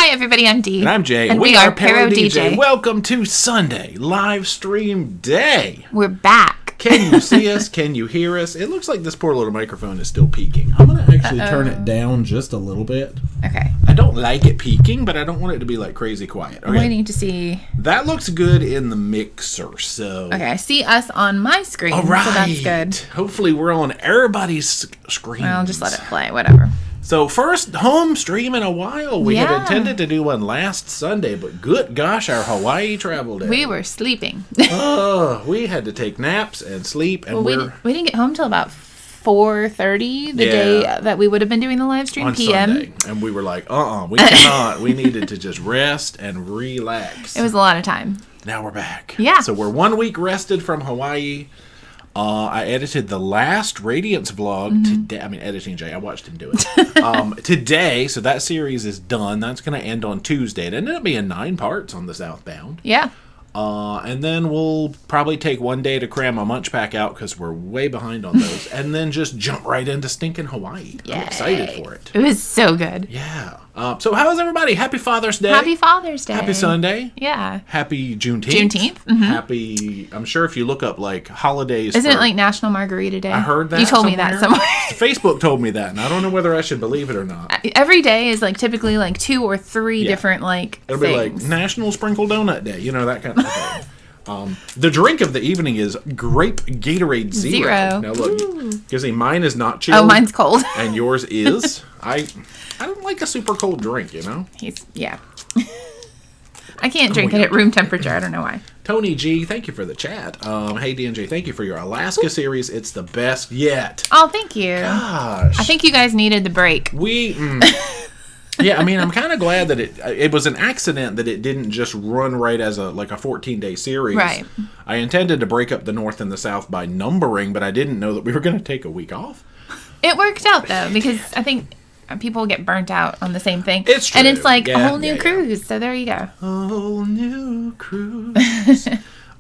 Hi, everybody. I'm Dee. And I'm Jay. And we are ParoDeeJay. Welcome to Sunday, live stream day. We're back. Can you see us? Can you hear us? It looks like this poor little microphone is still peaking. I'm going to actually turn it down just a little bit. Okay. I don't like it peaking, but I don't want it to be like crazy quiet. Okay. I'm waiting to see. That looks good in the mixer, so. Okay, I see us on my screen, All right. so that's good. Hopefully we're on everybody's screen. Well, just let it play, whatever. So, first home stream in a while. We had intended to do one last Sunday, but good gosh, our Hawaii travel day. We were sleeping. We had to take naps and sleep, and we didn't get home till about 4:30 the day that we would have been doing the live stream, on PM. Sunday. And we were like, we cannot. We needed to just rest and relax. It was a lot of time. Now we're back. Yeah. So we're 1 week rested from Hawaii. I edited the last Radiance vlog today. I mean, editing Jay. I watched him do it. Today, so that series is done. That's going to end on Tuesday. It ended up being 9 parts on the Southbound. Yeah. And then we'll probably take 1 day to cram a munch pack out because we're way behind on those. And then just jump right into stinking Hawaii. Yay. I'm excited for it. It was so good. Yeah. So how is everybody? Happy Father's Day. Happy Father's Day. Happy Sunday. Yeah. Happy Juneteenth. Juneteenth. Mm-hmm. Happy, I'm sure if you look up like holidays. Isn't it like National Margarita Day? I heard that. You told me that somewhere. Facebook told me that, and I don't know whether I should believe it or not. Every day is like typically like 2 or 3 different like It'll things. be like National Sprinkle Donut Day, you know, that kind of thing. The drink of the evening is Grape Gatorade Zero. Now look, you see, mine is not chilled. Oh, mine's cold. And yours is. I don't like a super cold drink, you know? Yeah. I can't drink it at room temperature. I don't know why. Tony G, thank you for the chat. Hey, DNJ, thank you for your Alaska series. It's the best yet. Oh, thank you. Gosh. I think you guys needed the break. Yeah, I mean, I'm kind of glad that it was an accident that it didn't just run right as a 14-day series. Right. I intended to break up the North and the South by numbering, but I didn't know that we were going to take a week off. It worked out, though, because I think people get burnt out on the same thing. It's true. And it's like a whole new cruise, so there you go. A whole new cruise.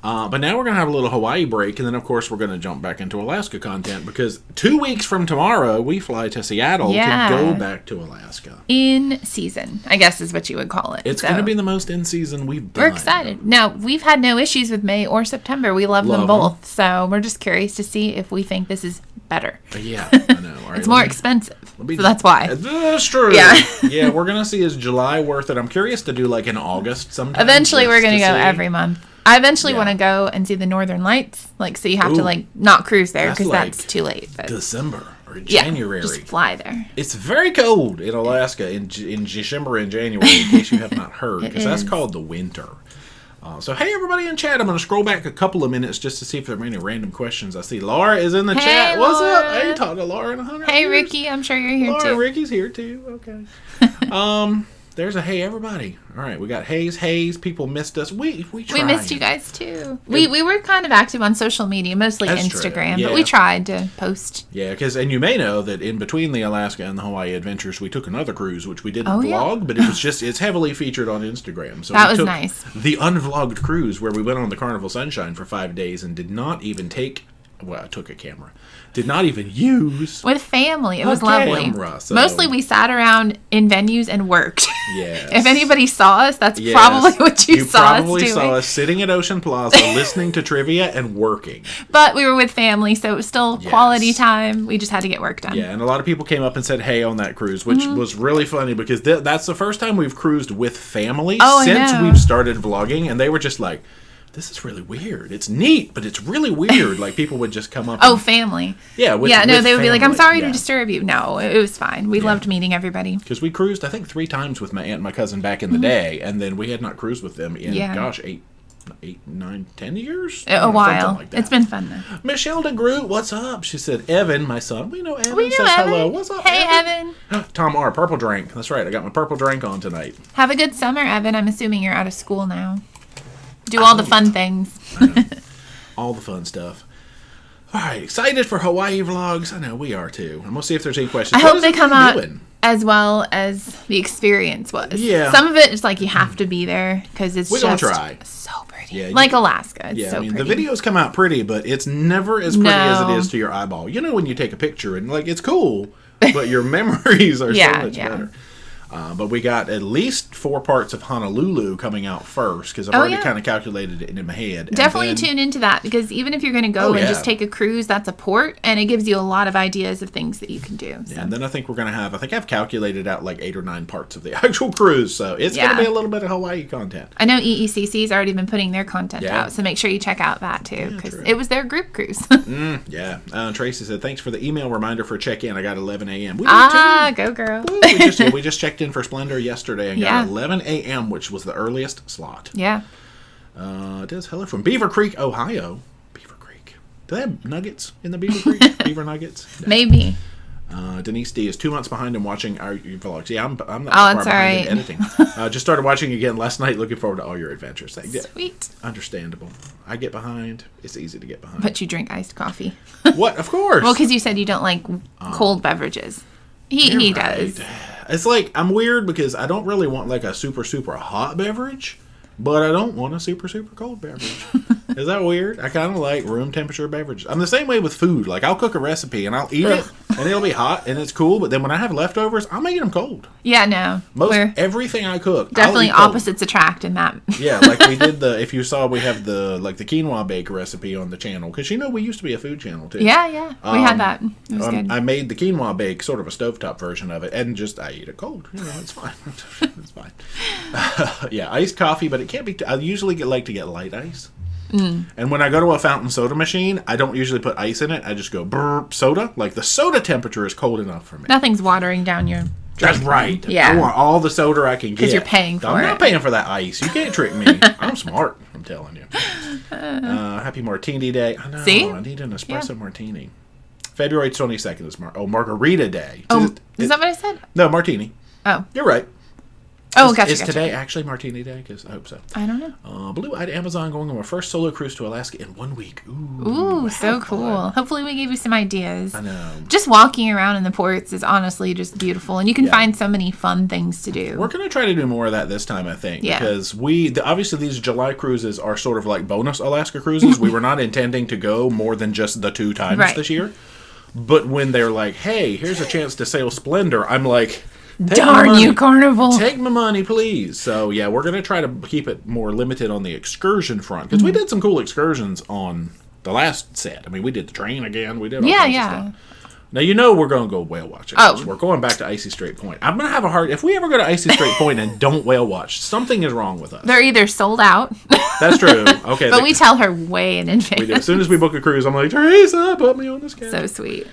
But now we're going to have a little Hawaii break, and then, of course, we're going to jump back into Alaska content, because 2 weeks from tomorrow, we fly to Seattle to go back to Alaska. In season, I guess is what you would call it. It's going to be the most in season we've done. We're excited. Now, we've had no issues with May or September. We love them both, so we're just curious to see if we think this is better. Yeah, I know. All right, it's more expensive, so that's why. That's true. Yeah. Yeah, we're going to see, is July worth it? I'm curious to do like in August sometime. Eventually, we're going to go every month. I eventually want to go and see the Northern Lights, so you have to not cruise there because that's too late. But December or January. Just fly there. It's very cold in Alaska in December and January, in case you have not heard, because that's called the winter. So, hey, everybody in chat. I'm going to scroll back a couple of minutes just to see if there are any random questions. I see Laura is in the chat. What's up? I ain't talked to Laura in 100 Hey, years. Ricky. I'm sure you're here, too. Ricky's here, too. Okay. There's a hey, everybody. All right, we got Hayes. People missed us. We tried. We missed you guys, too. We were kind of active on social media, mostly Instagram, but we tried to post. Yeah, and you may know that in between the Alaska and the Hawaii adventures, we took another cruise, which we didn't vlog, but it's heavily featured on Instagram. So that was nice. The unvlogged cruise where we went on the Carnival Sunshine for 5 days and did not even take... Well, I took a camera. Did not even use... With family. It was lovely. Camera, so. Mostly we sat around in venues and worked. Yes. If anybody saw us, that's probably what you saw us doing. You probably saw us sitting at Ocean Plaza, listening to trivia and working. But we were with family, so it was still quality time. We just had to get work done. Yeah, and a lot of people came up and said hey on that cruise, which was really funny because that's the first time we've cruised with family since we've started vlogging, and they were just like... This is really weird. It's neat, but it's really weird. Like, people would just come up. Family. Yeah. They would be like, I'm sorry to disturb you. No, it was fine. We loved meeting everybody. Because we cruised, I think, 3 times with my aunt and my cousin back in the day, and then we had not cruised with them in, 8, 9, 10 years? A while. Like that. It's been fun, though. Michelle DeGroot, what's up? She said, Evan, my son. We know Evan. Says Evan. Hello. What's up, Hey, Evan. Tom R., purple drink. That's right. I got my purple drink on tonight. Have a good summer, Evan. I'm assuming you're out of school now. Do all the fun things. All the fun stuff. All right, excited for Hawaii vlogs. I know we are too. I'm gonna see if there's any questions. I hope they come out as well as the experience was. Yeah. Some of it is like you have to be there because it's just try. So pretty. Yeah, like Alaska. It's so pretty. The videos come out pretty, but it's never as pretty as it is to your eyeball. You know when you take a picture and like it's cool, but your memories are so much better. But we got at least 4 parts of Honolulu coming out first because I've already kind of calculated it in my head. Definitely tune into that because even if you're going to go and just take a cruise, that's a port, and it gives you a lot of ideas of things that you can do. So. Yeah, and then I think we're going to have, I've calculated out like 8 or 9 parts of the actual cruise, so it's going to be a little bit of Hawaii content. I know EECC's already been putting their content out, so make sure you check out that too because it was their group cruise. Tracy said, thanks for the email reminder for check-in. I got 11 a.m. Go girl. Woo, we just checked in for Splendor yesterday and got 11 a.m., which was the earliest slot. Yeah. It is hello from Beaver Creek, Ohio. Beaver Creek. Do they have nuggets in the Beaver Creek? Beaver nuggets? No. Maybe. Denise D is 2 months behind in watching our vlogs. Yeah, I'm not far behind in editing. Just started watching again last night. Looking forward to all your adventures. Sweet. Understandable. I get behind. It's easy to get behind. But you drink iced coffee. What? Of course. Well, because you said you don't like cold beverages. He does. It's like, I'm weird because I don't really want like a super, super hot beverage, but I don't want a super, super cold beverage. Is that weird? I kind of like room temperature beverages. I'm the same way with food. Like, I'll cook a recipe and I'll eat it and it'll be hot and it's cool, but then when I have leftovers, I'll make them cold. Yeah, no. Everything I cook, definitely opposites attract in that. Yeah, like we did if you saw, we have the quinoa bake recipe on the channel, because we used to be a food channel too. Yeah, we had that. It was good. I made the quinoa bake, sort of a stovetop version of it, and I eat it cold. It's fine. It's fine. Iced coffee, but it can't be. I usually like to get light ice. And when I go to a fountain soda machine, I don't usually put ice in it. I just go burp soda. Like, the soda temperature is cold enough for me. Nothing's watering down your That's right. Yeah. I want all the soda I can get. Because you're paying for it. I'm not paying for that ice. You can't trick me. I'm smart. I'm telling you. Happy Martini Day. I know. See? I need an espresso martini. February 22nd is Margarita Day. Is that what I said? No, martini. Oh. You're right. Oh, gotcha. Is today actually Martini Day? Because I hope so. I don't know. Blue-eyed Amazon going on my first solo cruise to Alaska in 1 week. Ooh, so cool. Hopefully we gave you some ideas. I know. Just walking around in the ports is honestly just beautiful. And you can find so many fun things to do. We're going to try to do more of that this time, I think. Yeah. Because obviously these July cruises are sort of like bonus Alaska cruises. We were not intending to go more than just the 2 times this year. But when they're like, hey, here's a chance to sail Splendor, I'm like... Darn you, Carnival. Take my money, please. So, yeah, we're going to try to keep it more limited on the excursion front. Because we did some cool excursions on the last set. I mean, we did the train again. We did all kinds of stuff. Now, we're going to go whale watching. We're going back to Icy Strait Point. I'm going to have a hard... If we ever go to Icy Strait Point and don't whale watch, something is wrong with us. They're either sold out. That's true. Okay. But we tell her way in advance. We do. As soon as we book a cruise, I'm like, Teresa, put me on this schedule. So sweet.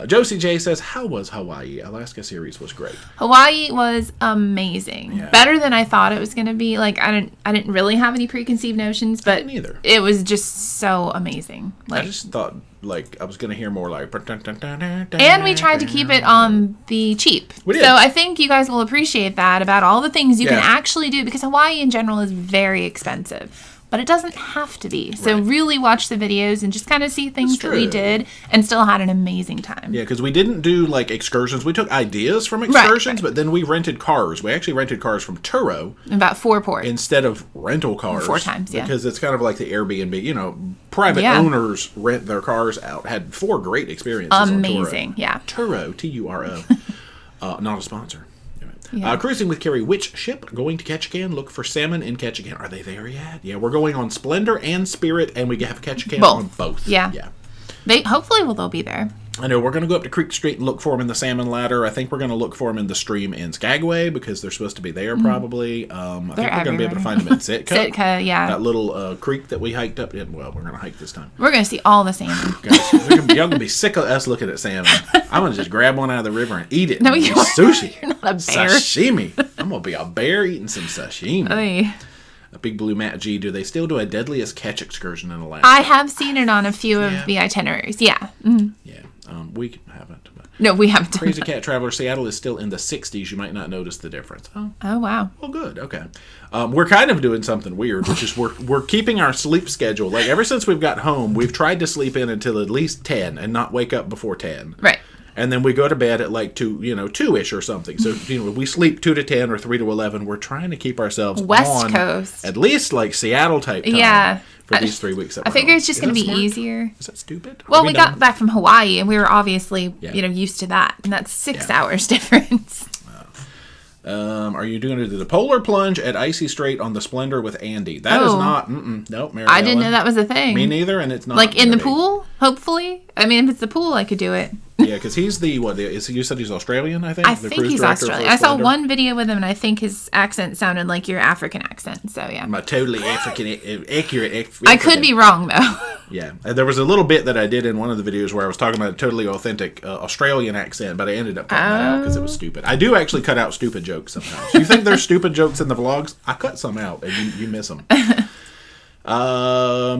Josie J says, how was Hawaii? Alaska series was great. Hawaii was amazing. Yeah. Better than I thought it was going to be. Like, I didn't really have any preconceived notions, but it was just so amazing. Like, I just thought, I was going to hear more like... And we tried to keep it on the cheap. We did. So I think you guys will appreciate that about all the things you can actually do, because Hawaii in general is very expensive. But it doesn't have to be. So really watch the videos and just kind of see things that we did and still had an amazing time. Yeah, because we didn't do, excursions. We took ideas from excursions, but then we rented cars. We actually rented cars from Turo. About 4 ports. Instead of rental cars. 4 times, yeah. Because it's kind of like the Airbnb. Private owners rent their cars out. Had 4 great experiences amazing, on Turo. Yeah. Turo, Turo. Not a sponsor. Yeah. Cruising with Carrie, which ship going to Ketchikan? Look for salmon in Ketchikan. Are they there yet? Yeah, we're going on Splendor and Spirit, and we have Ketchikan on both. Yeah. Hopefully they'll be there. I know we're going to go up to Creek Street and look for them in the Salmon Ladder. I think we're going to look for them in the stream in Skagway because they're supposed to be there probably. I think we're going to be able to find them in Sitka. Sitka, yeah. That little creek that we hiked up. Well, we're going to hike this time. We're going to see all the salmon. Gosh, y'all going to be sick of us looking at salmon. I'm going to just grab one out of the river and eat it. No, you aren't. Sushi. You're not a bear. Sashimi. I'm going to be a bear eating some sashimi. Oy. A Big Blue Matt G, do they still do a Deadliest Catch excursion in Alaska? I have seen it on a few of the itineraries. Yeah. Mm-hmm. Yeah. We haven't. No, we haven't. Crazy Cat Traveler, Seattle is still in the 60s. You might not notice the difference. Oh wow. Well, good. Okay. We're kind of doing something weird, which is we're keeping our sleep schedule. Like, ever since we've got home, we've tried to sleep in until at least 10 and not wake up before 10. Right. And then we go to bed at 2-ish or something. So, we sleep 2 to 10 or 3 to 11. We're trying to keep ourselves West Coast. At least Seattle type time. Yeah. For these 3 weeks. I figure it's just going to be easier. Is that stupid? Well, we got back from Hawaii and we were obviously, used to that. And that's 6 hours difference. Are you going to do the polar plunge at Icy Strait on the Splendor with Andy? That is not. Nope. Mary I didn't know that was a thing. Me neither, and it's not. Like in the pool, hopefully. I mean, if it's the pool, I could do it. Yeah, because he's you said he's Australian, I think? I think he's Australian. I saw one video with him, and I think his accent sounded like your African accent. So, yeah. My totally accurate. I could be wrong, though. Yeah. There was a little bit that I did in one of the videos where I was talking about a totally authentic Australian accent, but I ended up cutting that out because it was stupid. I do actually cut out stupid jokes sometimes. You think there's stupid jokes in the vlogs? I cut some out, and you miss them.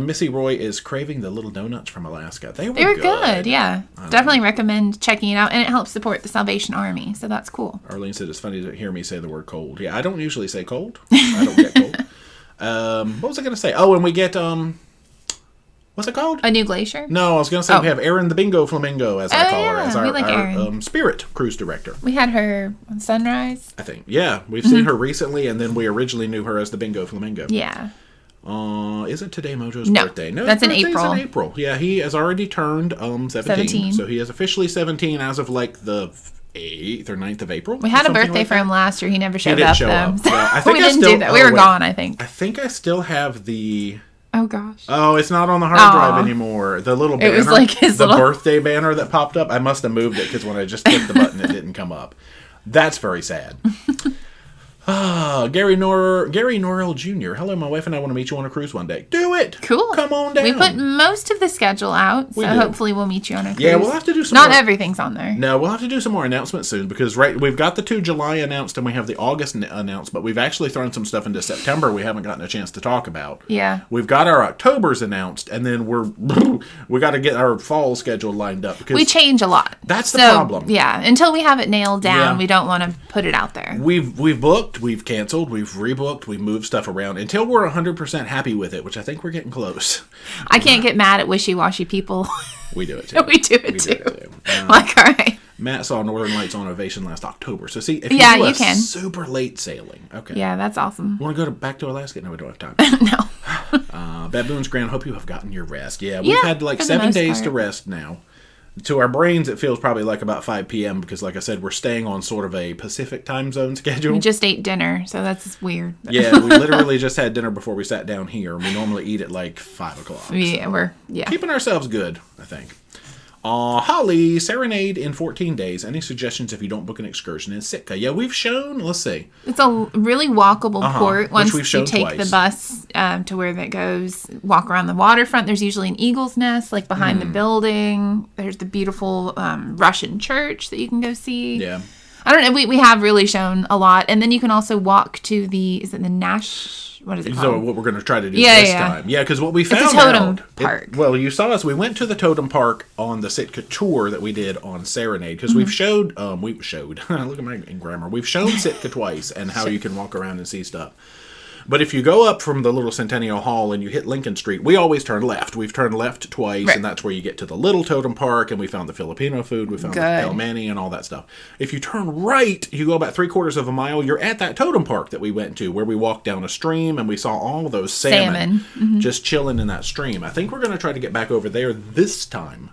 Missy Roy is craving the little donuts from Alaska. They were good. Yeah. Definitely recommend checking it out, and it helps support the Salvation Army, so that's cool. Arlene said it's funny to hear me say the word cold. Yeah, I don't usually say cold. I don't get cold. What was I going to say? Oh, and we get, what's it called? A new glacier? No, I was going to say we have Erin the Bingo Flamingo, as I call her, as our Erin. Spirit cruise director. We had her on Sunrise. I think. Yeah, we've seen her recently, and then we originally knew her as the Bingo Flamingo. Yeah. Isn't today Mojo's birthday? No, that's in April. In April. Yeah, he has already turned 17. So he is officially 17 as of like the 8th or 9th of April. We had a birthday for him last year. He never showed up. Yeah, I think we didn't do that. We were gone, I think. I think I still have the... Oh, gosh. Oh, it's not on the hard drive anymore. The little banner. It was like his birthday banner that popped up. I must have moved it because when I just clicked the button, it didn't come up. That's very sad. Gary Norrell Jr. Hello, my wife and I want to meet you on a cruise one day. Do it! Cool. Come on down. We put most of the schedule out, so hopefully we'll meet you on a cruise. Yeah, we'll have to do some Not everything's on there. No, we'll have to do some more announcements soon because we've got the 2 July announced and we have the August announced, but we've actually thrown some stuff into September we haven't gotten a chance to talk about. Yeah. We've got our Octobers announced, and then we got to get our fall schedule lined up because we change a lot. That's the problem. Yeah, until we have it nailed down, we don't want to put it out there. We've booked, we've canceled, we've rebooked, we've moved stuff around until we're 100% happy with it, which I think we're getting close. I can't get mad at wishy-washy people. We do it too. We do it too. Like, all right. Matt saw Northern Lights on Ovation last October. So see, if you do can. Super late sailing. Okay. Yeah, that's awesome. You want to go back to Alaska? No, we don't have time. No. Baboon's Grand, hope you have gotten your rest. Yeah, we've had like 7 days to rest now. To our brains, it feels probably like about 5 p.m. because, like I said, we're staying on sort of a Pacific time zone schedule. We just ate dinner, so that's weird. Yeah, we literally just had dinner before we sat down here. We normally eat at like 5 o'clock. Yeah, so we're keeping ourselves good, I think. Holly, Serenade in 14 days. Any suggestions if you don't book an excursion in Sitka? Yeah, we've shown, let's see. It's a really walkable port once you take twice. The bus to where that goes. Walk around the waterfront. There's usually an eagle's nest like behind the building. There's the beautiful Russian church that you can go see. Yeah. I don't know. We have really shown a lot. And then you can also walk to is it the what is it called? So what we're going to try to do this time. Yeah, because what we found it's a totem park. You saw us. We went to the totem park on the Sitka tour that we did on Serenade because we've showed, look at my grammar. We've shown Sitka twice and how you can walk around and see stuff. But if you go up from the little Centennial Hall and you hit Lincoln Street, we always turn left. We've turned left twice, and that's where you get to the little totem park, and we found the Filipino food, we found the pelmeni and all that stuff. If you turn right, you go about 3/4 of a mile, you're at that totem park that we went to, where we walked down a stream, and we saw all of those salmon. Just chilling in that stream. I think we're going to try to get back over there this time.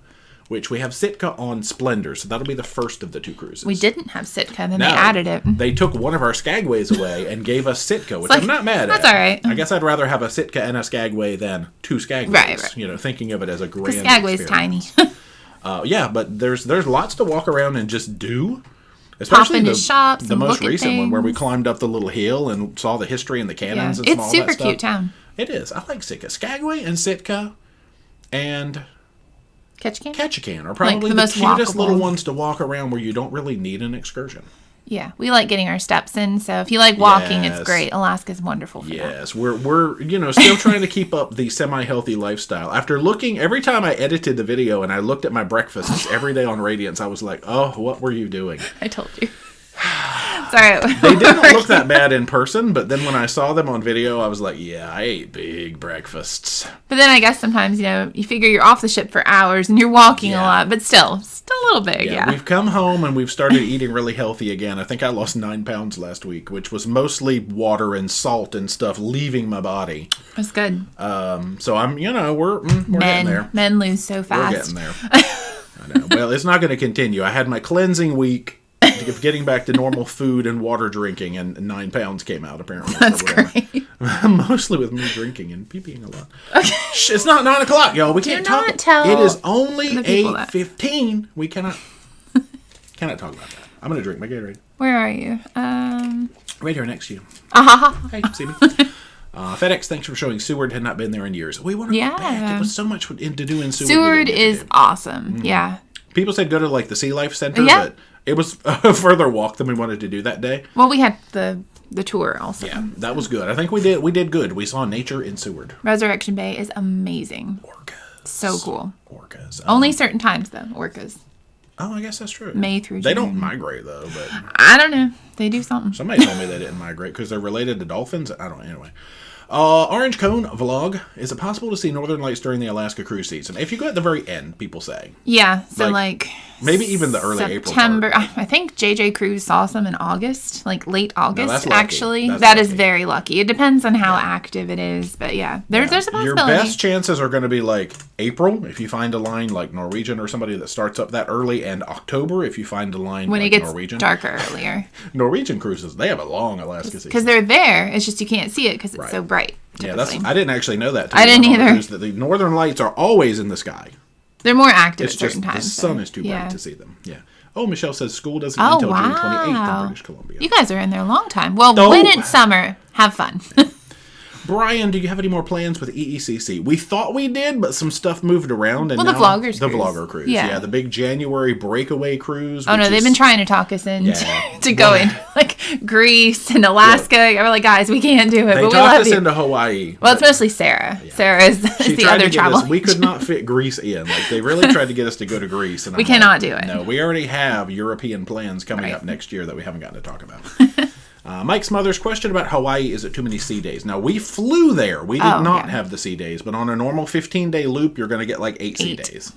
Which we have Sitka on Splendor, so that'll be the first of the 2 cruises. We didn't have Sitka, then they added it. They took one of our Skagways away and gave us Sitka, which I'm not mad at. That's all right. I guess I'd rather have a Sitka and a Skagway than 2 Skagways. Right. You know, thinking of it as a grand experience. Skagway's tiny. Yeah, but there's lots to walk around and just do. Especially pop into shops the most recent things. one where we climbed up the little hill and saw the history and the cannons and all that stuff. It's super cute town. It is. I like Sitka. Skagway and Sitka and... Ketchikan are probably the cutest little ones to walk around where you don't really need an excursion. Yeah, we like getting our steps in, so if you like walking, it's great. Alaska's wonderful for that. Yes, we're still trying to keep up the semi-healthy lifestyle. After looking, every time I edited the video and I looked at my breakfasts every day on Radiance, I was like, oh, what were you doing? I told you. Sorry. They didn't look that bad in person, but then when I saw them on video, I was like, yeah, I ate big breakfasts. But then I guess sometimes, you figure you're off the ship for hours and you're walking a lot, but still a little big, We've come home and we've started eating really healthy again. I think I lost 9 pounds last week, which was mostly water and salt and stuff leaving my body. That's good. So I'm, we're getting there. Men lose so fast. We're getting there. I know. Well, it's not going to continue. I had my cleansing week to of getting back to normal food and water drinking, and 9 pounds came out, apparently. That's great. Mostly with me drinking and pee-peeing a lot. Okay. Shh, it's not 9 o'clock, y'all. We can't talk. It is only 8:15. We cannot talk about that. I'm going to drink my Gatorade. Where are you? Right here next to you. Hey, see me? FedEx, thanks for showing Seward. Had not been there in years. We want to go back. It was so much to do in Seward. Seward is awesome. Mm-hmm. Yeah. People said go to like the Sea Life Center, but it was a further walk than we wanted to do that day. Well, we had the tour also. Yeah, that was good. I think we did good. We saw nature in Seward. Resurrection Bay is amazing. Orcas. So cool. Orcas. Only certain times though, orcas. Oh, I guess that's true. May through June. They don't migrate though, but I don't know. They do something. Somebody told me they didn't migrate because they're related to dolphins. I don't know. Anyway. Orange Cone vlog. Is it possible to see Northern Lights during the Alaska cruise season? If you go at the very end, people say. Yeah, so like maybe even the early September. April. I think JJ Cruise saw some in August, like late August. No, that's lucky. Actually, that is very lucky. It depends on how active it is, but there's a possibility. Your best chances are going to be like April if you find a line like Norwegian or somebody that starts up that early, and October if you find a line when like it gets Norwegian. Darker earlier. Norwegian cruises, they have a long Alaska season because they're there. It's just you can't see it because it's so bright. Typically. Yeah, I didn't actually know that. I didn't either. That the Northern Lights are always in the sky. They're more active at certain times. The sun is too bright to see them. Yeah. Oh, Michelle says school doesn't end until June 28th in British Columbia. You guys are in there a long time. Well, when it's summer, have fun. Brian, do you have any more plans with EECC? We thought we did, but some stuff moved around. And the vloggers the vlogger cruise. Yeah, the big January breakaway cruise. Oh, no, they've been trying to talk us in to go in like Greece and Alaska. We're like, guys, we can't do it, but we love you. They talked us into Hawaii. Well, it's mostly Sarah. Yeah. Sarah is the other travel. We could not fit Greece in. Like, they really tried to get us to go to Greece. And we cannot do it. No, we already have European plans coming up next year that we haven't gotten to talk about. Mike Smothers, question about Hawaii, is it too many sea days? Now, we flew there. We did not have the sea days, but on a normal 15-day loop, you're going to get like 8 sea days.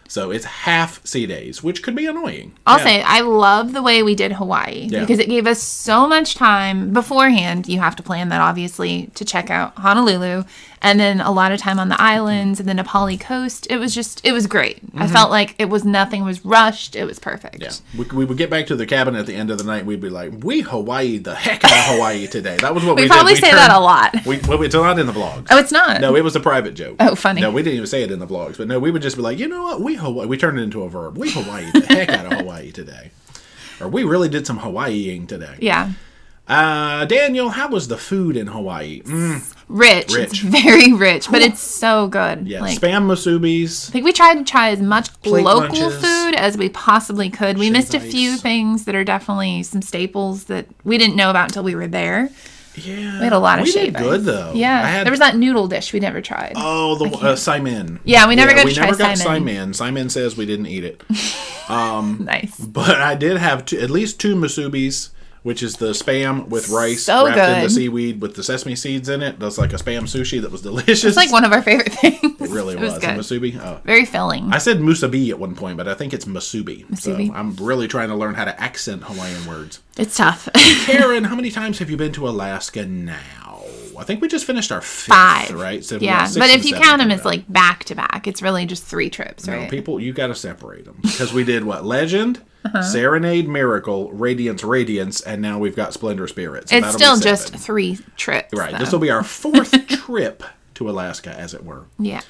So it's half sea days, which could be annoying. I'll say, I love the way we did Hawaii because it gave us so much time beforehand. You have to plan that, obviously, to check out Honolulu. And then a lot of time on the islands and the Nepali coast. It was great. Mm-hmm. I felt like nothing was rushed. It was perfect. Yeah. We would get back to the cabin at the end of the night. We'd be like, we Hawaii the heck out of Hawaii today. That was what we did. Probably say that a lot. It's not in the vlogs. Oh, it's not? No, it was a private joke. Oh, funny. No, we didn't even say it in the vlogs. But no, we would just be like, you know what? We turned it into a verb. We Hawaii the heck out of Hawaii today. Or we really did some Hawaiiing today. Yeah. Daniel, how was the food in Hawaii? Rich. It's very rich, but it's so good. Yeah, spam musubis. I think we tried to try as much local food as we possibly could. We missed a few things that are definitely some staples that we didn't know about until we were there. Yeah. We had a lot of shave ice. We did good, though. Yeah. There was that noodle dish we never tried. Oh, the Saimin. Yeah, we never got to try Saimin. We never got Saimin. Saimin says we didn't eat it. Nice. But I did have at least 2 musubis, which is the spam with rice wrapped in the seaweed with the sesame seeds in it. That's like a spam sushi that was delicious. It's like one of our favorite things. It really was. Good. Musubi. Oh. Very filling. I said musubi at one point, but I think it's musubi. So I'm really trying to learn how to accent Hawaiian words. It's tough. Karen, how many times have you been to Alaska now? I think we just finished our 5th, right? So yeah, but if you count them as like back to back, it's really just 3 trips, right? No, people, you got to separate them because we did Legend, Serenade, Miracle, Radiance, and now we've got Splendor Spirits. It's still just 3 trips, right? Though. This will be our 4th trip to Alaska, as it were. Yeah.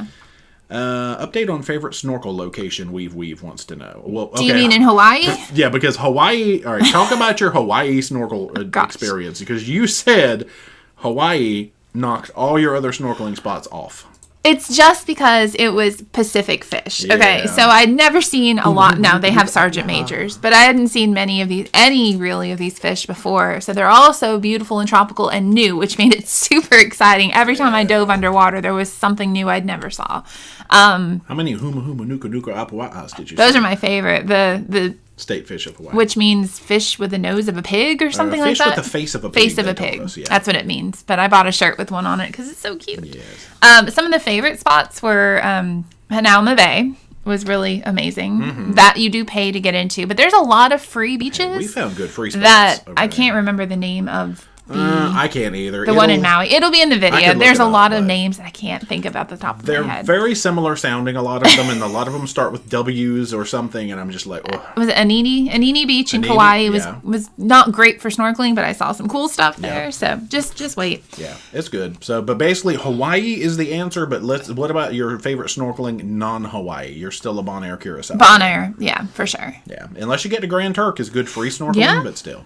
Update on favorite snorkel location. Weave wants to know. Well, okay. Do you mean in Hawaii? Yeah, because Hawaii. All right, talk about your Hawaii snorkel experience because you said Hawaii knocked all your other snorkeling spots off. It's just because it was Pacific fish. Yeah. Okay, so I'd never seen a lot. Now they have Sergeant Majors, but I hadn't seen any really of these fish before. So they're all so beautiful and tropical and new, which made it super exciting. Every time I dove underwater, there was something new I'd never saw. How many huma nuka apua'as did you see? Those are my favorite. The state fish of Hawaii. Which means fish with the nose of a pig or something like that? Fish with the face of a pig. Face of a pig. That's what it means. But I bought a shirt with one on it because it's so cute. Yes. Some of the favorite spots were Hanauma Bay was really amazing. Mm-hmm. That you do pay to get into. But there's a lot of free beaches. We found good free spots. That I can't remember the name of I can't either. The one in Maui. It'll be in the video. There's a lot of names that I can't think about the top of my head. They're very similar sounding, a lot of them, and a lot of them start with W's or something, and I'm just like, oh. Was it Anini? Anini Beach in Kauai was not great for snorkeling, but I saw some cool stuff there. So just wait. Yeah, it's good. So, but basically, Hawaii is the answer. But what about your favorite snorkeling non-Hawaii? You're still a Bonaire Curacao. Bonaire, yeah, for sure. Yeah, unless you get to Grand Turk, is good free snorkeling, but still.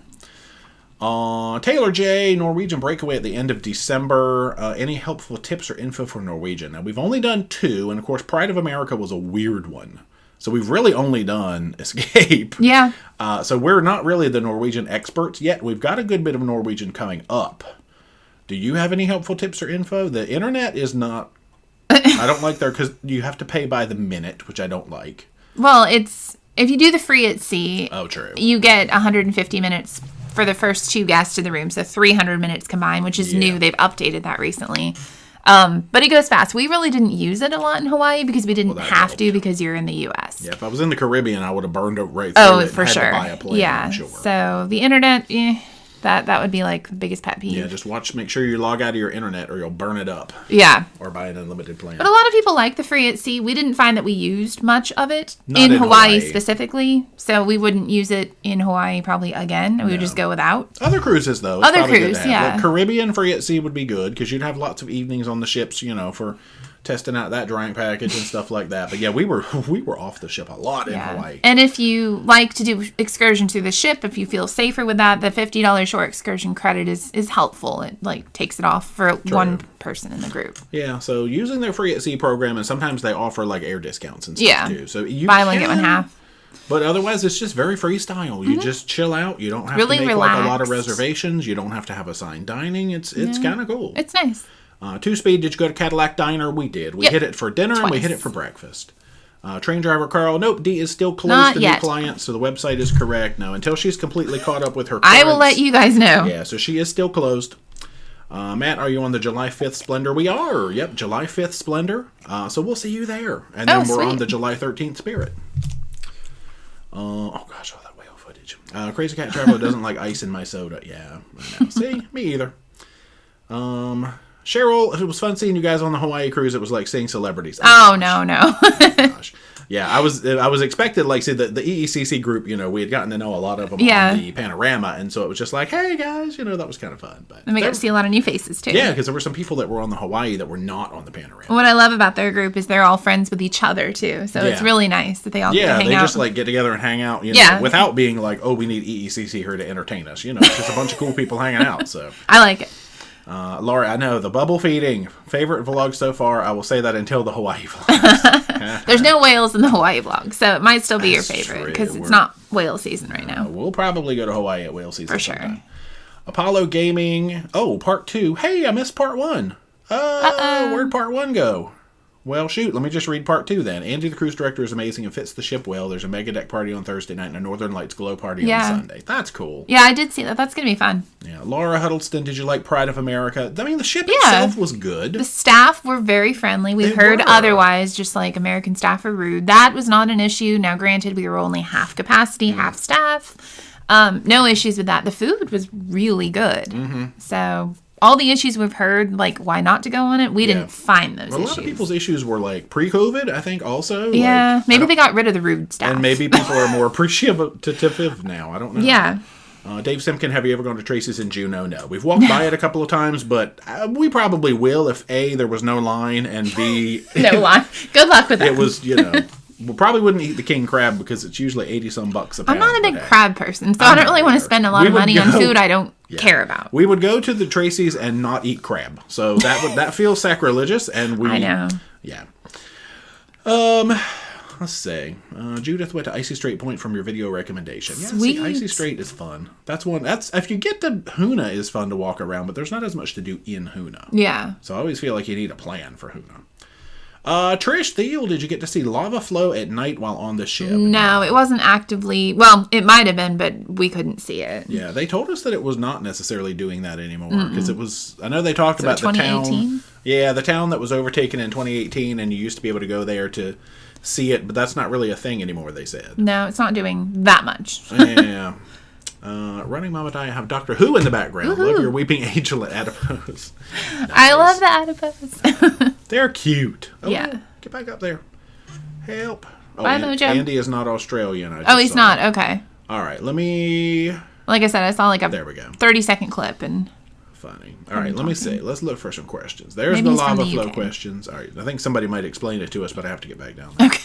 Taylor J, Norwegian breakaway at the end of December. Any helpful tips or info for Norwegian? Now, we've only done 2, and of course, Pride of America was a weird one. So we've really only done Escape. Yeah. So we're not really the Norwegian experts yet. We've got a good bit of Norwegian coming up. Do you have any helpful tips or info? The internet is not... I don't like because you have to pay by the minute, which I don't like. Well, if you do the free at sea... Oh, true. You get 150 minutes for the first 2 guests to the room, so 300 minutes combined, which is new. They've updated that recently. But it goes fast. We really didn't use it a lot in Hawaii because we didn't have to because you're in the U.S. Yeah, if I was in the Caribbean, I would have burned it right through it for and sure. had to buy a plane, yeah, I'm sure. So the internet, that would be like the biggest pet peeve. Yeah, just make sure you log out of your internet or you'll burn it up. Yeah. Or buy an unlimited plan. But a lot of people like the free at sea. We didn't find that we used much of it in Hawaii specifically. So we wouldn't use it in Hawaii probably again. We would just go without. Other cruises, though. Other cruise, yeah. Like Caribbean free at sea would be good because you'd have lots of evenings on the ships, for testing out that drink package and stuff like that. But yeah, we were off the ship a lot in Hawaii. And if you like to do excursions through the ship, if you feel safer with that, the $50 shore excursion credit is helpful. It takes it off for one person in the group. Yeah, so using their free at sea program, and sometimes they offer like air discounts and stuff too. So you buy one get one half. But otherwise, it's just very freestyle. You just chill out. You don't have to make relaxed. like a lot of reservations. You don't have to have assigned dining. It's kind of cool. It's nice. 2-speed, did you go to Cadillac Diner? We did. We hit it for dinner and we hit it for breakfast. Train driver Carl, nope, D is still closed to new clients, so the website is correct. No, until she's completely caught up with her clients. I will let you guys know. Yeah, so she is still closed. Matt, are you on the July 5th Splendor? We are. Yep, July 5th Splendor. So we'll see you there. And then we're on the July 13th Spirit. Oh gosh, all that whale footage. Crazy Cat Traveler doesn't like ice in my soda. Yeah, I know. See, me either. Cheryl, it was fun seeing you guys on the Hawaii cruise. It was like seeing celebrities. Oh no. Gosh. Yeah, I was expected, like, see, the EECC group, we had gotten to know a lot of them on the Panorama, and so it was just like, hey, guys, that was kind of fun. But and we got to see a lot of new faces, too. Yeah, because there were some people that were on the Hawaii that were not on the Panorama. What I love about their group is they're all friends with each other, too, so it's really nice that they all get to hang out. Yeah, they just, like, get together and hang out, without being like, oh, we need EECC here to entertain us. It's just a bunch of cool people hanging out, so. I like it. Laura, I know, the bubble feeding, favorite vlog so far. I will say that until the Hawaii vlog. There's no whales in the Hawaii vlog, so it might still be your favorite because it's not whale season right now. We'll probably go to Hawaii at whale season. For sure. Sometime. Apollo Gaming. Oh, part 2. Hey, I missed part 1. Where'd part 1 go? Well, shoot, let me just read part 2 then. Andy, the cruise director, is amazing and fits the ship well. There's a mega deck party on Thursday night and a Northern Lights glow party on Sunday. That's cool. Yeah, I did see that. That's going to be fun. Yeah. Laura Huddleston, did you like Pride of America? I mean, the ship itself was good. The staff were very friendly. We heard otherwise, just like American staff are rude. That was not an issue. Now, granted, we were only half capacity, half staff. No issues with that. The food was really good. Mm-hmm. So all the issues we've heard, like why not to go on it, we didn't find those issues. A lot of people's issues were like pre-COVID, I think, also. Yeah, like, maybe they got rid of the rude staff. And maybe people are more appreciative now. I don't know. Yeah. Dave Simkin, have you ever gone to Tracy's in Juneau? No. We've walked by it a couple of times, but we probably will if A, there was no line, and B... no line. Good luck with that. It was, we probably wouldn't eat the king crab because it's usually $80-some a pound. I'm not a big crab person, so I don't really want to spend a lot of money on food I don't care about. We would go to the Tracy's and not eat crab, so that feels sacrilegious, and we... I know. Yeah. Let's see. Judith went to Icy Strait Point from your video recommendation. Yeah, Sweet. See, Icy Strait is fun. That's if you get to Huna is fun to walk around, but there's not as much to do in Huna. Yeah. So I always feel like you need a plan for Huna. Trish Thiel, did you get to see lava flow at night while on the ship? No, it wasn't actively. Well, it might have been, but we couldn't see it. Yeah, they told us that it was not necessarily doing that anymore because it was. I know they talked about the town. Yeah, the town that was overtaken in 2018, and you used to be able to go there to see it, but that's not really a thing anymore. They said. No, it's not doing that much. Yeah. Running Mama Di, I have Doctor Who in the background. Woo-hoo. Love your weeping angel at adipose. Nice. I love the adipose. They're cute. Oh, yeah. Get back up there. Help. Oh, Bye, Mojo. Andy is not Australian. He's not. Okay. All right. Let me... Like I said, I saw like a there we go. 30-second clip and... Funny. All right, let me see. Let's look for some questions. There's the lava flow questions. All right, I think somebody might explain it to us, but I have to get back down there. Okay.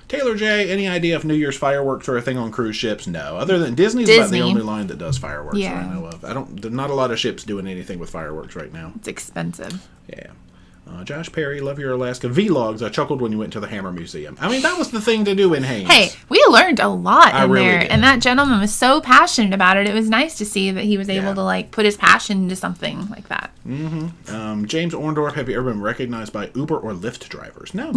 Taylor J, any idea if New Year's fireworks are a thing on cruise ships? No. Other than Disney's about the only line that does fireworks that I know of. There's not a lot of ships doing anything with fireworks right now. It's expensive. Yeah. Josh Perry, love your Alaska vlogs. I chuckled when you went to the Hammer Museum. I mean, that was the thing to do in Haines. Hey, we learned a lot in really there. did. And that gentleman was so passionate about it. It was nice to see that he was able to, like, put his passion into something like that. Mm-hmm. James Orndorff, have you ever been recognized by Uber or Lyft drivers? No.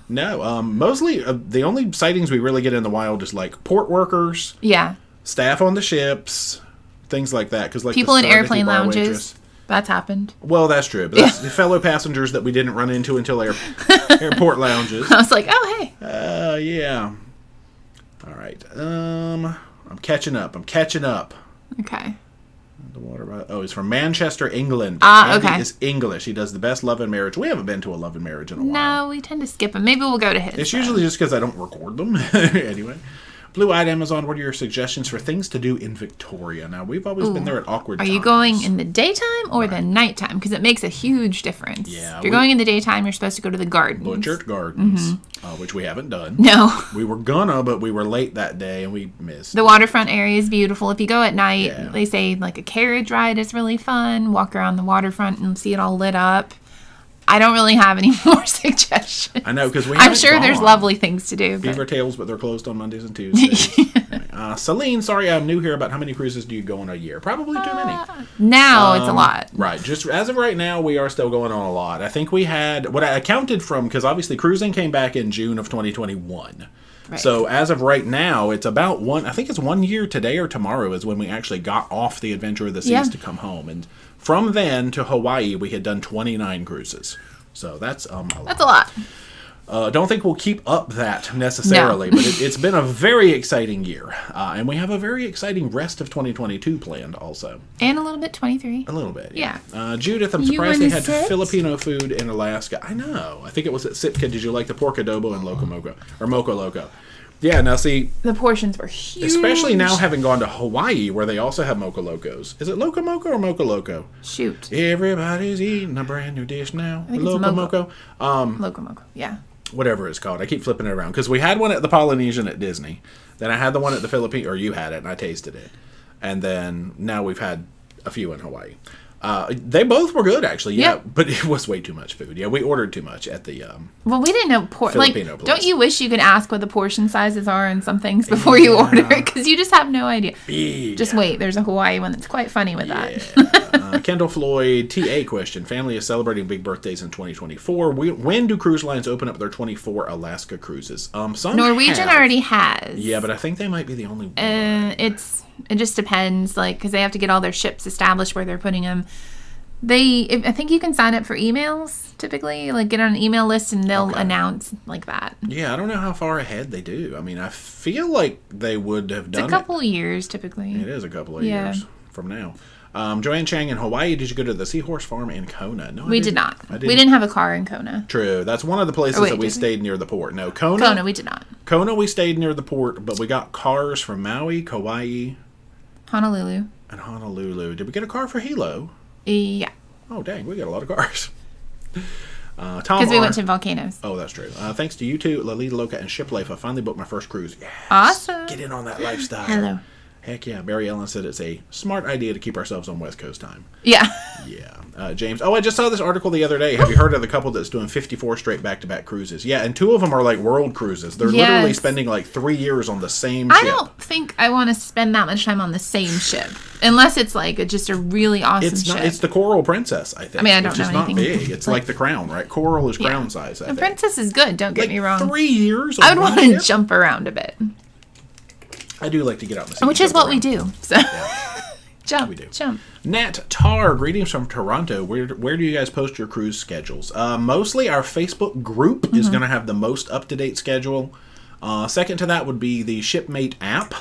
No. Mostly, the only sightings we really get in the wild is, like, port workers. Yeah. Staff on the ships. Things like that. Cause, like, people in airplane lounges. Waitress. That's happened. Well, that's true. But that's the fellow passengers that we didn't run into until airport lounges. I was like, oh, hey. Yeah. All right. I'm catching up. Okay. The water. He's from Manchester, England. Okay. Andy is English. He does the best Love and Marriage. We haven't been to a Love and Marriage in a while. No, we tend to skip them. Maybe we'll go to his. It's usually just because I don't record them. Anyway. Blue-Eyed Amazon, what are your suggestions for things to do in Victoria? Now, we've always been there at awkward times. Are you going in the daytime or the nighttime? Because it makes a huge difference. Yeah, if you're going in the daytime, you're supposed to go to the gardens. Butchert Gardens, which we haven't done. No. We were gonna, but we were late that day and we missed. The waterfront area is beautiful. If you go at night, they say like a carriage ride is really fun. Walk around the waterfront and see it all lit up. I don't really have any more suggestions. I know, because I'm sure there's lovely things to do. Beaver Tails, but they're closed on Mondays and Tuesdays. Celine, sorry, I'm new here. About how many cruises do you go on a year? Probably too many. Now it's a lot. Right. Just as of right now, we are still going on a lot. I think we had, what I counted from, because obviously cruising came back in June of 2021. Right. So as of right now, it's about I think it's 1 year today or tomorrow is when we actually got off the Adventure of the Seas to come home. And from then to Hawaii, we had done 29 cruises. So that's a lot. That's a lot. Don't think we'll keep up that necessarily, but it's been a very exciting year. And we have a very exciting rest of 2022 planned also. And a little bit 23. A little bit, yeah. Judith, I'm surprised they had Filipino food in Alaska. I know. I think it was at Sitka. Did you like the pork adobo and Loco Moco? Or Moco Loco? Yeah, now see... The portions were huge. Especially now having gone to Hawaii, where they also have Moco Locos. Is it Loco Moco or Moco Loco? Shoot. Everybody's eating a brand new dish now. I think Loco it's Moco. Loco Moco, yeah. Whatever it's called. I keep flipping it around. Because we had one at the Polynesian at Disney. Then I had the one at the Philippines, or you had it, and I tasted it. And then now we've had a few in Hawaii. They both were good, actually. Yeah, but it was way too much food. Yeah, we ordered too much at the well, we didn't know Filipino place. Don't you wish you could ask what the portion sizes are in some things before you order it? Because you just have no idea. Just wait. There's a Hawaii one that's quite funny with that. Kendall Floyd, TA question. Family is celebrating big birthdays in 2024. When do cruise lines open up their 24 Alaska cruises? Some Norwegian already has. Yeah, but I think they might be the only one. It just depends, like, because they have to get all their ships established where they're putting them. I think you can sign up for emails, typically. Like, get on an email list, and they'll announce like that. Yeah, I don't know how far ahead they do. I mean, I feel like they would have done it. It's a couple of years, typically. It is a couple of years from now. Joanne Chang, in Hawaii, did you go to the Seahorse Farm in Kona? No, we did not. We didn't have a car in Kona. True. That's one of the places that we stayed near the port. No, Kona. Kona, we did not. Kona, we stayed near the port, but we got cars from Maui, Kauai, Honolulu. And Honolulu. Did we get a car for Hilo? Yeah. Oh, dang. We got a lot of cars. Tom because we went to volcanoes. Oh, that's true. Thanks to you two, Lalita Loca, and Shiplife, I finally booked my first cruise. Yes. Awesome. Get in on that lifestyle. Hello. Heck yeah. Barry Ellen said it's a smart idea to keep ourselves on West Coast time. Yeah. Yeah. James. Oh, I just saw this article the other day. Have you heard of the couple that's doing 54 straight back-to-back cruises? Yeah, and 2 of them are like world cruises. They're literally spending like 3 years on the same ship. I don't think I want to spend that much time on the same ship. Unless it's like just a really awesome ship. It's the Coral Princess, I think. I mean, I don't know anything. It's not big. It's like the Crown, right? Coral is crown size, I think. The Princess is good, don't get me wrong. 3 years on I would want to jump around a bit. I do like to get out in the sea. Which is what we do. So jump. We do. Jump. Nat Tar, greetings from Toronto. Where do you guys post your cruise schedules? Mostly our Facebook group is going to have the most up-to-date schedule. Second to that would be the Shipmate app.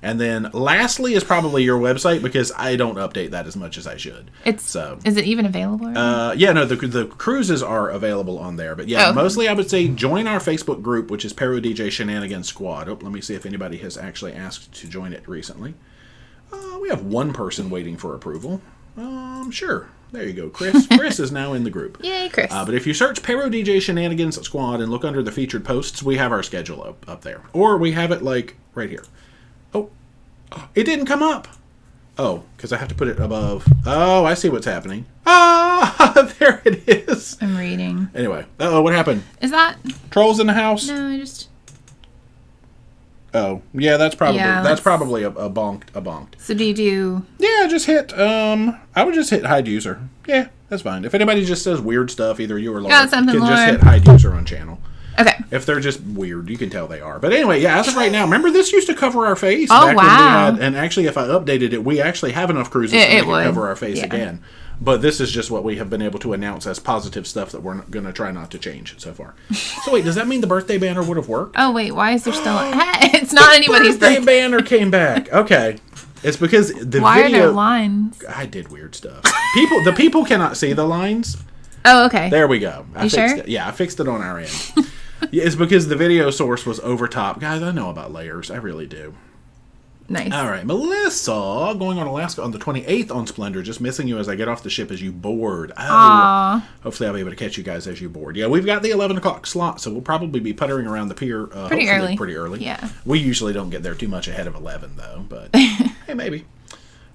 And then lastly is probably your website, because I don't update that as much as I should. Is it even available? Yeah, no, the cruises are available on there. But yeah, mostly I would say join our Facebook group, which is ParoDeeJay Shenanigans Squad. Oh, let me see if anybody has actually asked to join it recently. We have one person waiting for approval. Sure. There you go, Chris. Chris is now in the group. Yay, Chris. But if you search ParoDeeJay Shenanigans Squad and look under the featured posts, we have our schedule up there. Or we have it, like, right here. Oh, it didn't come up. Oh, because I have to put it above. Oh, I see what's happening. Ah, there it is. I'm reading. Anyway. Uh-oh, what happened? Is that... Trolls in the house? No, I just... Oh, yeah, that's probably a bonked. So do you do... Yeah, just hit, I would just hit hide user. Yeah, that's fine. If anybody just says weird stuff, either you or Laura can just hit hide user on channel. Okay. If they're just weird, you can tell they are. But anyway, yeah, as of right now, remember this used to cover our face? Oh, wow. And actually, if I updated it, we actually have enough cruises to cover our face again. But this is just what we have been able to announce as positive stuff that we're going to try not to change so far. So wait, does that mean the birthday banner would have worked? Oh, wait, why is there still... It's not anybody's birthday. The banner came back. Okay. It's because the Why video... are there lines? I did weird stuff. The people cannot see the lines. Oh, okay. There we go. I fixed sure? it. Yeah, I fixed it on our end. Yeah, it's because the video source was over top. Guys, I know about layers. I really do. Nice. All right, Melissa, going on Alaska on the 28th on Splendor. Just missing you as I get off the ship as you board. Oh, Aww. Hopefully I'll be able to catch you guys as you board. Yeah, we've got the 11 o'clock slot, so we'll probably be puttering around the pier pretty early. Yeah. We usually don't get there too much ahead of 11, though, but hey, maybe.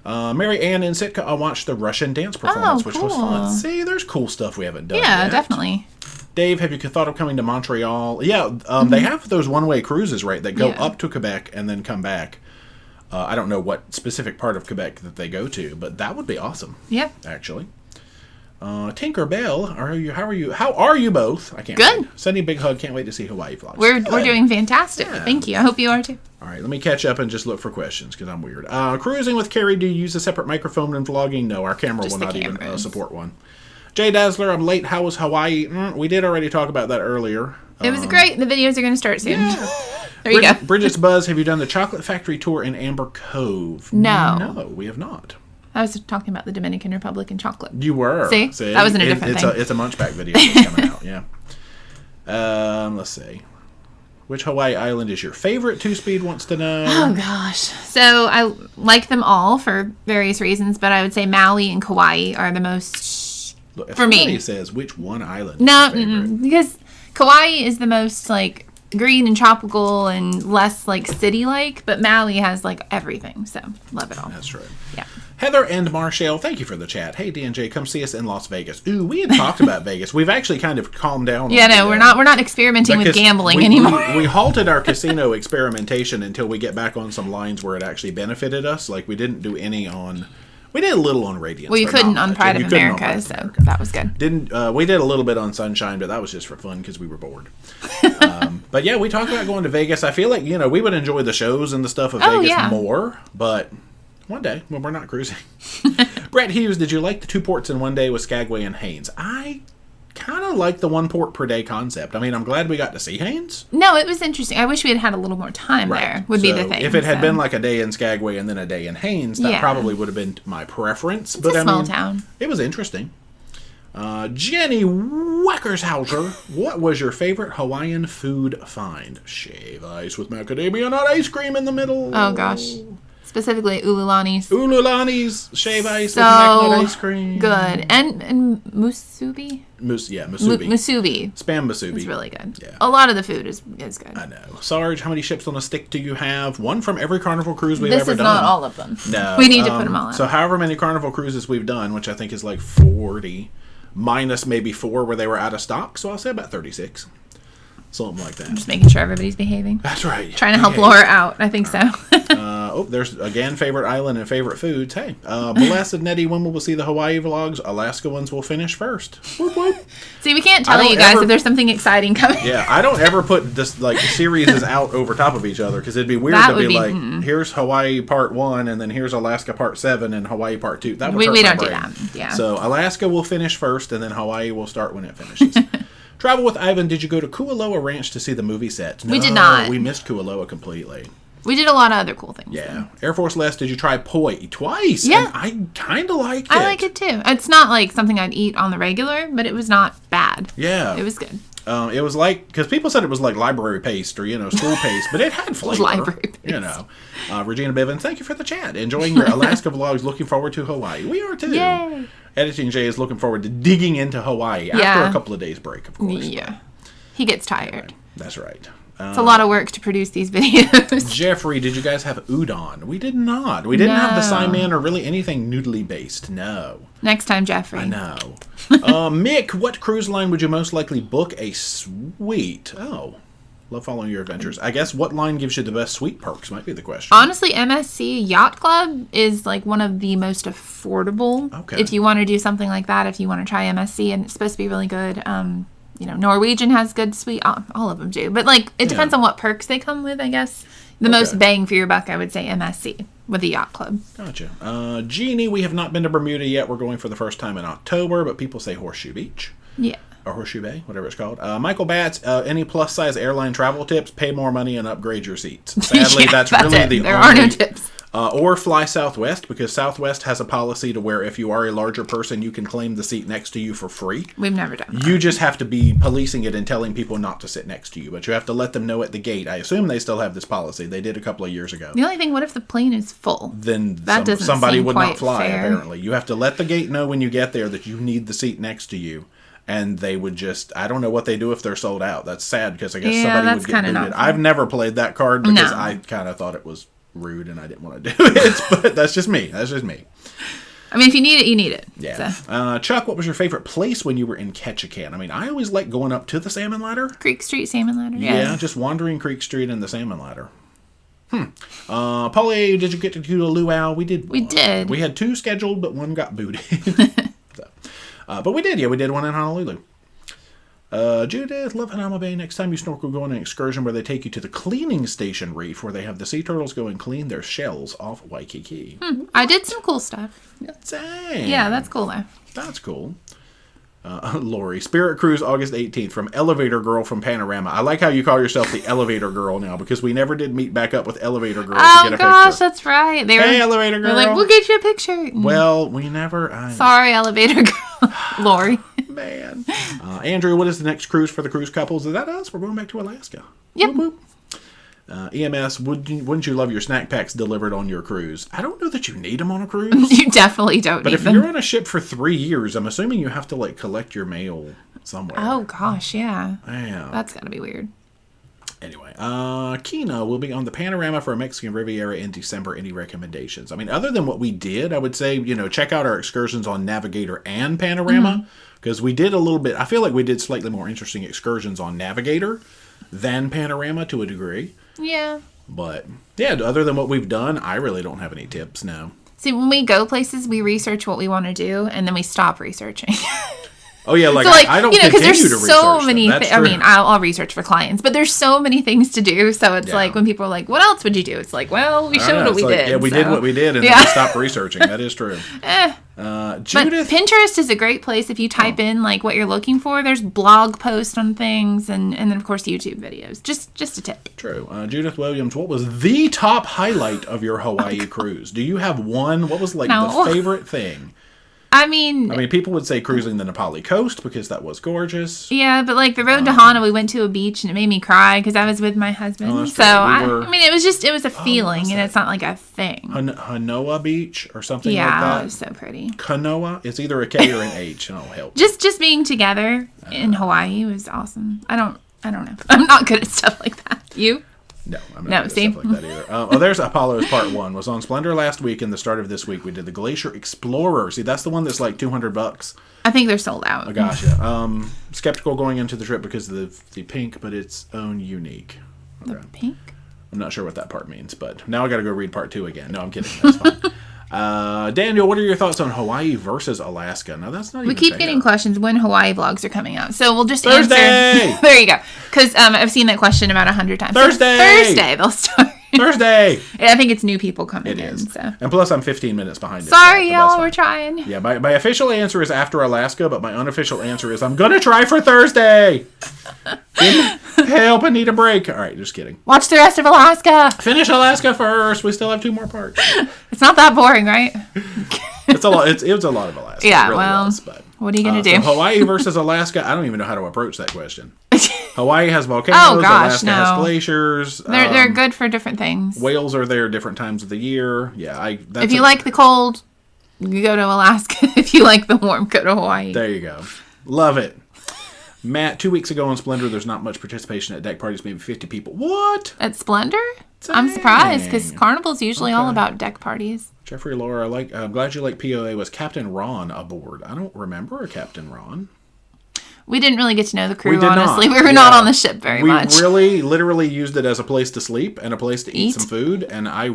Mary Ann in Sitka, I watched the Russian dance performance, which was fun. See, there's cool stuff we haven't done yet. Definitely. Dave, have you thought of coming to Montreal? Yeah, they have those one-way cruises, right, that go up to Quebec and then come back. I don't know what specific part of Quebec that they go to, but that would be awesome. Yeah. Actually. Tinker Bell, how are you both? I can't Good. Wait. Sending a big hug. Can't wait to see Hawaii vlogs. We're doing fantastic. Yeah. Thank you. I hope you are too. All right, let me catch up and just look for questions because I'm weird. Cruising with Carrie, do you use a separate microphone when vlogging? No, our camera will not even support one. Jay Dazzler, I'm late. How was Hawaii? We did already talk about that earlier. It was great. The videos are going to start soon. Yeah. There you go. Bridget's Buzz, have you done the Chocolate Factory tour in Amber Cove? No. No, we have not. I was talking about the Dominican Republic and chocolate. You were. See? That wasn't a different thing. It's a Munchback video that's coming out, yeah. Let's see. Which Hawaii island is your favorite? 2-Speed wants to know. Oh, gosh. So I like them all for various reasons, but I would say Maui and Kauai are the most, for me. Somebody says, which one island is your favorite? Because Kauai is the most, like, green and tropical and less, like, city-like, but Maui has, like, everything, so love it all. That's true. Yeah. Heather and Marshall, thank you for the chat. Hey, D&J, come see us in Las Vegas. Ooh, we had talked about Vegas. We've actually kind of calmed down. Yeah, no, we're not experimenting with gambling anymore. We halted our casino experimentation until we get back on some lines where it actually benefited us. Like, we didn't do any on... We did a little on Radiance. Well, you couldn't on Pride of America, so that was good. We did a little bit on Sunshine, but that was just for fun because we were bored. But yeah, we talked about going to Vegas. I feel like, we would enjoy the shows and the stuff of Vegas more, but one day when we're not cruising. Brett Hughes, did you like the 2 ports in one day with Skagway and Haines? I kind of like the 1 port per day concept. I mean, I'm glad we got to see Haines. No, it was interesting. I wish we had a little more time there, would be the thing. If it had been like a day in Skagway and then a day in Haines, that probably would have been my preference. It's a small town. It was interesting. Jenny Wackershauser, what was your favorite Hawaiian food find? Shave ice with macadamia nut ice cream in the middle. Oh, gosh. Specifically, Ululani's. Ululani's shave ice with macadamia ice cream. Good. And musubi? Musubi. Musubi. Spam musubi. It's really good. Yeah. A lot of the food is good. I know. Sarge, how many ships on a stick do you have? One from every Carnival cruise we've ever done. This is not all of them. No. We need to put them all out. So however many Carnival cruises we've done, which I think is like 40, minus maybe 4 where they were out of stock, so I'll say about 36. Something like that. I'm just making sure everybody's behaving. That's right. Trying to help Laura out. I think so. There's, again, favorite island and favorite foods. Hey, Blessed Nettie, when will we see the Hawaii vlogs? Alaska ones will finish first. Whoop, whoop. See, we can't tell you guys if there's something exciting coming. Yeah, I don't ever put this, like, series out over top of each other, because it'd be weird to be like, here's Hawaii part 1, and then here's Alaska part 7, and Hawaii part 2. That would hurt we my don't brain. do that. Yeah. So Alaska will finish first, and then Hawaii will start when it finishes. Travel with Ivan, did you go to Kualoa Ranch to see the movie sets? No, we did not. We missed Kualoa completely. We did a lot of other cool things. Yeah. Air Force Les, did you try poi? Twice. Yeah. And I kind of liked it. I like it too. It's not like something I'd eat on the regular, but it was not bad. Yeah. It was good. It was like, because people said it was like library paste or, school paste, but it had flavor. Library paste. Regina Bivens, thank you for the chat. Enjoying your Alaska vlogs. Looking forward to Hawaii. We are too. Yay. Editing Jay is looking forward to digging into Hawaii after a couple of days break, of course. Yeah. He gets tired. Anyway, that's right. It's a lot of work to produce these videos. Jeffrey, did you guys have udon? We did not. We didn't have the Saimin or really anything noodly based. No. Next time, Jeffrey. I know. Mick, what cruise line would you most likely book a suite? Oh, love following your adventures. I guess what line gives you the best suite perks might be the question. Honestly, MSC Yacht Club is like one of the most affordable. Okay. If you want to do something like that, if you want to try MSC, and it's supposed to be really good. Norwegian has good suite. All of them do. But, it depends on what perks they come with, I guess. The most bang for your buck, I would say, MSC with the Yacht Club. Gotcha. Jeannie, we have not been to Bermuda yet. We're going for the first time in October, but people say Horseshoe Beach. Yeah. Or Horseshoe Bay, whatever it's called. Michael Batts, any plus-size airline travel tips? Pay more money and upgrade your seats. Sadly, that's really it. the There only... are no tips. Or fly Southwest, because Southwest has a policy to where if you are a larger person, you can claim the seat next to you for free. We've never done that. You just have to be policing it and telling people not to sit next to you. But you have to let them know at the gate. I assume they still have this policy. They did a couple of years ago. The only thing, what if the plane is full? Then somebody would not fly, fair. apparently. You have to let the gate know when you get there that you need the seat next to you. And they would just, I don't know what they do if they're sold out. That's sad, because I guess somebody would get booted. I've never played that card because I kind of thought it was rude and I didn't want to do it, but that's just me. I mean, if you need it, you need it. Yeah. So. Chuck, what was your favorite place when you were in Ketchikan? I mean, I always like going up to the Salmon Ladder. Creek Street Salmon Ladder. Yeah, just wandering Creek Street and the Salmon Ladder. Polly, did you get to do a luau? We did. We did. We had 2 scheduled, but 1 got booted. But we did. Yeah, we did one in Honolulu. Judith, love Hanama Bay. Next time you snorkel, go on an excursion where they take you to the cleaning station reef where they have the sea turtles go and clean their shells off Waikiki. I did some cool stuff. Dang. Yeah, that's cool though. That's cool. Lori, Spirit Cruise, August 18th, from Elevator Girl from Panorama. I like how you call yourself the Elevator Girl now, because we never did meet back up with Elevator Girl to get a picture. Oh gosh, that's right. Hey, Elevator Girl. They're like, we'll get you a picture. Well, we never. Sorry, Elevator Girl. Lori. Man. Andrew, what is the next cruise for the cruise couples? Is that us? We're going back to Alaska. Yep. Whoop, whoop. EMS, wouldn't you love your snack packs delivered on your cruise? I don't know that you need them on a cruise. You definitely don't but need if them. you're on a ship for 3 years, I'm assuming you have to collect your mail somewhere. Oh gosh, yeah. Yeah. That's gotta be weird. Anyway, Kino will be on the Panorama for a Mexican Riviera in December. Any recommendations? I mean, other than what we did, I would say, check out our excursions on Navigator and Panorama, because we did a little bit. I feel like we did slightly more interesting excursions on Navigator than Panorama to a degree. Yeah. But, yeah, other than what we've done, I really don't have any tips, no. See, when we go places, we research what we want to do, and then we stop researching. Oh, yeah, so I don't continue to research there's so many I mean, I'll research for clients, but there's so many things to do, so it's like when people are like, what else would you do? It's like, well, we showed what we did. Yeah, we did what we did, and then we stopped researching. That is true. Judith? But Pinterest is a great place if you type in, what you're looking for. There's blog posts on things, and then, of course, YouTube videos. Just a tip. True. Judith Williams, what was the top highlight of your Hawaii cruise? Do you have one? What was, the favorite thing? I mean, people would say cruising the Nepali coast because that was gorgeous. Yeah, but the road to Hana, we went to a beach and it made me cry because I was with my husband. Oh, so it was a feeling, and it's not like a thing. Hanoa Beach or something like that. Yeah, it was so pretty. Kanoa, it's either a K or an H, and it'll help. Just being together in Hawaii was awesome. I don't know. I'm not good at stuff like that. You? No, I'm not good at stuff like that either. There's Apollo's Part 1. Was on Splendor last week, and the start of this week we did the Glacier Explorer. See, that's the one that's $200. I think they're sold out. Oh, gotcha. Skeptical going into the trip because of the pink, but its own unique. Okay. The pink? I'm not sure what that part means, but now I got to go read Part 2 again. No, I'm kidding. That's fine. Daniel, what are your thoughts on Hawaii versus Alaska? Now, that's not even We keep getting questions when Hawaii vlogs are coming out. So we'll just Thursday! Answer. There you go. Because I've seen that question about 100 times. Thursday they'll start. Thursday! I think it's new people coming in. It is. So. And plus, I'm 15 minutes behind. Sorry, y'all. We're trying. Yeah, my official answer is after Alaska, but my unofficial answer is I'm going to try for Thursday. Help, I need a break. All right, just kidding. Watch the rest of Alaska. Finish Alaska first. We still have 2 more parts. It's not that boring, right? It's a lot. It was a lot of Alaska. Yeah, it really well, was, but, what are you going to do? So Hawaii versus Alaska. I don't even know how to approach that question. Hawaii has volcanoes. Oh, gosh, Alaska has glaciers. They're good for different things. Whales are there different times of the year. Yeah, if you like the cold, you go to Alaska. If you like the warm, go to Hawaii. There you go. Love it. Matt, 2 weeks ago on Splendor, there's not much participation at deck parties, maybe 50 people. What? At Splendor? Dang. I'm surprised because Carnival's usually all about deck parties. Jeffrey Laura, I'm glad you like POA. Was Captain Ron aboard? I don't remember a Captain Ron. We didn't really get to know the crew, honestly. We were not on the ship very much. We really, literally used it as a place to sleep and a place to eat some food. And I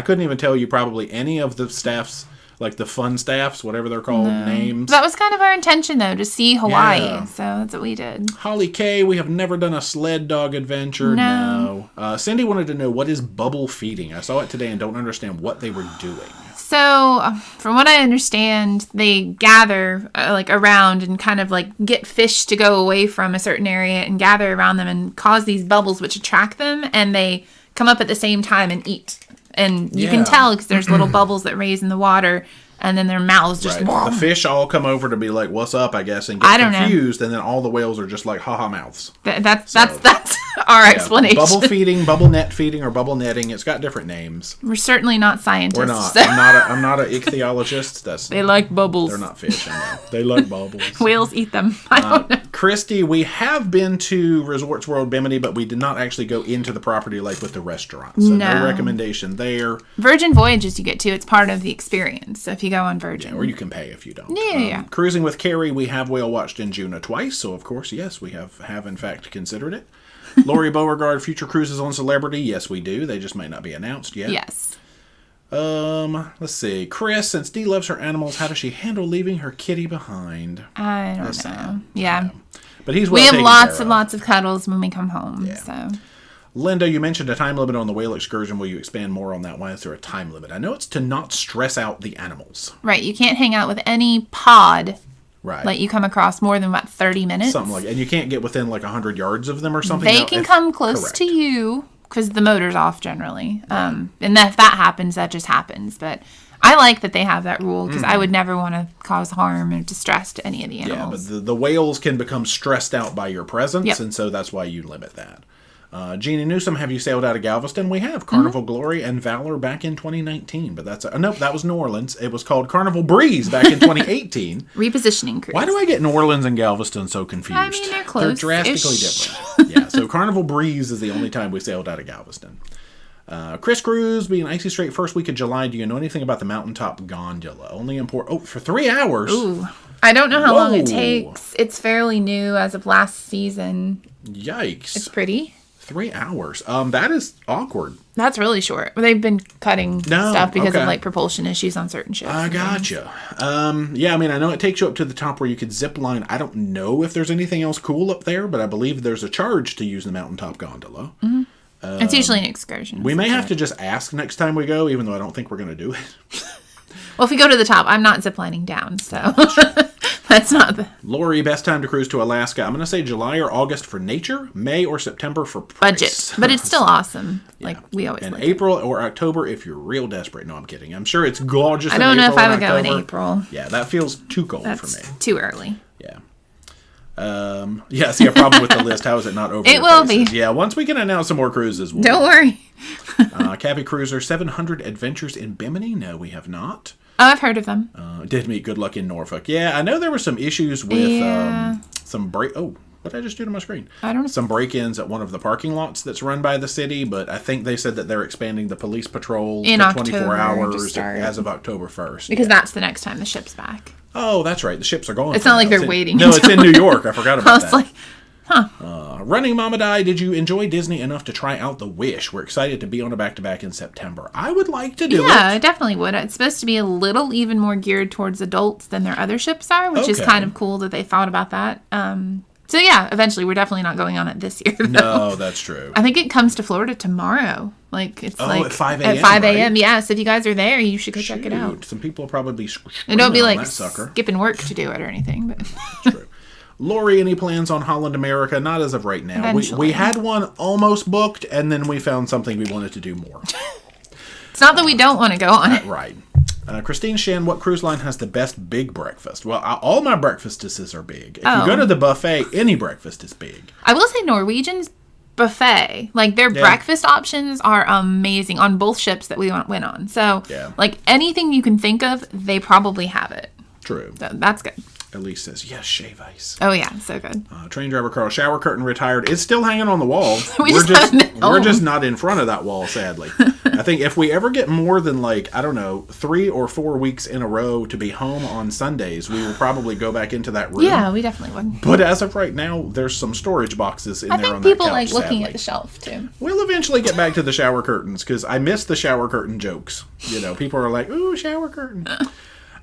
couldn't even tell you probably any of the staffs, like the fun staffs, whatever they're called, names. That was kind of our intention, though, to see Hawaii. Yeah. So that's what we did. Holly K, we have never done a sled dog adventure. No. Cindy wanted to know, what is bubble feeding? I saw it today and don't understand what they were doing. So, from what I understand, they gather around and kind of get fish to go away from a certain area and gather around them and cause these bubbles which attract them, and they come up at the same time and eat. And you can tell because there's little bubbles that raise in the water, and then their mouths just... Right. The fish all come over to be like, what's up, I guess, and get confused, and then all the whales are just like, ha-ha mouths. That's our explanation. Bubble feeding, bubble net feeding, or bubble netting. It's got different names. We're certainly not scientists. We're not. I'm not an ichthyologist. They like bubbles. They're not fish, I know. They like bubbles. Whales eat them. I don't know. Christy, we have been to Resorts World Bimini, but we did not actually go into the property like with the restaurant. So no recommendation there. Virgin Voyages you get to. It's part of the experience. So if you go on Virgin. Yeah, or you can pay if you don't. Yeah. Cruising with Carrie, we have whale watched in Juneau twice. So, of course, yes, we have in fact considered it. Lori Beauregard, future cruises on Celebrity. Yes, we do. They just might not be announced yet. Yes. Let's see. Chris, since Dee loves her animals, how does she handle leaving her kitty behind? I don't know. Yeah. But he's we have lots and lots of cuddles when we come home. Yeah. So. Linda, you mentioned a time limit on the whale excursion. Will you expand more on that? Why is there a time limit? I know it's to not stress out the animals. Right. You can't hang out with any pod. Right. Like you come across more than 30 minutes. Something like, and you can't get within 100 yards of them or something. They can come close to you because the motor's off generally. Right. And if that happens, that just happens. But I like that they have that rule because I would never want to cause harm or distress to any of the animals. Yeah, but the whales can become stressed out by your presence, and so that's why you limit that. Jeannie Newsom, have you sailed out of Galveston? We have. Carnival Glory and Valor back in 2019. But that's... nope, that was New Orleans. It was called Carnival Breeze back in 2018. Repositioning cruise. Why do I get New Orleans and Galveston so confused? I mean, they're close. They're drastically different. Yeah, so Carnival Breeze is the only time we sailed out of Galveston. Chris Cruz, being Icy Straight first week of July. Do you know anything about the mountaintop gondola? Only in port... Oh, for 3 hours? Ooh. I don't know how long it takes. It's fairly new as of last season. Yikes. It's pretty. 3 hours. That is awkward. That's really short. They've been cutting stuff because of propulsion issues on certain ships. I gotcha. Yeah, I mean, I know it takes you up to the top where you could zip line. I don't know if there's anything else cool up there, but I believe there's a charge to use the mountaintop gondola. Mm-hmm. It's usually an excursion. We may have to just ask next time we go, even though I don't think we're going to do it. Well, if we go to the top, I'm not ziplining down, so that's not the... Lori, best time to cruise to Alaska. I'm going to say July or August for nature, May or September for price. Budget, but it's still awesome. Yeah. Like we always And April or October if you're real desperate. No, I'm kidding. I'm sure it's gorgeous. I don't know if I would go in April. Yeah, that feels too cold for me. Too early. Yeah. See a problem with the list. How is it not over? It will be. Yeah, once we can announce some more cruises. Don't worry. Cappy Cruiser, 700 Adventures in Bimini. No, we have not. Oh, I've heard of them. Did meet Good Luck in Norfolk. Yeah, I know there were some issues with some break. Oh, what did I just do to my screen? I don't know. Some break-ins at one of the parking lots that's run by the city, but I think they said that they're expanding the police patrol in to 24 October hours as of October 1st. Because that's the next time the ship's back. Oh, that's right. The ships are going. It's not like they're waiting. No, it's in New York. I forgot about that. I was like, huh. Running Mama Die, did you enjoy Disney enough to try out the Wish? We're excited to be on a back-to-back in September. I would like to do it. Yeah, I definitely would. It's supposed to be a little even more geared towards adults than their other ships are, which is kind of cool that they thought about that. So yeah, eventually we're definitely not going on it this year, though. No, that's true. I think it comes to Florida tomorrow. Like it's at 5 a.m. At 5 a.m. Right? Yeah, so if you guys are there, you should go check it out. Some people will probably be and don't be like skipping work to do it or anything. But that's true. Lori, any plans on Holland America? Not as of right now. We had one almost booked, and then we found something we wanted to do more. It's not that we don't want to go on it. Right. Christine Shen, what cruise line has the best big breakfast? Well, all my breakfasts are big. If you go to the buffet, any breakfast is big. I will say Norwegian's buffet, like their breakfast options are amazing on both ships that we went on. So, like anything you can think of, they probably have it. True. So that's good. Elise says, yes, shave ice. Oh, yeah. So good. Train driver Carl, shower curtain retired. It's still hanging on the wall. We're just not in front of that wall, sadly. I think if we ever get more than 3 or 4 weeks in a row to be home on Sundays, we will probably go back into that room. Yeah, we definitely would. But as of right now, there's some storage boxes in there on that couch. I think people like looking at the shelf, too. We'll eventually get back to the shower curtains, because I miss the shower curtain jokes. People are like, ooh, shower curtain.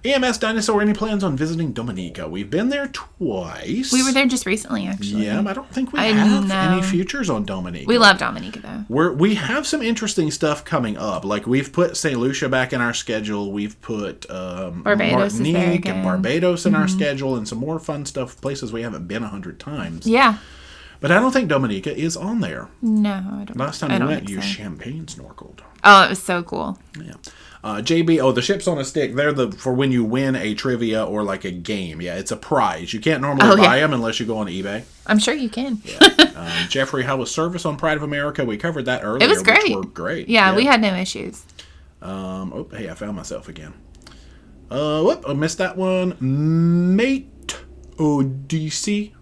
EMS Dinosaur, any plans on visiting Dominica? We've been there twice. We were there just recently, actually. Yeah, I don't think we have any futures on Dominica. We love Dominica, though. We have some interesting stuff coming up. Like, we've put St. Lucia back in our schedule. We've put Martinique and Barbados in our schedule, and some more fun stuff, places we haven't been 100 times. Yeah. But I don't think Dominica is on there. No, I don't. Last time we went, you champagne snorkeled. Oh, it was so cool. Yeah. JB, the ships on a stick, they're for when you win a trivia or like a game. Yeah, it's a prize. You can't normally buy them unless you go on eBay. I'm sure you can. Yeah. Jeffrey, how was service on Pride of America? We covered that earlier. It was great. Which were great. Yeah, we had no issues. Hey, I found myself again. I missed that one. Mate ODC.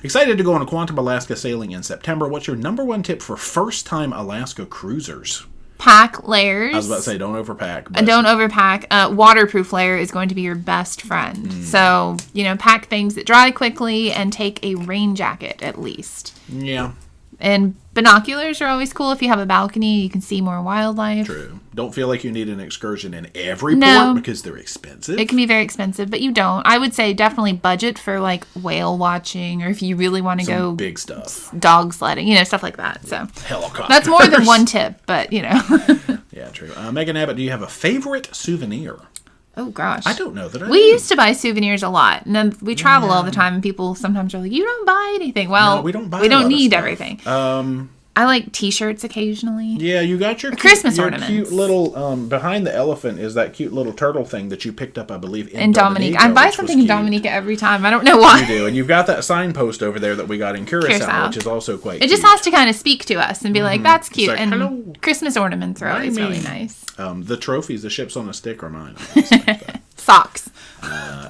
Excited to go on a Quantum Alaska sailing in September. What's your number one tip for first-time Alaska cruisers? Pack layers. I was about to say, don't overpack. Don't overpack. Waterproof layer is going to be your best friend. So, pack things that dry quickly and take a rain jacket at least. Yeah. And binoculars are always cool. If you have a balcony, you can see more wildlife. True. Don't feel like you need an excursion in every port because they're expensive. It can be very expensive, but you don't. I would say definitely budget for whale watching, or if you really want to go big stuff, dog sledding, stuff like that. So helicopters. That's more than one tip, but Yeah, true. Megan Abbott, do you have a favorite souvenir? Oh, gosh. I don't know that I do. We used to buy souvenirs a lot. And then we travel all the time, and people sometimes are like, you don't buy anything. Well, no, we don't buy we don't need everything. I like T-shirts occasionally. Yeah, you got your Christmas ornaments. Cute little behind the elephant is that cute little turtle thing that you picked up, I believe, in Dominica. I buy something in Dominica every time. I don't know why. You do, and you've got that signpost over there that we got in Curacao, which is also quite. It just has to kind of speak to us and be like, "That's cute." Like, and hello. Christmas ornaments are always really nice. The trophies, the ships on a stick, are mine. Socks.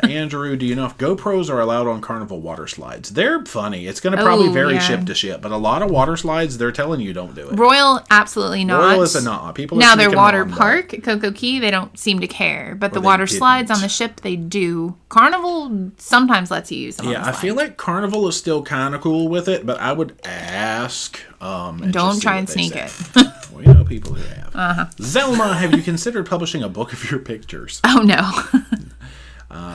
Andrew, do you know if GoPros are allowed on Carnival water slides? They're funny. It's going to probably vary ship to ship, but a lot of water slides, they're telling you don't do it. Royal, absolutely not. Royal is a nah. People now their water park at Coco Key, they don't seem to care, but the water slides on the ship, they do. Carnival sometimes lets you use them. Yeah, I feel like Carnival is still kind of cool with it, but I would ask. Don't try and sneak it. We know people who have. Zelma, have you considered publishing a book of your pictures? Oh no.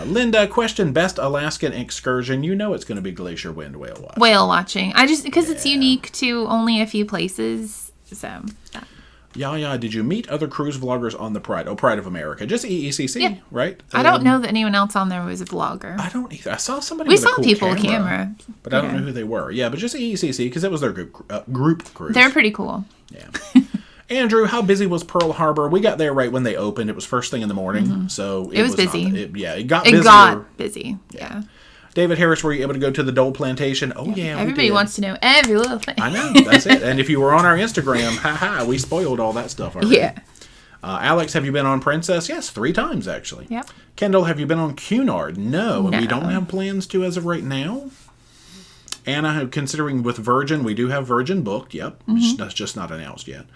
Linda, question: best Alaskan excursion? You know it's going to be Glacier Wind whale watching. Whale watching. Because it's unique to only a few places. So. Yeah. Did you meet other cruise vloggers on the Pride? Oh, Pride of America. Just EECC, right? I don't know that anyone else on there was a vlogger. I don't either. I saw somebody. We with saw a cool people camera, but I don't know who they were. Yeah, but just EECC because it was their group cruise. They're pretty cool. Yeah. Andrew, how busy was Pearl Harbor? We got there right when they opened. It was first thing in the morning, so it was busy. It got busy. It got busy. Yeah. David Harris, were you able to go to the Dole Plantation? Oh, yeah, everybody wants to know every little thing. I know, that's it. And if you were on our Instagram, we spoiled all that stuff already. Yeah. Alex, have you been on Princess? Yes, 3 times, actually. Yep. Kendall, have you been on Cunard? No, and we don't have plans to as of right now. Anna, considering with Virgin, we do have Virgin booked. Yep, that's just not announced yet.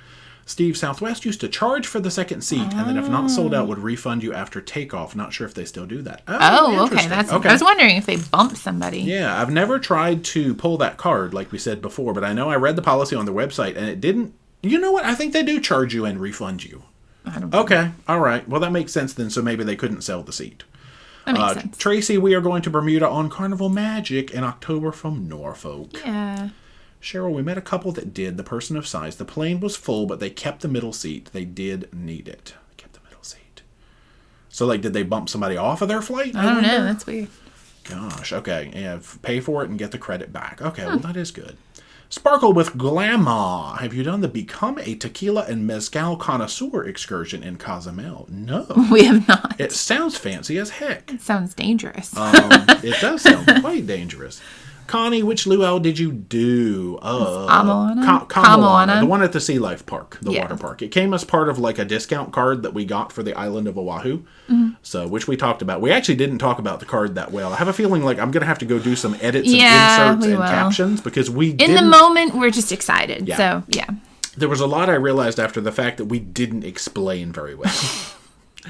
Steve, Southwest used to charge for the second seat, and then if not sold out, would refund you after takeoff. Not sure if they still do that. Oh, okay. I was wondering if they bumped somebody. Yeah, I've never tried to pull that card like we said before, but I know I read the policy on their website, and it didn't. You know what? I think they do charge you and refund you. I don't know. Okay, all right. Well, that makes sense then, so maybe they couldn't sell the seat. That makes sense. Tracy, we are going to Bermuda on Carnival Magic in October from Norfolk. Yeah. Cheryl, we met a couple that did. The person of size. The plane was full, but they kept the middle seat. They did need it. Kept the middle seat. So, did they bump somebody off of their flight? I don't know. That's weird. Gosh, okay. And pay for it and get the credit back. Okay, well, that is good. Sparkle with Glamour. Have you done the Become a Tequila and Mezcal Connoisseur excursion in Cozumel? No. We have not. It sounds fancy as heck. It sounds dangerous. It does sound quite dangerous. Connie, which luau did you do? Kamoana. The one at the Sea Life Park, the water park. It came as part of like a discount card that we got for the island of Oahu. So, which we talked about. We actually didn't talk about the card that well. I have a feeling like I'm going to have to go do some edits and inserts and captions because in the moment, we're just excited. Yeah. So, yeah. There was a lot I realized after the fact that we didn't explain very well.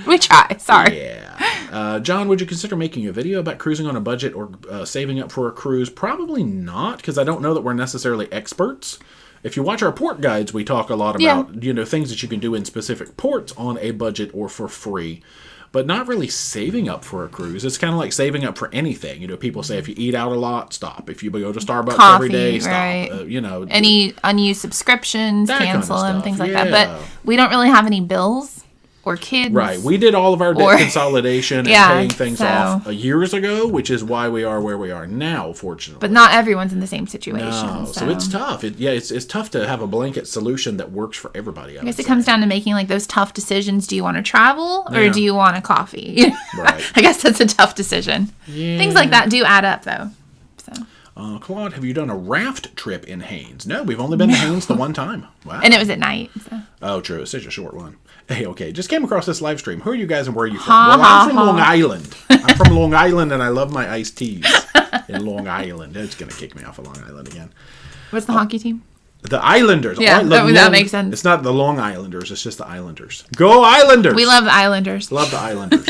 We try. Sorry. Yeah. John, would you consider making a video about cruising on a budget or saving up for a cruise? Probably not, because I don't know that we're necessarily experts. If you watch our port guides, we talk a lot about things that you can do in specific ports on a budget or for free, but not really saving up for a cruise. It's kind of like saving up for anything. People say if you eat out a lot, stop. If you go to Starbucks every day, stop. Right. Any unused subscriptions, cancel them, things like that. But we don't really have any bills. Or kids. Right. We did all of our debt consolidation and paying things off years ago, which is why we are where we are now, fortunately. But not everyone's in the same situation. No. So it's tough. It's tough to have a blanket solution that works for everybody. I guess it comes down to making like those tough decisions. Do you want to travel or do you want a coffee? Right. I guess that's a tough decision. Yeah. Things like that do add up, though. So. Claude, have you done a raft trip in Haines? No, we've only been to Haines the one time. Wow. And it was at night. So. Oh, true. It's such a short one. Hey, okay. Just came across this live stream. Who are you guys and where are you from? I'm from Long Island. I'm from Long Island and I love my iced teas in Long Island. It's going to kick me off of Long Island again. What's the hockey team? The Islanders. Yeah, that makes sense. It's not the Long Islanders. It's just the Islanders. Go Islanders! We love the Islanders. Love the Islanders.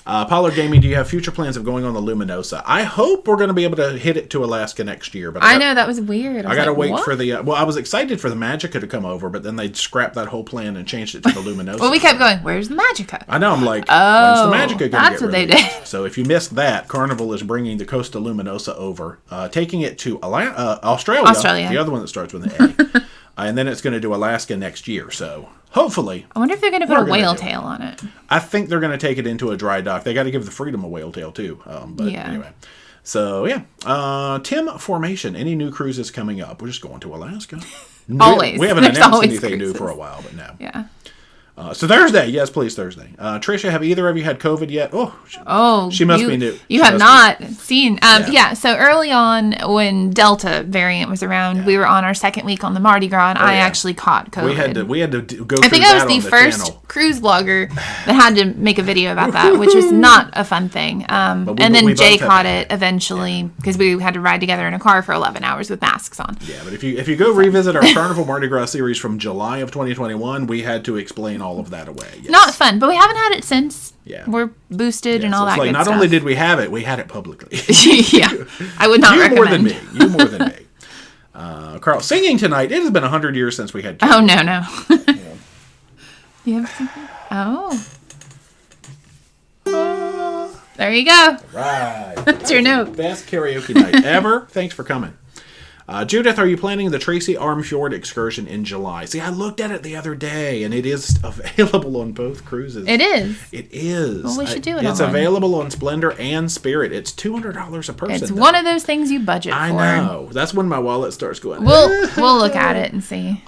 Pollard Gaming, do you have future plans of going on the Luminosa? I hope we're going to be able to hit it to Alaska next year. But I know, that was weird. I got to wait for the... I was excited for the Magica to come over, but then they scrapped that whole plan and changed it to the Luminosa. Well, we kept going, where's the Magica? I know, I'm like, when's the Magica going to get that's what they did. So if you missed that, Carnival is bringing the Costa Luminosa over, taking it to Australia, the other one that starts with an A. And then it's going to do Alaska next year, so... Hopefully. I wonder if they're going to put a whale tail on it. I think they're going to take it into a dry dock. They got to give the Freedom a whale tail, too. Anyway. So, yeah. Tim Formation. Any new cruises coming up? We're just going to Alaska. Always. We haven't announced anything new for a while, but no. Yeah. So Thursday. Yes, please, Thursday. Tricia, have either of you had COVID yet? She must be new. You have not seen. Yeah, so early on when Delta variant was around, we were on our second week on the Mardi Gras, and I actually caught COVID. We had to go through I think I was the first cruise vlogger that had to make a video about that, which was not a fun thing. And then Jay caught it eventually because we had to ride together in a car for 11 hours with masks on. Yeah, but if you go revisit our Carnival Mardi Gras series from July of 2021, we had to explain all of that away. Yes. Not fun, but we haven't had it since. Yeah. We're boosted and all that good not stuff. Not only did we have it, we had it publicly. Yeah. I would not recommend. You more than me. Carl, singing tonight. It has been 100 years since we had karaoke. Oh, no. You have something? Oh. There you go. Right. That's your note. Best karaoke night ever. Thanks for coming. Judith, are you planning the Tracy Arm Fjord excursion in July? See, I looked at it the other day, and it is available on both cruises. It is? It is. Well, we should do it It's available on Splendor and Spirit. It's $200 a person. It's one of those things you budget for. I know. That's when my wallet starts going. We'll look at it and see.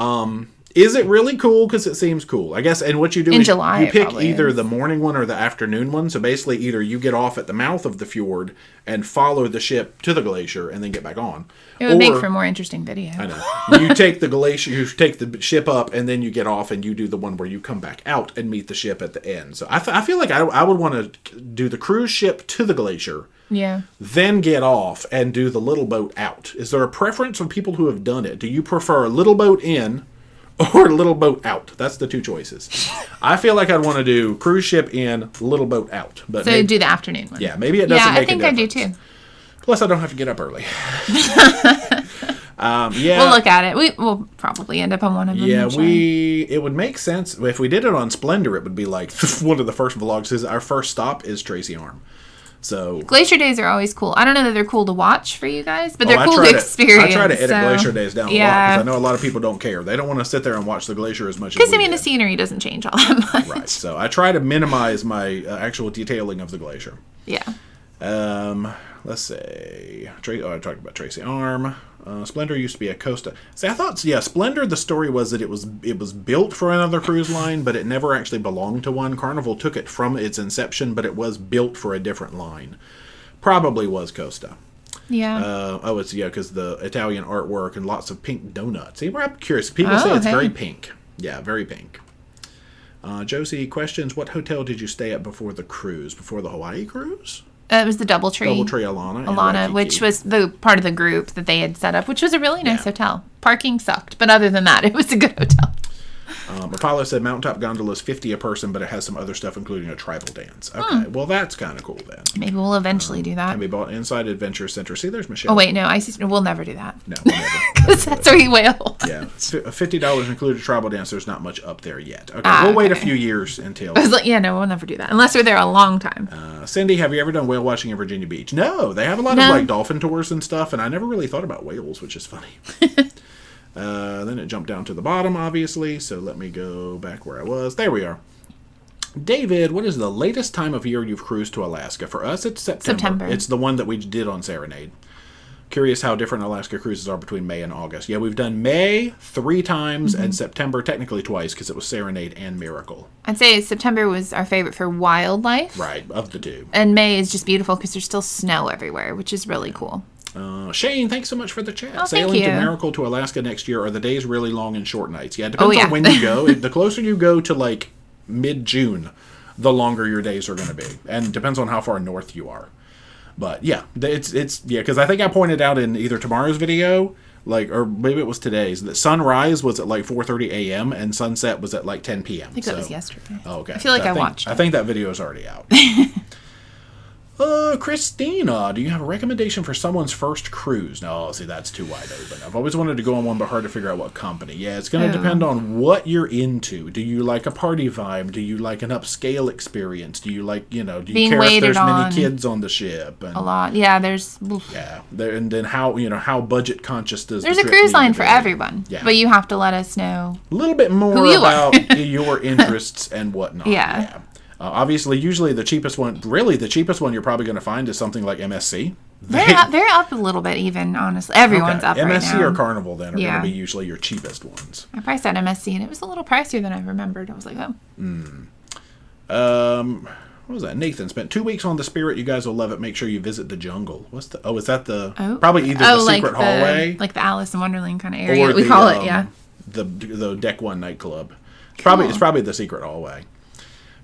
Is it really cool? Because it seems cool, I guess. And what you do in is July, you pick either the morning one or the afternoon one. So basically, either you get off at the mouth of the fjord and follow the ship to the glacier and then get back on. It would make for a more interesting video. I know. You take the glacier, you take the ship up, and then you get off and you do the one where you come back out and meet the ship at the end. So I feel like I would want to do the cruise ship to the glacier. Yeah. Then get off and do the little boat out. Is there a preference for people who have done it? Do you prefer a little boat in or a little boat out? That's the two choices. I feel like I'd want to do cruise ship in, little boat out. But so do the afternoon one. Yeah, maybe it doesn't make a difference. Yeah, I think I do too. Plus, I don't have to get up early. We'll look at it. We'll probably end up on one of them. Yeah, it would make sense. If we did it on Splendor, it would be like one of the first vlogs. Our first stop is Tracy Arm. So Glacier Days are always cool. I don't know that they're cool to watch for you guys, but they're cool to experience. I try to edit Glacier Days down a lot because I know a lot of people don't care. They don't want to sit there and watch the glacier as much as we do. Because, the scenery doesn't change all that much. Right. So I try to minimize my actual detailing of the glacier. Yeah. let's say, I talked about Tracy Arm. Splendor used to be a Costa. See, I thought, Splendor, the story was that it was built for another cruise line, but it never actually belonged to one. Carnival took it from its inception, but it was built for a different line. Probably was Costa. Yeah. It's, because the Italian artwork and lots of pink donuts. See, I'm curious. People say it's very pink. Yeah, very pink. Josie questions, what hotel did you stay at before the cruise? Before the Hawaii cruise? It was the Doubletree. Doubletree Alana, which was the part of the group that they had set up, which was a really nice hotel. Parking sucked, but other than that, it was a good hotel. Apollo said Mountaintop Gondola is $50 a person, but it has some other stuff, including a tribal dance. Okay, well, that's kind of cool then. Maybe we'll eventually do that. Can be bought inside Adventure Center. See, there's Michelle. Oh, wait, no, we'll never do that. No, we'll never. Because that's where we whale. Yeah, $50 included tribal dance. There's not much up there yet. Okay, we'll wait a few years until. I was like, we'll never do that. Unless we're there a long time. Cindy, have you ever done whale watching in Virginia Beach? No, they have a lot of like dolphin tours and stuff, and I never really thought about whales, which is funny. Then it jumped down to the bottom, obviously, so let me go back where I was. There we are. David, what is the latest time of year you've cruised to Alaska? For us, it's September. It's the one that we did on Serenade. Curious how different Alaska cruises are between May and August. Yeah, we've done May 3 times and September technically twice because it was Serenade and Miracle. I'd say September was our favorite for wildlife. Right, of the two. And May is just beautiful because there's still snow everywhere, which is really cool. Shane, thanks so much for the chat. Oh, Sailing to Miracle to Alaska next year, are the days really long and short nights? Yeah, it depends on when you go. The closer you go to like mid-June, the longer your days are going to be. And it depends on how far north you are. But yeah, it's because I think I pointed out in either tomorrow's video, or maybe it was today's, that sunrise was at like 4:30 a.m. and sunset was at like 10 p.m. I think that was yesterday. Oh, okay. I feel like I watched it. I think that video is already out. Christina, do you have a recommendation for someone's first cruise? No, see, that's too wide open. I've always wanted to go on one, but hard to figure out what company. Yeah, it's going to depend on what you're into. Do you like a party vibe? Do you like an upscale experience? Do you like, do you care if there's many kids on the ship? And, a lot. Yeah, there's... Yeah, and then how budget conscious does there's a cruise line for everyone. Yeah. But you have to let us know a little bit more about your interests and whatnot. Yeah. Obviously, usually the cheapest one you're probably going to find is something like MSC. They're up a little bit even, honestly. Everyone's up right now. MSC or Carnival then are going to be usually your cheapest ones. I priced at MSC and it was a little pricier than I remembered. I was like, what was that? Nathan spent 2 weeks on the Spirit. You guys will love it. Make sure you visit the jungle. Is that probably either the secret hallway, like the Alice in Wonderland kind of area we call it, the Deck 1 nightclub. It's probably the secret hallway.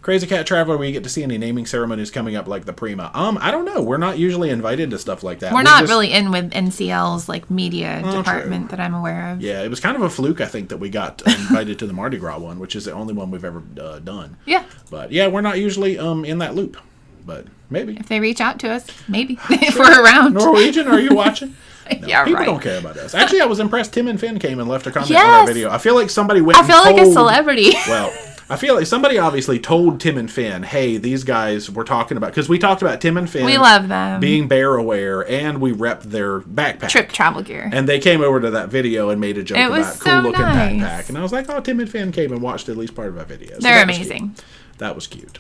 Crazy Cat Traveler, where you get to see any naming ceremonies coming up like the Prima. I don't know. We're not usually invited to stuff like that. We're not really in with NCL's media department that I'm aware of. Yeah, it was kind of a fluke, I think, that we got invited to the Mardi Gras one, which is the only one we've ever done. Yeah. But yeah, we're not usually in that loop. But maybe. If they reach out to us, maybe. If we're around. Norwegian, are you watching? No, yeah, people don't care about us. Actually, I was impressed. Tim and Finn came and left a comment on our video. I feel like somebody went like a celebrity. Well... I feel like somebody obviously told Tim and Finn, hey, these guys we're talking about, because we talked about Tim and Finn. We love them. Being bear aware, and we repped their backpack. Trip travel gear. And they came over to that video and made a joke about cool looking backpack. And I was like, oh, Tim and Finn came and watched at least part of our video. So they're amazing. That was cute.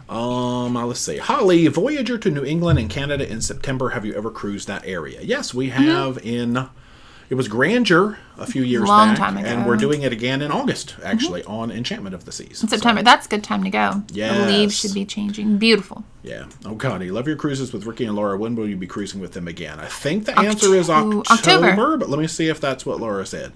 Let's see. Holly, Voyager to New England and Canada in September. Have you ever cruised that area? Yes, we have in... It was Grandeur a few years back, time ago. And we're doing it again in August, actually, on Enchantment of the Seas. In September. That's a good time to go. Yes. The leaves should be changing. Beautiful. Yeah. Oh, Connie, love your cruises with Ricky and Laura. When will you be cruising with them again? I think the answer is October, but let me see if that's what Laura said.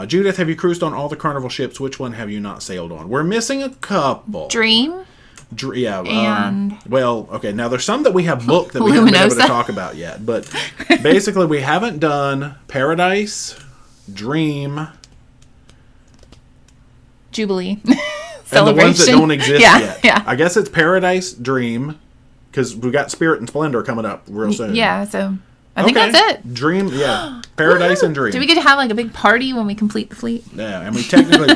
Judith, have you cruised on all the Carnival ships? Which one have you not sailed on? We're missing a couple. Dream? Well, okay, now there's some that we have booked that we haven't been able to talk about yet, but basically we haven't done Paradise, Dream, Jubilee, Celebration, and the ones that don't exist yet. Yeah. I guess it's Paradise, Dream, because we got Spirit and Splendor coming up real soon. Yeah, so I think that's it. Dream, yeah. Paradise and Dream. Do we get to have like a big party when we complete the fleet? Yeah, and we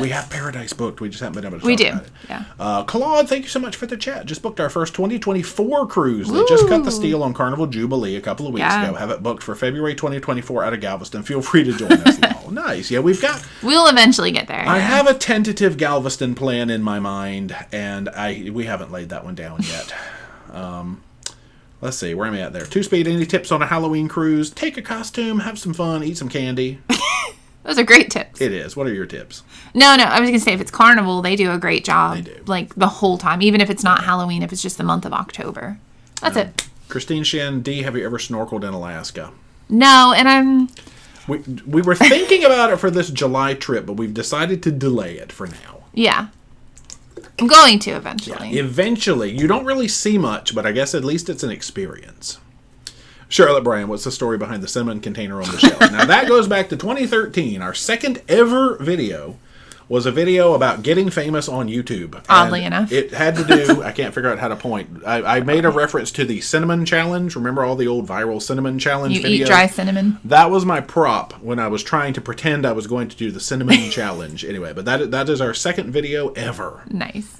have Paradise booked. We just haven't been able to talk about it. Yeah. Claude, thank you so much for the chat. Just booked our first 2024 cruise. They just cut the steel on Carnival Jubilee a couple of weeks ago. Have it booked for February 2024 out of Galveston. Feel free to join us. Nice. Yeah, we'll eventually get there. I have a tentative Galveston plan in my mind, and we haven't laid that one down yet. Let's see, where am I at there? 2-Speed, any tips on a Halloween cruise? Take a costume, have some fun, eat some candy. Those are great tips. It is. What are your tips? No, I was going to say, if it's Carnival, they do a great job. They do. Like, the whole time. Even if it's not Halloween, if it's just the month of October. That's it. Christine Shen, D, have you ever snorkeled in Alaska? No, and We were thinking about it for this July trip, but we've decided to delay it for now. Yeah. I'm going to eventually. Yeah, eventually. You don't really see much, but I guess at least it's an experience. Charlotte Bryan, what's the story behind the cinnamon container on the shelf? Now, that goes back to 2013. Our second ever video was a video about getting famous on YouTube. Oddly enough. It had to do, I can't figure out how to point. I made a reference to the cinnamon challenge. Remember all the old viral cinnamon challenge videos? You eat dry cinnamon? That was my prop when I was trying to pretend I was going to do the cinnamon challenge. Anyway, but that is our second video ever. Nice.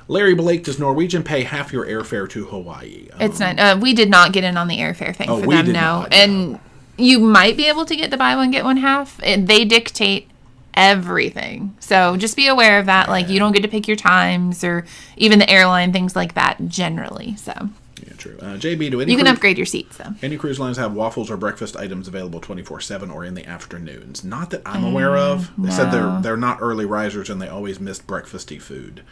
Larry Blake, does Norwegian pay half your airfare to Hawaii? It's not. We did not get in on the airfare thing for them, no. And you might be able to get the buy one, get one half. They dictate everything. So just be aware of that. Yeah. Like, you don't get to pick your times or even the airline, things like that generally. So yeah, true. JB, you can upgrade your seats, though. Any cruise lines have waffles or breakfast items available 24/7 or in the afternoons? Not that I'm aware of. They said they're not early risers and they always missed breakfasty food.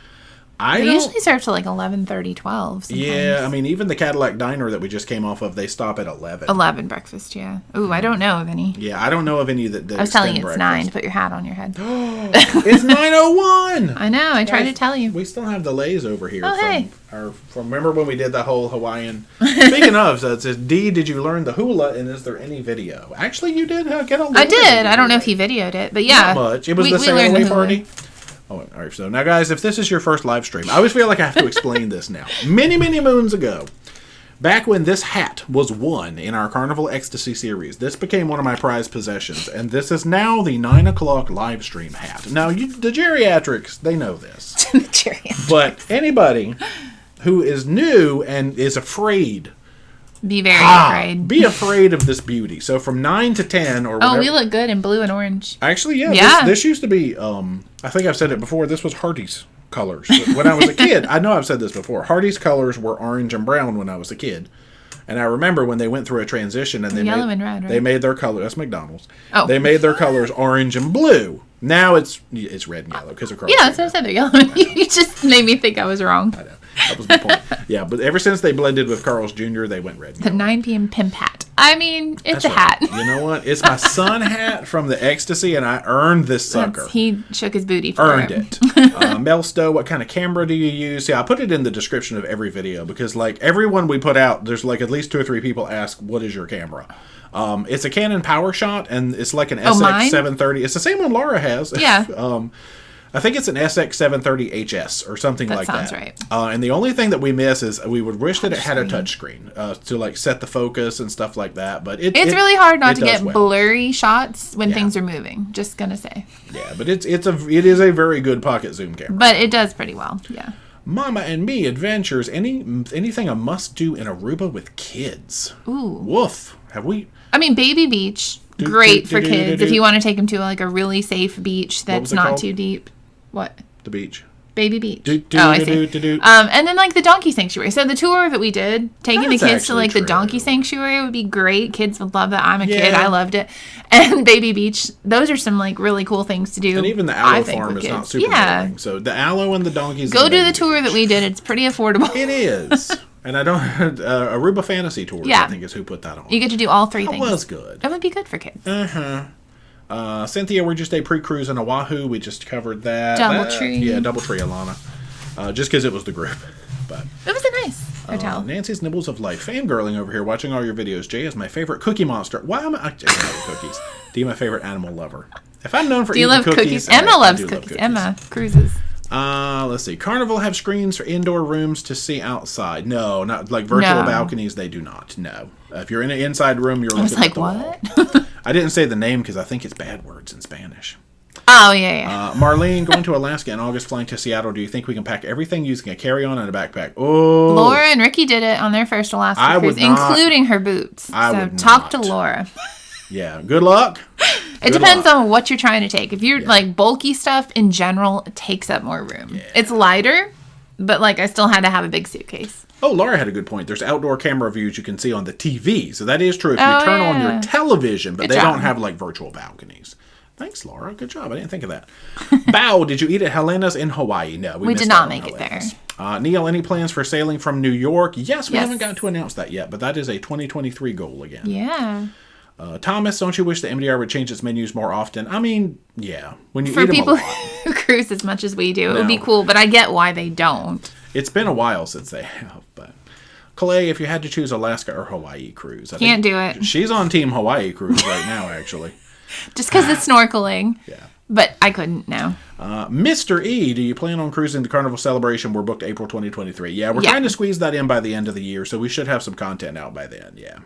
They usually serve to like 11:30, 12 sometimes. Yeah, I mean, even the Cadillac Diner that we just came off of, they stop at 11. 11 breakfast, yeah. Ooh, I don't know of any. Yeah, I don't know of any that I was telling you it's 9. Put your hat on your head. It's 9:01. I know. I tried to tell you. We still have delays over here. Hey. Remember when we did the whole Hawaiian? Speaking of, so it says, D, did you learn the hula, and is there any video? Actually, you did get a little. I did. I don't know if he videoed it, but yeah. Not much. It was the sail away party. Oh, all right. So now, guys, if this is your first live stream, I always feel like I have to explain this now. Many, many moons ago, back when this hat was won in our Carnival Ecstasy series, this became one of my prized possessions, and this is now the 9 o'clock live stream hat. Now, the geriatrics, they know this. The geriatrics. But anybody who is new and is afraid, be very afraid. Be afraid of this beauty. So from 9 to 10 or whatever. Oh, we look good in blue and orange. Actually, yeah. This used to be, I think I've said it before, this was Hardy's colors. When I was a kid, I know I've said this before, Hardy's colors were orange and brown when I was a kid. And I remember when they went through a transition and yellow and red, right? They made their color, that's McDonald's. Oh. They made their colors orange and blue. Now it's red and yellow because of Yeah, that's what I said. They're yellow. You just made me think I was wrong. I know. That was the point. Yeah, but ever since they blended with Carl's Jr., they went red and yellow. The 9 p.m. pimp hat. I mean, it's a hat. You know what? It's my son hat from the Ecstasy, and I earned this sucker. He shook his booty for Earned it. Mel Stowe, what kind of camera do you use? Yeah, I put it in the description of every video because, like, everyone we put out, there's, like, at least 2 or 3 people ask, what is your camera? It's a Canon PowerShot, and it's like an SX730. It's the same one Laura has. Yeah. I think it's an SX730 HS or something like that. That sounds right. And the only thing that we miss is we would wish that it had a touchscreen to like set the focus and stuff like that. But it's really hard not to get blurry shots when things are moving. Just gonna say. Yeah, but it is a very good pocket zoom camera. But it does pretty well. Yeah. Mama and Me Adventures. Anything a must do in Aruba with kids? Ooh. Woof. Have we? I mean, Baby Beach. Great for kids if you want to take them to like a really safe beach that's not too deep. What? The beach. Baby Beach. I see. And then like the Donkey Sanctuary. So the tour that we did, taking the kids to like the Donkey Sanctuary would be great. Kids would love that. I'm a kid. I loved it. And Baby Beach. Those are some like really cool things to do. And even the aloe farm is not super boring. So the aloe and the donkeys. Go do the tour that we did. It's pretty affordable. It is. And I don't Aruba Fantasy Tours, I think is who put that on. You get to do all 3 things. That was good. That would be good for kids. Cynthia, we're just a pre-cruise in Oahu. We just covered that. Doubletree. Yeah, Doubletree, Alana. Just because it was the group. But it was a nice hotel. Nancy's Nibbles of Life. Fangirling over here, watching all your videos. Jay is my favorite cookie monster. Why am I love cookies? D, my favorite animal lover. If I'm known for eating cookies. Emma loves cookies. Emma cruises. Let's see. Carnival have screens for indoor rooms to see outside. No, not like virtual balconies. They do not. No. If you're in an inside room, you're looking at the wall. I didn't say the name because I think it's bad words in Spanish. Oh, yeah. Marlene, going to Alaska in August, flying to Seattle. Do you think we can pack everything using a carry-on and a backpack? Oh. Laura and Ricky did it on their first Alaska cruise, including her boots. So talk to Laura. Yeah. Good luck. It depends on what you're trying to take. If you're like bulky stuff in general, it takes up more room. Yeah. It's lighter, but like I still had to have a big suitcase. Oh, Laura had a good point. There's outdoor camera views you can see on the TV. So that is true if you turn on your television, but they don't have like virtual balconies. Thanks, Laura. Good job. I didn't think of that. Bao, did you eat at Helena's in Hawaii? No, we did not make it there. Neil, any plans for sailing from New York? Yes, we haven't got to announce that yet, but that is a 2023 goal again. Yeah. Thomas, don't you wish the MDR would change its menus more often? I mean, yeah. When you for eat them people a lot. who cruise as much as we do, it would be cool, but I get why they don't. It's been a while since they have, but... Clay, if you had to choose Alaska or Hawaii cruise... Can't do it. She's on Team Hawaii cruise right now, actually. Just because it's snorkeling. Yeah. But I couldn't now. Mr. E, do you plan on cruising the Carnival Celebration? We're booked April 2023. Yeah, we're trying to squeeze that in by the end of the year, so we should have some content out by then, yeah.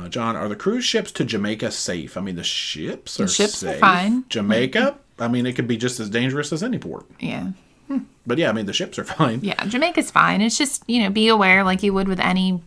John, are the cruise ships to Jamaica safe? I mean, the ships are safe. Are fine. Jamaica? I mean, it could be just as dangerous as any port. Yeah. But yeah, I mean, the ships are fine. Yeah, Jamaica's fine. It's just, be aware like you would with any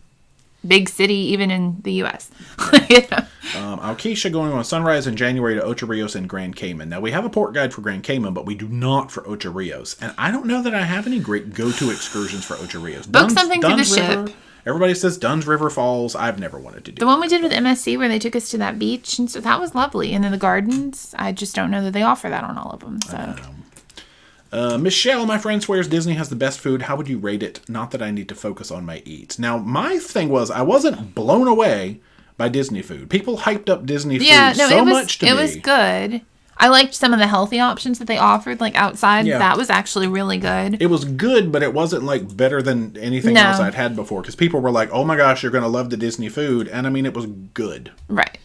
big city, even in the U.S. Alkeisha going on Sunrise in January to Ocho Rios and Grand Cayman. Now, we have a port guide for Grand Cayman, but we do not for Ocho Rios. And I don't know that I have any great go-to excursions for Ocho Rios. Book something through the ship. Everybody says Dunn's River Falls. I've never wanted to do the one we did with MSC where they took us to that beach, and so that was lovely. And then the gardens, I just don't know that they offer that on all of them. So. Michelle, my friend, swears Disney has the best food. How would you rate it? Not that I need to focus on my eats. Now, my thing was I wasn't blown away by Disney food. People hyped up Disney food much to me. It was good. I liked some of the healthy options that they offered, like outside. Yeah. That was actually really good. It was good, but it wasn't like better than anything else I'd had before. Because people were like, oh my gosh, you're going to love the Disney food. And I mean, it was good. Right.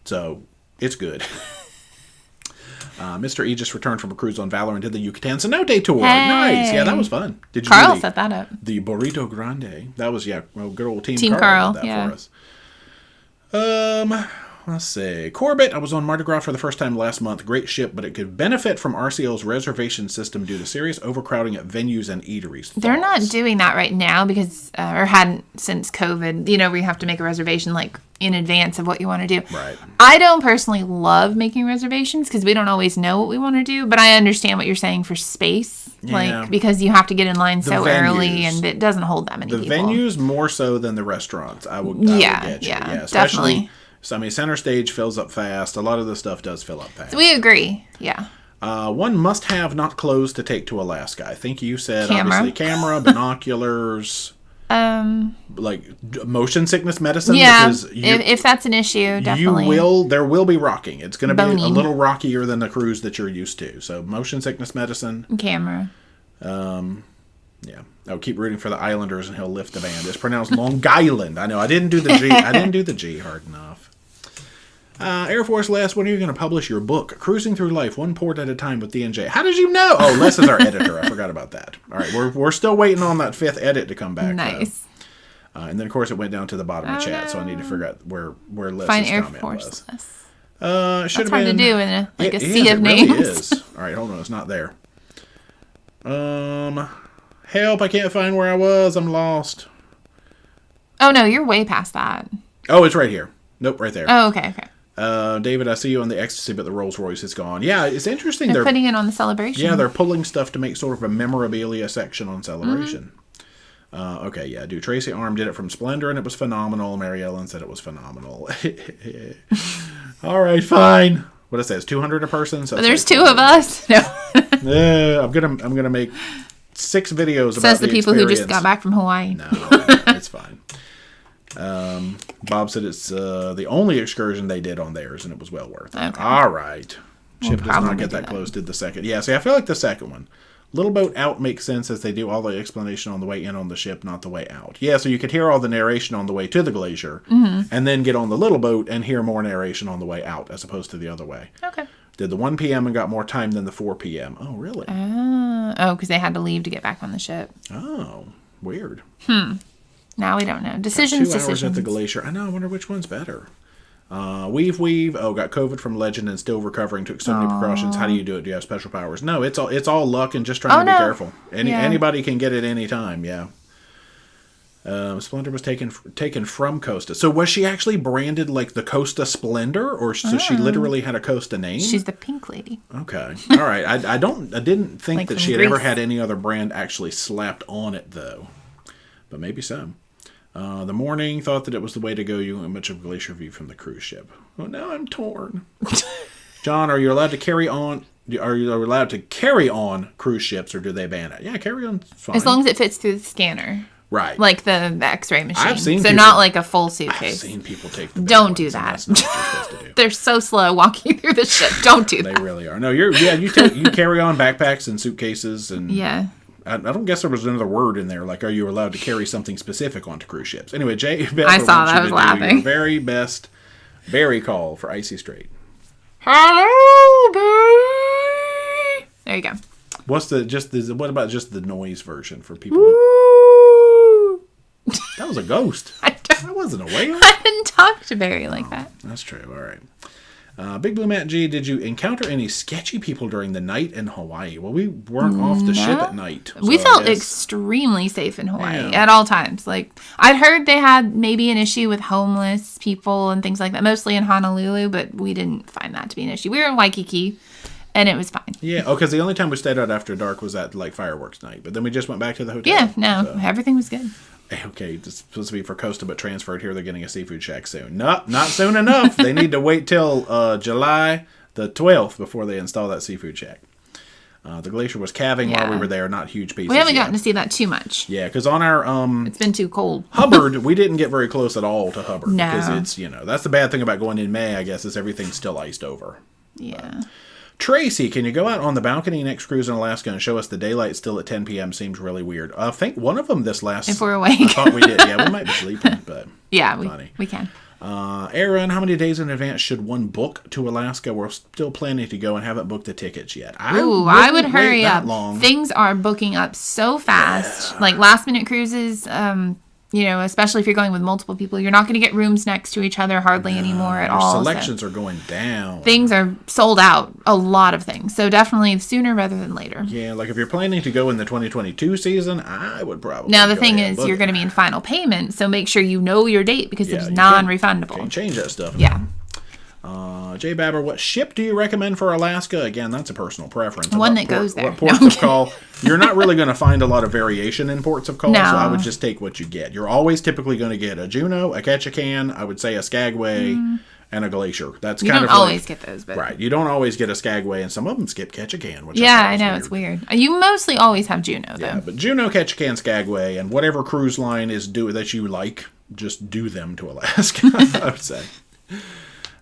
So, it's good. Mr. E just returned from a cruise on Valor and did the Yucatan Cenote tour. Hey. Nice. Yeah, that was fun. Did you Carl set that up. The Burrito Grande. That was, good old Team Carl did that for us. Let's see. Corbett, I was on Mardi Gras for the first time last month. Great ship, but it could benefit from RCL's reservation system due to serious overcrowding at venues and eateries. They're not doing that right now because, or hadn't since COVID, where you have to make a reservation like in advance of what you want to do. Right. I don't personally love making reservations because we don't always know what we want to do, but I understand what you're saying for space. Yeah. Like, because you have to get in line early and it doesn't hold that many people. The venues more so than the restaurants. I would get you. Yeah, especially. Definitely. So, I mean, center stage fills up fast. A lot of the stuff does fill up fast. So we agree. Yeah. One must have not clothes to take to Alaska. I think you said camera. Obviously camera, binoculars, like motion sickness medicine. Yeah. If that's an issue, definitely. There will be rocking. It's going to be a little rockier than the cruise that you're used to. So motion sickness medicine. Camera. Yeah. Oh, keep rooting for the Islanders and he'll lift the band. It's pronounced Long Island. I know. I didn't do the G. I didn't do the G hard enough. Air Force Les, when are you going to publish your book? Cruising Through Life, one port at a time with D&J. How did you know? Oh, Les is our editor. I forgot about that. All right. We're still waiting on that 5th edit to come back. Nice. And then, of course, it went down to the bottom of the chat, so I need to figure out where Les's Find Air comment Force was. Les. Should have hard been to do in a sea of names. Really is. All right, hold on. It's not there. Help, I can't find where I was. I'm lost. Oh, no, you're way past that. Oh, it's right here. Nope, right there. Oh, okay. David, I see you on the Ecstasy, but the Rolls Royce is gone. Yeah, it's interesting. They're putting it on the Celebration. Yeah, they're pulling stuff to make sort of a memorabilia section on Celebration. Okay, yeah, dude. Tracy Arm did it from Splendor, and it was phenomenal. Mary Ellen said it was phenomenal. All right, fine. What it says, 200 a person. So there's 2 of us. No. I'm gonna make 6 videos about says the people who just got back from Hawaii. No, it's fine. Bob said it's the only excursion they did on theirs, and it was well worth it. Okay. All right. Ship does not get that close. Did the second. Yeah, see, I feel like the second one. Little boat out makes sense as they do all the explanation on the way in on the ship, not the way out. Yeah, so you could hear all the narration on the way to the glacier, and then get on the little boat and hear more narration on the way out, as opposed to the other way. Okay. Did the 1 p.m. and got more time than the 4 p.m. Oh, really? Because they had to leave to get back on the ship. Oh, weird. Now we don't know. Decisions. 2 hours at the glacier. I know. I wonder which one's better. Weave. Oh, got COVID from Legend and still recovering. Took so many precautions. How do you do it? Do you have special powers? No, it's all luck and just trying to be careful. Anybody can get it any time. Yeah. Splendor was taken from Costa. So was she actually branded like the Costa Splendor, or so she literally had a Costa name? She's the pink lady. Okay. All right. I didn't think like that she had ever had any other brand actually slapped on it though. but maybe so. The morning thought that it was the way to go. You went much of a glacier view from the cruise ship. Well, now I'm torn. John, are you allowed to carry on? Are you allowed to carry on cruise ships, or do they ban it? Yeah, carry on. Fine. As long as it fits through the scanner. Right. Like the X-ray machine. I've seen so people, not like a full suitcase. I've seen people take the Don't do that. That's not what you're supposed to do. They're so slow walking through the ship. Don't do that. They really are. No, you carry on backpacks and suitcases and yeah. I don't guess there was another word in there, like, are you allowed to carry something specific onto cruise ships? Anyway, Jay, I saw that. I was laughing. Your very best berry call for Icy Strait. Hello, baby. There you go. What about just the noise version for people? That was a ghost. That wasn't a whale. I didn't talk to Barry like that. That's true. All right. Big Blue Matt G, did you encounter any sketchy people during the night in Hawaii? Well, we weren't off the ship at night. So we felt extremely safe in Hawaii at all times. Like, I'd heard they had maybe an issue with homeless people and things like that, mostly in Honolulu, but we didn't find that to be an issue. We were in Waikiki, and it was fine. Yeah, because the only time we stayed out after dark was at, like, fireworks night. But then we just went back to the hotel. Yeah, no, everything was good. Okay, it's supposed to be for Costa, but transferred here. They're getting a seafood shack soon. Not soon enough. They need to wait till July the 12th before they install that seafood shack. The glacier was calving while we were there, not huge pieces. We haven't gotten to see that too much. Yeah, because on our... it's been too cold. Hubbard, we didn't get very close at all to Hubbard. No. Because it's, that's the bad thing about going in May, I guess, is everything's still iced over. Yeah. Tracy, can you go out on the balcony next cruise in Alaska and show us the daylight still at 10 p.m.? Seems really weird. I think one of them this last... If we're awake. I thought we did. Yeah, we might be sleeping, but... Yeah, funny. We can. Aaron, how many days in advance should one book to Alaska? We're still planning to go and haven't booked the tickets yet. I would hurry up. Long. Things are booking up so fast. Yeah. Like last-minute cruises... especially if you're going with multiple people, you're not going to get rooms next to each other hardly anymore at all. Selections are going down. Things are sold out, a lot of things. So definitely sooner rather than later. Yeah, like if you're planning to go in the 2022 season, I would probably. Now the thing is, you're going to be in final payment, so make sure you know your date because it's non-refundable. Can't change that stuff. Yeah. Jay Babber, what ship do you recommend for Alaska? Again, that's a personal preference. One that goes there. What ports of call? You're not really going to find a lot of variation in ports of call, so I would just take what you get. You're always typically going to get a Juneau, a Ketchikan, I would say a Skagway, and a Glacier. That's you kind of don't always get those, but right. You don't always get a Skagway, and some of them skip Ketchikan, which I know it's weird. You mostly always have Juneau, though. Yeah, but Juneau, Ketchikan, Skagway, and whatever cruise line is that you like, just do them to Alaska. I would say.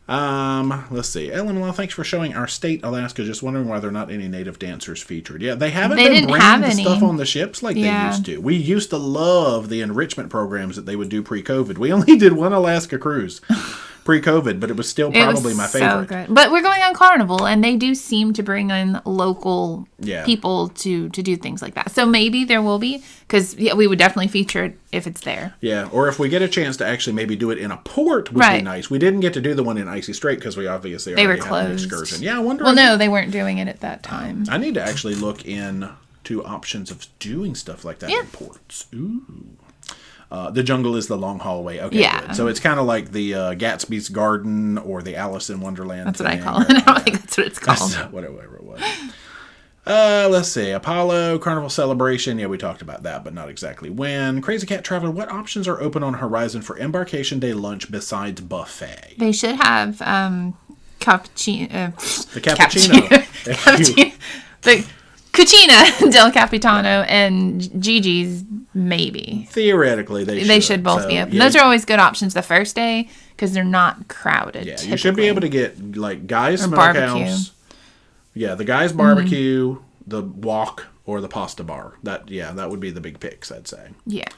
Let's see. Ellen, thanks for showing our state, Alaska. Just wondering why there are not any native dancers featured. Yeah, they haven't been bringing the stuff on the ships like they used to. We used to love the enrichment programs that they would do pre-COVID. We only did one Alaska cruise pre-COVID, but it was still probably my favorite. So good. But we're going on Carnival, and they do seem to bring in local people to do things like that. So maybe there will be, because we would definitely feature it if it's there. Yeah, or if we get a chance to actually maybe do it in a port would be nice. We didn't get to do the one in Icy Strait because we obviously already had an excursion. Yeah, I wonder. Well, no, they weren't doing it at that time. I need to actually look into options of doing stuff like that in ports. Ooh. The jungle is the long hallway. Okay, good. So it's kind of like the Gatsby's Garden or the Alice in Wonderland. That's what I call it. I don't think that's what it's called. Whatever it was. Let's see. Apollo Carnival Celebration. Yeah, we talked about that, but not exactly when. Crazy Cat Traveler. What options are open on Horizon for Embarkation Day lunch besides buffet? They should have cappuccino. The cappuccino. The Cucina del Capitano and Gigi's, maybe. Theoretically, they should both be open. Those are always good options the first day because they're not crowded. Yeah, typically. You should be able to get like Guy's Smokehouse. Yeah, the Guy's Barbecue, the Walk, or the Pasta Bar. That would be the big picks, I'd say. Yeah.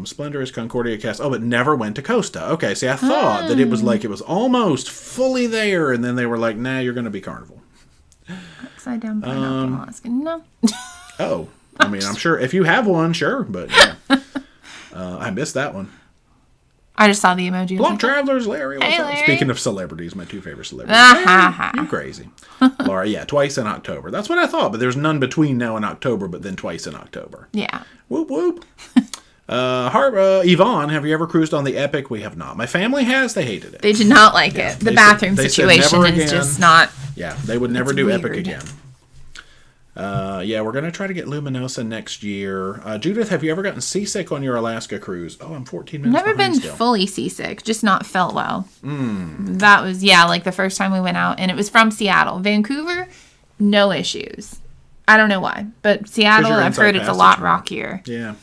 Splendorous Concordia Cast. Oh, but never went to Costa. Okay, see, I thought that it was almost fully there, and then they were like, nah, you're going to be Carnival. Upside down pineapple Alaska. No. Oh, I mean, I'm sure if you have one, sure, but I missed that one. I just saw the emoji. Block Travelers, Larry. Hey, Larry. Speaking of celebrities, my two favorite celebrities. You crazy. Laura, twice in October. That's what I thought, but there's none between now and October, but then twice in October. Yeah. Whoop, whoop. Yvonne, have you ever cruised on the Epic? We have not. My family has. They hated it. They did not like it. The bathroom situation is just not... Yeah, they would never do Epic again. Yeah, we're going to try to get Luminosa next year. Judith, have you ever gotten seasick on your Alaska cruise? Oh, I'm 14 minutes Never been still. fully seasick, just not felt well. That was, like the first time we went out, and it was from Seattle. Vancouver, no issues. I don't know why, but Seattle, I've heard it's a lot rockier. Yeah.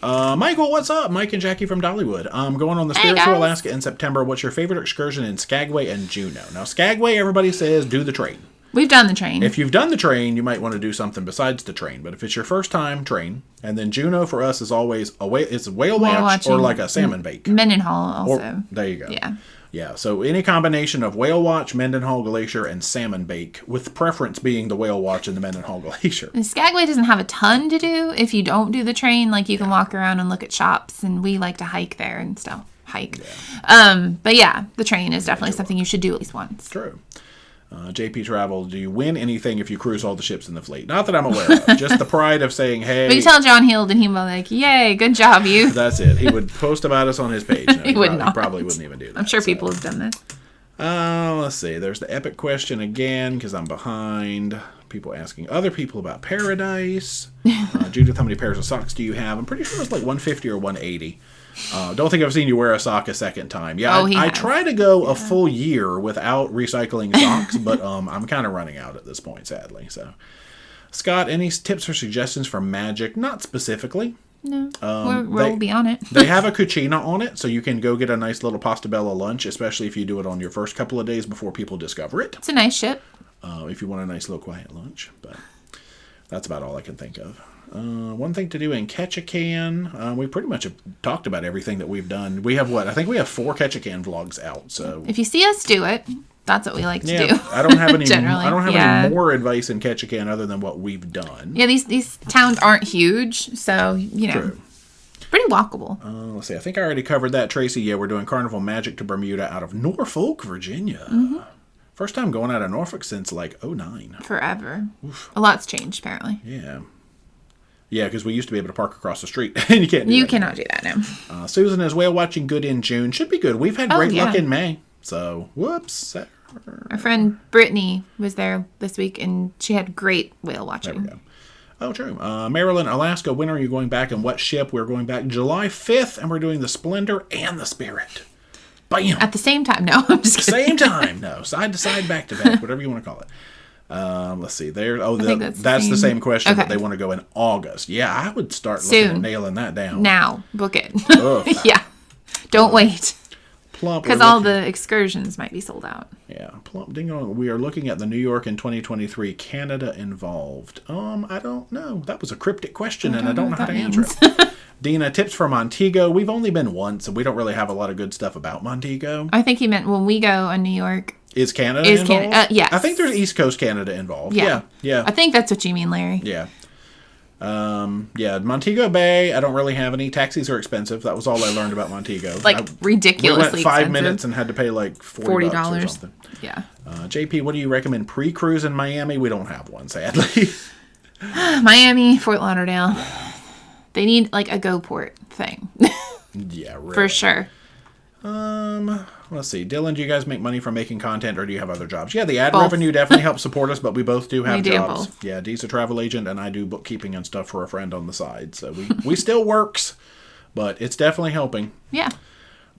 Michael, what's up? Mike and Jackie from Dollywood. Going on the Spirit to Alaska in September. What's your favorite excursion in Skagway and Juneau? Now, Skagway, everybody says do the train. We've done the train. If you've done the train, you might want to do something besides the train. But if it's your first time, train. And then Juneau for us is always it's a whale watch or like a salmon bake. Mendenhall also. There you go. Yeah. Yeah, so any combination of whale watch, Mendenhall Glacier, and salmon bake, with preference being the whale watch and the Mendenhall Glacier. And Skagway doesn't have a ton to do if you don't do the train. Like, you can walk around and look at shops, and we like to hike there and stuff. Yeah. But yeah, the train is definitely something you should do at least once. True. JP Travel, do you win anything if you cruise all the ships in the fleet? Not that I'm aware of. Just the pride of saying, hey. But you tell John Hield and he'll be like, yay, good job, you. That's it. He would post about us on his page. No, he probably wouldn't even do that. I'm sure people have done this. Let's see. There's the epic question again because I'm behind. People asking other people about Paradise. Judith, how many pairs of socks do you have? I'm pretty sure it's like 150 or 180. Don't think I've seen you wear a sock a second time. Yeah, I try to go a full year without recycling socks, but I'm kind of running out at this point, sadly. So, Scott, any tips or suggestions for Magic? Not specifically. No, we'll be on it. They have a cucina on it, so you can go get a nice little pastabella lunch, especially if you do it on your first couple of days before people discover it. It's a nice ship. If you want a nice little quiet lunch, but that's about all I can think of. One thing to do in Ketchikan, we pretty much have talked about everything that we've done. We have I think we have 4 Ketchikan vlogs out. So if you see us do it, that's what we like to do. I don't have any. I don't have any more advice in Ketchikan other than what we've done. Yeah, these towns aren't huge, so True. Pretty walkable. Let's see. I think I already covered that, Tracy. Yeah, we're doing Carnival Magic to Bermuda out of Norfolk, Virginia. Mm-hmm. First time going out of Norfolk since like 2009. Forever. Oof. A lot's changed apparently. Yeah. Yeah, because we used to be able to park across the street, and you can't. You cannot do that now. Susan is whale watching good in June. Should be good. We've had great luck in May. So, whoops. Our friend Brittany was there this week, and she had great whale watching. There we go. Oh, true. Maryland, Alaska. When are you going back, and what ship? We're going back July 5th, and we're doing the Splendor and the Spirit. Bam! At the same time? No, I'm just kidding. Same time. No, side to side, back to back, whatever you want to call it. Let's see. That's the same question. Okay. But they want to go in August. Yeah, I would start looking at nailing that down. Now, book it. Yeah, don't wait. Plump, because all the excursions might be sold out. Yeah, Plump Dingo. We are looking at the New York in 2023. Canada involved. I don't know. That was a cryptic question, and I don't know how to answer it. Dina, tips for Montego. We've only been once, and we don't really have a lot of good stuff about Montego. I think he meant when we go in New York. Is Canada involved? Yes. I think there's East Coast Canada involved. Yeah. I think that's what you mean, Larry. Yeah. Montego Bay, I don't really have any. Taxis are expensive. That was all I learned about Montego. Ridiculously we went 5 minutes and had to pay like $40 or something. Yeah. JP, what do you recommend pre-cruise in Miami? We don't have one, sadly. Miami, Fort Lauderdale. They need like a GoPort thing. Yeah, really. For sure. Let's see. Dylan, do you guys make money from making content, or do you have other jobs? Yeah, the ad revenue definitely helps support us, but we both do have jobs. Both. Yeah, Dee's a travel agent, and I do bookkeeping and stuff for a friend on the side. So we still works, but it's definitely helping. Yeah.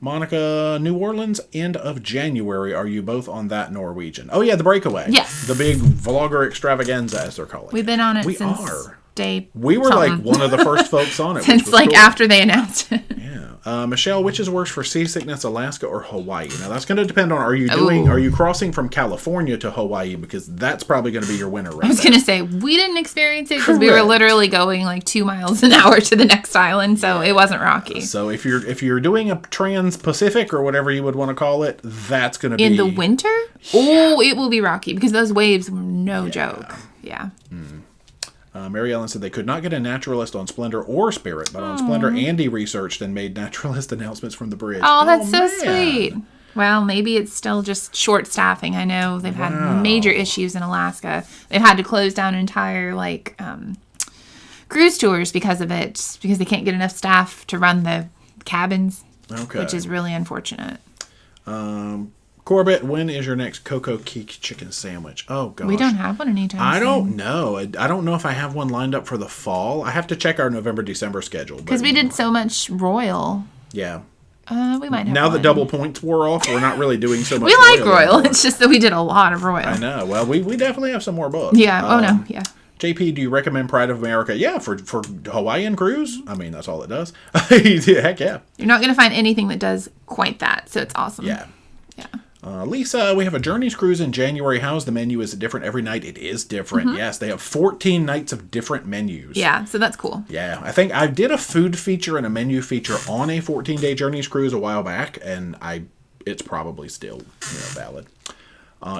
Monica, New Orleans, end of January. Are you both on that Norwegian? Oh, yeah, the breakaway. Yes. The big vlogger extravaganza, as they're calling it. We've been on it since we were like one of the first folks on it. Since like cool. After they announced it. Yeah. Michelle, which is worse for seasickness, Alaska or Hawaii? Now that's going to depend on are you crossing from California to Hawaii, because that's probably going to be your winter right I was going to say we didn't experience it because we were literally going like 2 miles an hour to the next island, so it wasn't rocky. So if you're doing a Trans-Pacific or whatever you would want to call it, that's going to be in the winter. Oh, it will be rocky because those waves were no joke. Yeah. Mary Ellen said they could not get a naturalist on Splendor or Spirit, but on Splendor, Andy researched and made naturalist announcements from the bridge. Oh, that's so sweet. Well, maybe it's still just short staffing. I know they've had major issues in Alaska. They've had to close down entire cruise tours because of it, because they can't get enough staff to run the cabins, which is really unfortunate. Corbett, when is your next Coco Keek chicken sandwich? Oh, gosh. We don't have one anytime soon. I don't know. I don't know if I have one lined up for the fall. I have to check our November-December schedule. Because we did so much Royal. Yeah. We might have Now one. that double points wore off, we're not really doing so much We like Royal. It's just that we did a lot of Royal. I know. Well, we definitely have some more books. Yeah. No. Yeah. JP, do you recommend Pride of America? Yeah, for Hawaiian cruise. I mean, that's all it does. Heck yeah. You're not going to find anything that does quite that, so it's awesome. Yeah. Yeah. Lisa, we have a Journeys cruise in January. How's the menu? Is it different every night? It is different. Mm-hmm. Yes, they have 14 nights of different menus. Yeah, so that's cool. Yeah, I think I did a food feature and a menu feature on a 14-day Journeys cruise a while back, and it's probably still valid.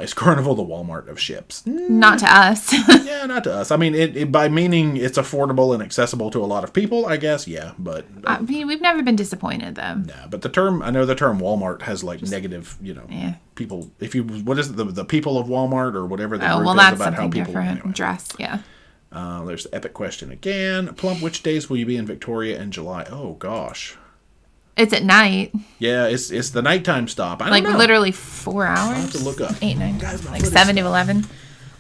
Is Carnival the Walmart of ships? Not to us. Yeah, not to us. I mean, it by meaning it's affordable and accessible to a lot of people, I guess. Yeah, but I mean, we've never been disappointed though. No, but I know the term Walmart has like negative, people. If you, what is it, the people of Walmart or whatever the group is that's about something how people different. Dress, yeah. There's the epic question again. Plump, which days will you be in Victoria in July? Oh gosh. It's at night. Yeah, it's the nighttime stop. I don't know. Literally 4 hours. I'll have to look up. 8, 9, like 7 to 11.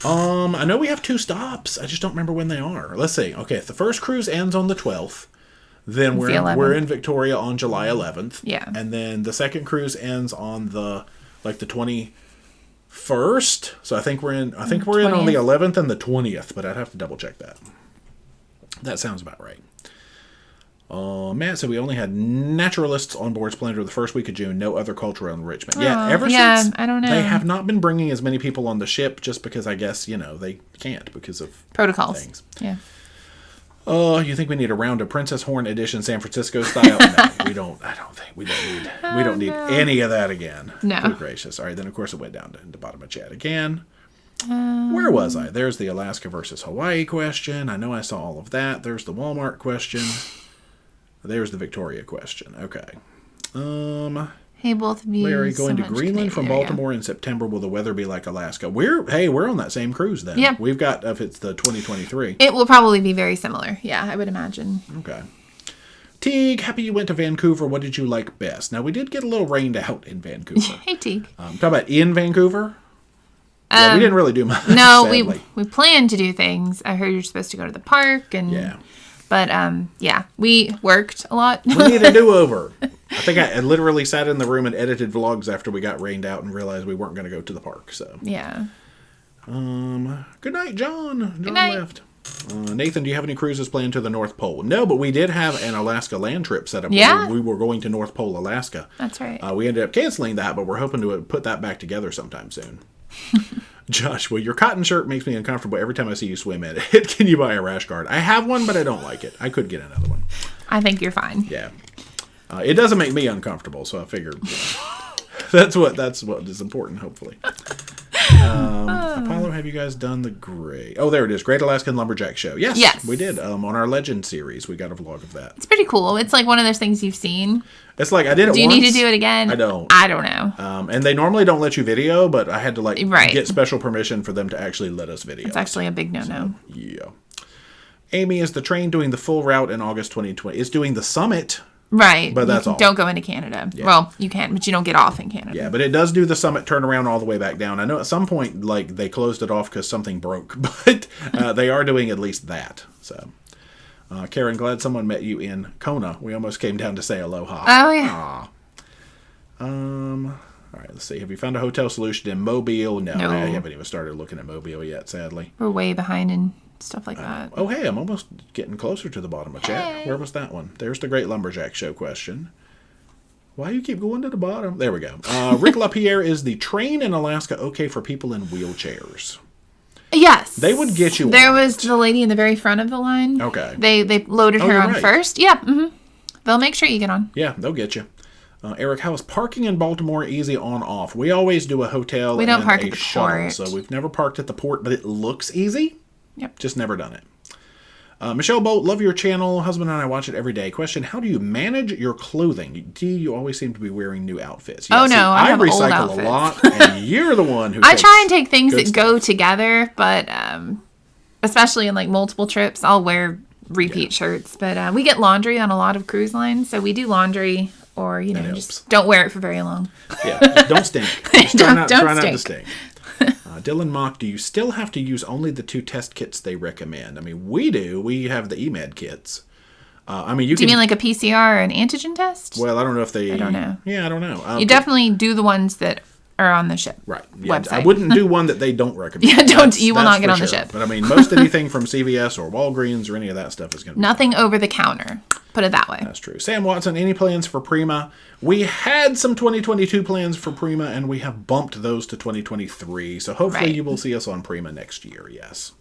I know we have 2 stops. I just don't remember when they are. Let's see. Okay, if the first cruise ends on the 12th, then we're in Victoria on July 11th. Yeah. And then the second cruise ends on the 21st. So I think we're in on the 11th and the 20th, but I'd have to double check that. That sounds about right. Matt said we only had naturalists on board Splendor the first week of June, no other cultural enrichment. Since I don't know. They have not been bringing as many people on the ship just because I guess, they can't because of protocols. Things. Yeah. You think we need a round of Princess Horn edition San Francisco style? No, we don't. I don't think we don't need any of that again. No. Good gracious. All right, then of course it went down to the bottom of chat again. Where was I? There's the Alaska versus Hawaii question. I know I saw all of that. There's the Walmart question. There's the Victoria question. Okay. Hey, both of you. Larry, going to Greenland from Baltimore in September. Will the weather be like Alaska? We're on that same cruise then. Yeah. We've got, if it's the 2023. It will probably be very similar. Yeah, I would imagine. Okay. Teague, happy you went to Vancouver. What did you like best? Now, we did get a little rained out in Vancouver. Hey, Teague. Talk about in Vancouver. Yeah, we didn't really do much. No, we planned to do things. I heard you're supposed to go to the park and. Yeah. But, we worked a lot. We need a do-over. I think I literally sat in the room and edited vlogs after we got rained out and realized we weren't going to go to the park. So yeah. Good night, John. Good night. Left. Nathan, do you have any cruises planned to the North Pole? No, but we did have an Alaska land trip set up. Yeah. We were going to North Pole, Alaska. That's right. We ended up canceling that, but we're hoping to put that back together sometime soon. Josh, well, your cotton shirt makes me uncomfortable every time I see you swim in it. Can you buy a rash guard? I have one, but I don't like it. I could get another one. I think you're fine. Yeah. It doesn't make me uncomfortable, so I figured that's what is important, hopefully. Apollo, have you guys done the Great... Oh, there it is. Great Alaskan Lumberjack Show. Yes. We did. On our Legend series, we got a vlog of that. It's pretty cool. It's like one of those things you've seen. It's like I did it once. Do you need to do it again? I don't. I don't know. And they normally don't let you video, but I had to Right. get special permission for them to actually let us video. It's actually a big no-no. So, yeah. Amy, is the train doing the full route in August 2020? It's doing the summit. Right. But that's all. Don't go into Canada. Yeah. Well, you can, but you don't get off in Canada. Yeah, but it does do the summit turnaround all the way back down. I know at some point, they closed it off because something broke, but they are doing at least that. So, Karen, glad someone met you in Kona. We almost came down to say aloha. Oh, yeah. All right, let's see. Have you found a hotel solution in Mobile? No. I haven't even started looking at Mobile yet, sadly. We're way behind in stuff like that. Oh, hey, I'm almost getting closer to the bottom of chat. Where was that one? There's the Great Lumberjack Show question. Why do you keep going to the bottom? There we go. Rick LaPierre, is the train in Alaska okay for people in wheelchairs? Yes. They would get you There was the lady in the very front of the line. Okay. They loaded her on first. Yeah. Mm-hmm. They'll make sure you get on. Yeah, they'll get you. Eric, how is parking in Baltimore easy on-off? We always do a hotel we don't and park a at the shuttle, port. so we've never parked at the port, but it looks easy. Yep. Just never done it. Michelle Bolt, love your channel. Husband and I watch it every day. Question, how do you manage your clothing? You always seem to be wearing new outfits. Yeah, I have recycle old outfits. a lot, and you're the one who I try and take things that go together, but especially in multiple trips, I'll wear repeat shirts. But we get laundry on a lot of cruise lines, so we do laundry or, just don't wear it for very long. Yeah, just don't stink. Just try not to stink. Dylan Mock, do you still have to use only the 2 test kits they recommend? I mean, we do. We have the EMED kits. Do you mean like a PCR or an antigen test? Well, I don't know if they... I don't know. Yeah, I don't know. You definitely do the ones that are on the ship website. I wouldn't do one that they don't recommend. You will not get on the ship. But I mean, most anything from CVS or Walgreens or any of that stuff is going to be nothing fine. Over the counter. Put it that way. That's true. Sam Watson, any plans for Prima? We had some 2022 plans for Prima, and we have bumped those to 2023. So hopefully you will see us on Prima next year, yes.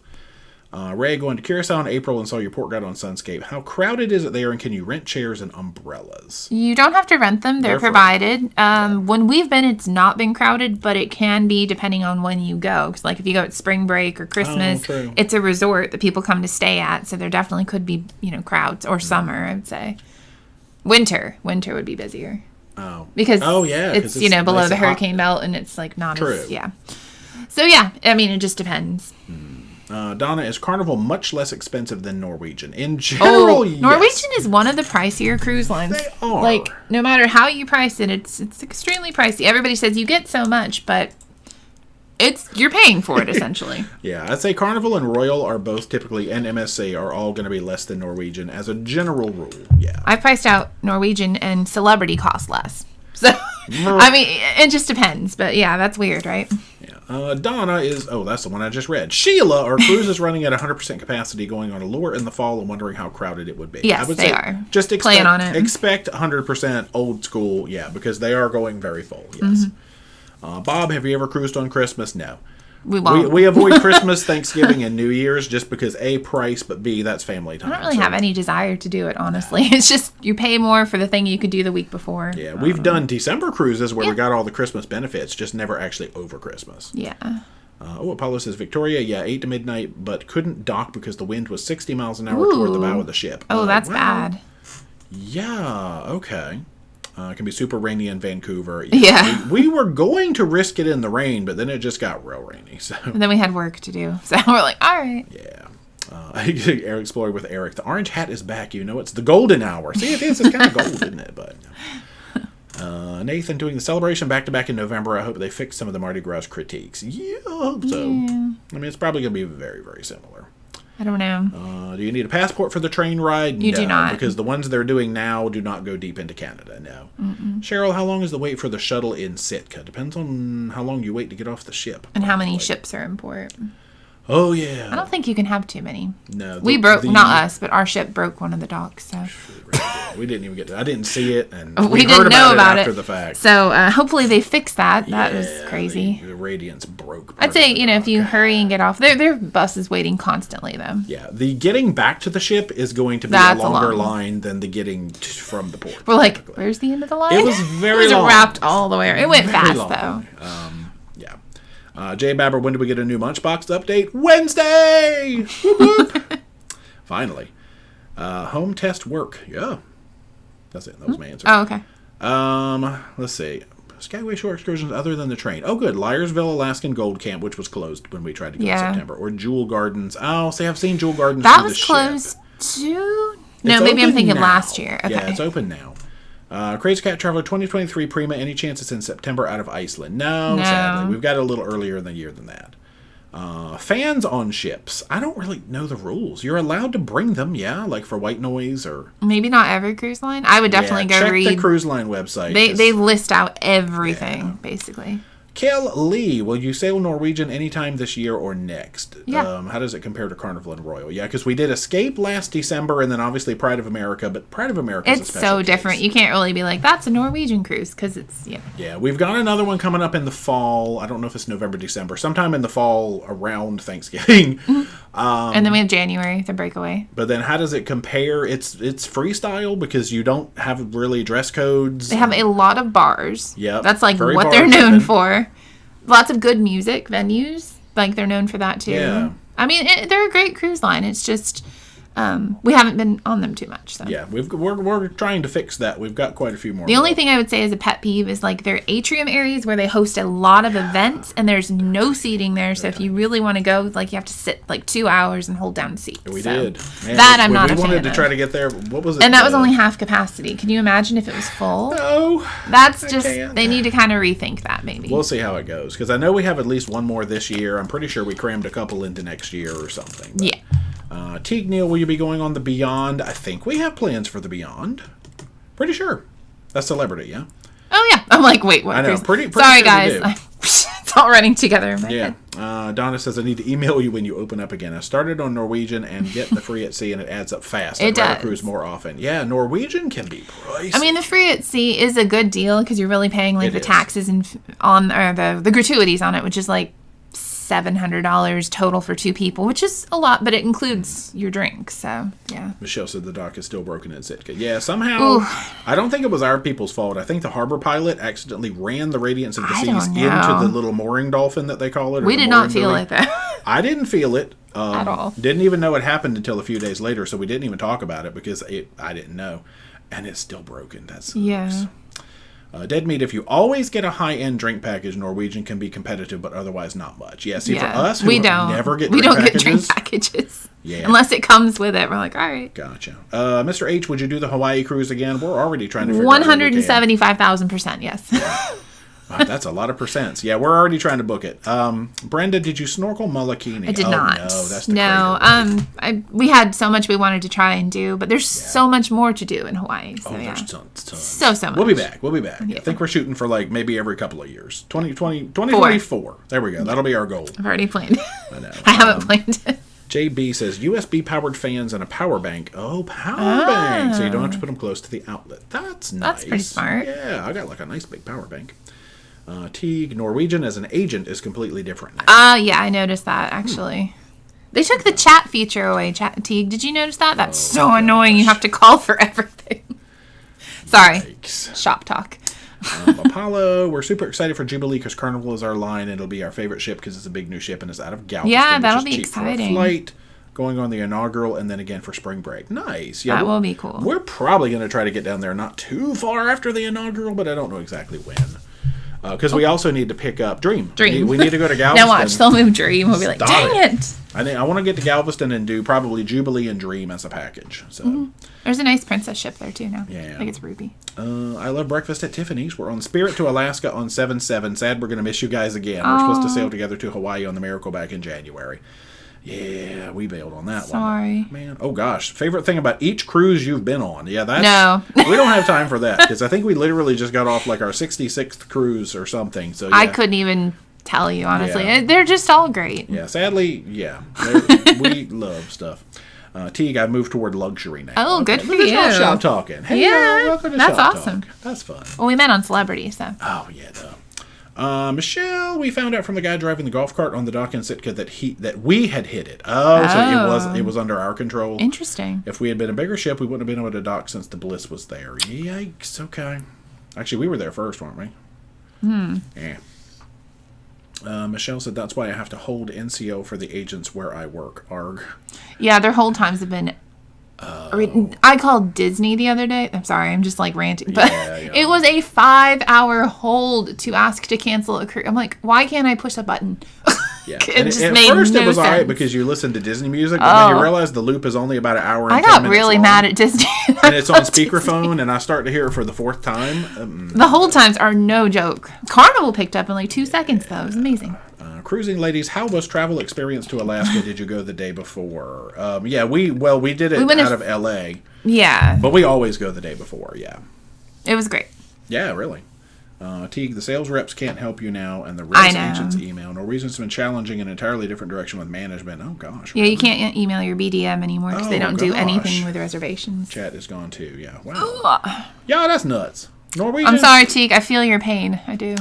Ray, going to Curacao in April and saw your port guide on Sunscape. How crowded is it there, and can you rent chairs and umbrellas? You don't have to rent them. They're provided. When we've been, it's not been crowded, but it can be depending on when you go. Because if you go at spring break or Christmas, it's a resort that people come to stay at. So there definitely could be, crowds. Or summer, I would say. Winter would be busier. Oh. Because it's below the hurricane belt, and it's not as... Yeah. So, it just depends. Donna, is Carnival much less expensive than Norwegian? In general, yes. Norwegian is one of the pricier cruise lines. They are. No matter how you price it, it's extremely pricey. Everybody says you get so much, but you're paying for it, essentially. Yeah, I'd say Carnival and Royal are both typically, and MSC are all going to be less than Norwegian as a general rule, yeah. I've priced out Norwegian, and Celebrity costs less. So, it just depends. But, yeah, that's weird, right? Yeah. Donna is... Oh, that's the one I just read. Sheila, are cruises running at 100% capacity going on Allure in the fall and wondering how crowded it would be? Yes, I would they say are. Just plan on it. Expect 100% old school, because they are going very full, yes. Mm-hmm. Bob, have you ever cruised on Christmas? No. We won't. We avoid Christmas, Thanksgiving, and New Year's just because A, price, but B, that's family time. I don't really have any desire to do it, honestly. It's just you pay more for the thing you could do the week before. Yeah, we've done December cruises where we got all the Christmas benefits, just never actually over Christmas. Yeah. Apollo says, Victoria, 8 to midnight, but couldn't dock because the wind was 60 miles an hour toward the bow of the ship. Oh, that's bad. Yeah, okay. It can be super rainy in Vancouver. Yeah. We were going to risk it in the rain, but then it just got real rainy. So. And then we had work to do. So we're like, all right. Yeah. Eric Explorer with Eric. The orange hat is back. It's the golden hour. See, it is. It's kind of gold, isn't it? But Nathan doing the celebration back-to-back in November. I hope they fix some of the Mardi Gras critiques. Yeah, I hope so. Yeah. It's probably going to be very, very similar. I don't know. Do you need a passport for the train ride? You do not. Because the ones they're doing now do not go deep into Canada, no. Mm-mm. Cheryl, how long is the wait for the shuttle in Sitka? Depends on how long you wait to get off the ship. And how many ships are in port. Oh, yeah. I don't think you can have too many. No. We broke, not us, but our ship broke one of the docks, so... We didn't even get to... I didn't see it, and we didn't know about it after the fact. So, hopefully they fix that. That was crazy. The Radiance broke. I'd say, if you hurry and get off... Their bus is waiting constantly, though. Yeah, the getting back to the ship is going to be a longer line than the getting from the port. We're like, where's the end of the line? It was very long. It was wrapped all the way around. It went fast, though. Jay Babber, when do we get a new Munchbox update? Wednesday! Whoop, whoop. Finally. Home test work. Yeah. That's it. That was my answer. Oh, okay. Let's see. Skyway shore excursions other than the train. Oh, good. Liarsville, Alaskan Gold Camp, which was closed when we tried to go in September. Or Jewel Gardens. Oh, see, I've seen Jewel Gardens. That was closed too? No, maybe I'm thinking last year. Okay. Yeah, it's open now. Crazy Cat Traveler 2023 Prima. Any chance it's in September out of Iceland? No, sadly. We've got it a little earlier in the year than that. Fans on ships. I don't really know the rules. You're allowed to bring them, like for white noise or... Maybe not every cruise line. I would definitely go read... Check the cruise line website. They list out everything, basically. Kel Lee, will you sail Norwegian anytime this year or next? Yeah. How does it compare to Carnival and Royal? Yeah, because we did Escape last December and then obviously Pride of America, but Pride of America is a special so different. You can't really be like, that's a Norwegian cruise, because it's, Yeah, we've got another one coming up in the fall. I don't know if it's November, December. Sometime in the fall around Thanksgiving. And then we have January, the breakaway. But then how does it compare? It's freestyle because you don't have really dress codes. They have a lot of bars. Yeah. That's like what they're known for. Lots of good music venues. Like they're known for that too. Yeah. I mean, they're a great cruise line. It's just We haven't been on them too much, so. Yeah, we're trying to fix that. We've got quite a few more. The only thing I would say is a pet peeve is like their atrium areas where they host a lot of events and there's no seating there. So if you really want to go, like you have to sit like 2 hours and hold down seats. We did. Man, that I'm not a fan of. We wanted to try to get there. What was it? And that was only half capacity. Can you imagine if it was full? No. That's just, they need to kind of rethink that maybe. We'll see how it goes. Because I know we have at least one more this year. I'm pretty sure we crammed a couple into next year or something. But, yeah. Teague, Neil, will you be going on the Beyond? I think we have plans for the Beyond. Pretty sure. That's Celebrity, yeah? Oh, yeah. I'm like, wait, what? I know. Pretty Sorry, sure guys. It's all running together in my head. Donna says, I need to email you when you open up again. I started on Norwegian and get the free at sea, and it adds up fast. It does. I'd rather cruise more often. Yeah, Norwegian can be pricey. I mean, the free at sea is a good deal because you're really paying like the taxes and the gratuities on it, which is like $700 total for 2 people, which is a lot, but it includes your drink. So, yeah. Michelle said the dock is still broken in Sitka. Yeah, somehow, I don't think it was our people's fault. I think the harbor pilot accidentally ran the Radiance of the Seas into the little mooring dolphin that they call it. We did not feel it, though. I didn't feel it. At all. Didn't even know it happened until a few days later, so we didn't even talk about it because I didn't know. And it's still broken. That sucks. Yeah. Dead Meat, if you always get a high-end drink package, Norwegian can be competitive, but otherwise not much. Yeah, see, for us, who never get drink packages. Yeah. Unless it comes with it. We're like, all right. Gotcha. Mr. H, would you do the Hawaii cruise again? We're already trying to figure out 175,000%, yes. Yeah. Wow, that's a lot of percents. Yeah, we're already trying to book it. Brenda, did you snorkel Molokini? I did not. No, that's the crater. We had so much we wanted to try and do, but there's so much more to do in Hawaii. So, there's tons. So much. We'll be back. Yeah. I think we're shooting for like maybe every couple of years. 2024. There we go. That'll be our goal. I've already planned. I know. I haven't planned it. JB says USB-powered fans and a power bank. Oh, power bank. So you don't have to put them close to the outlet. That's nice. That's pretty smart. Yeah, I got like a nice big power bank. Teague, Norwegian as an agent is completely different now. Yeah, I noticed that, actually. They took the chat feature away, Teague. Did you notice that? That's so annoying. You have to call for everything. Sorry. Yikes. Shop talk. Apollo, we're super excited for Jubilee because Carnival is our line. It'll be our favorite ship because it's a big new ship and it's out of Galveston. Yeah, that'll be exciting. For a flight, going on the inaugural, and then again for spring break. Nice. Yeah, that will be cool. We're probably going to try to get down there not too far after the inaugural, but I don't know exactly when. Because we also need to pick up Dream. We need to go to Galveston. Now watch, they'll move Dream. We'll be like, dang it. I want to get to Galveston and do probably Jubilee and Dream as a package. So There's a nice princess ship there too now. Yeah. I think it's Ruby. I love breakfast at Tiffany's. We're on Spirit to Alaska on 7/7. Sad we're going to miss you guys again. We're supposed to sail together to Hawaii on the Miracle back in January. Yeah, we bailed on that one. Sorry. Man. Oh, gosh. Favorite thing about each cruise you've been on? Yeah, that's... No. We don't have time for that, because I think we literally just got off like our 66th cruise or something. So yeah. I couldn't even tell you, honestly. Yeah. They're just all great. Yeah, sadly, yeah. We love stuff. Teague, I moved toward luxury now. Oh, good for you. you. Shop talking. Hey, welcome to that's Shop awesome. Talk. That's fun. Well, we met on Celebrity, so. Oh, yeah, duh. Michelle, we found out from the guy driving the golf cart on the dock in Sitka that we had hit it. So it was under our control. Interesting. If we had been a bigger ship, we wouldn't have been able to dock since the Bliss was there. Yikes. Okay. Actually, we were there first, weren't we? Yeah. Michelle said that's why I have to hold NCO for the agents where I work. Arg. Yeah, their hold times have been. I called Disney the other day. I'm sorry, I'm just like ranting, but it was a 5-hour hold to ask to cancel a cruise. I'm like, why can't I push a button? Yeah, at first it was alright because you listened to Disney music, but then you realize the loop is only about an hour. And I 10 got minutes really long. mad at Disney, and it's on speakerphone, and I start to hear it for the 4th time. The hold times are no joke. Carnival picked up in like 2 seconds, though. It was amazing. Cruising ladies, how was travel experience to Alaska? Did you go the day before? We did it out of LA. Yeah. But we always go the day before, yeah. It was great. Yeah, really. Teague, the sales reps can't help you now, and the res agents email. Norwegian's been challenging an entirely different direction with management. Oh, gosh. Yeah, you can't email your BDM anymore because they don't do anything with reservations. Chat is gone too, yeah. Wow. Yeah, that's nuts. Norwegian. I'm sorry, Teague. I feel your pain. I do.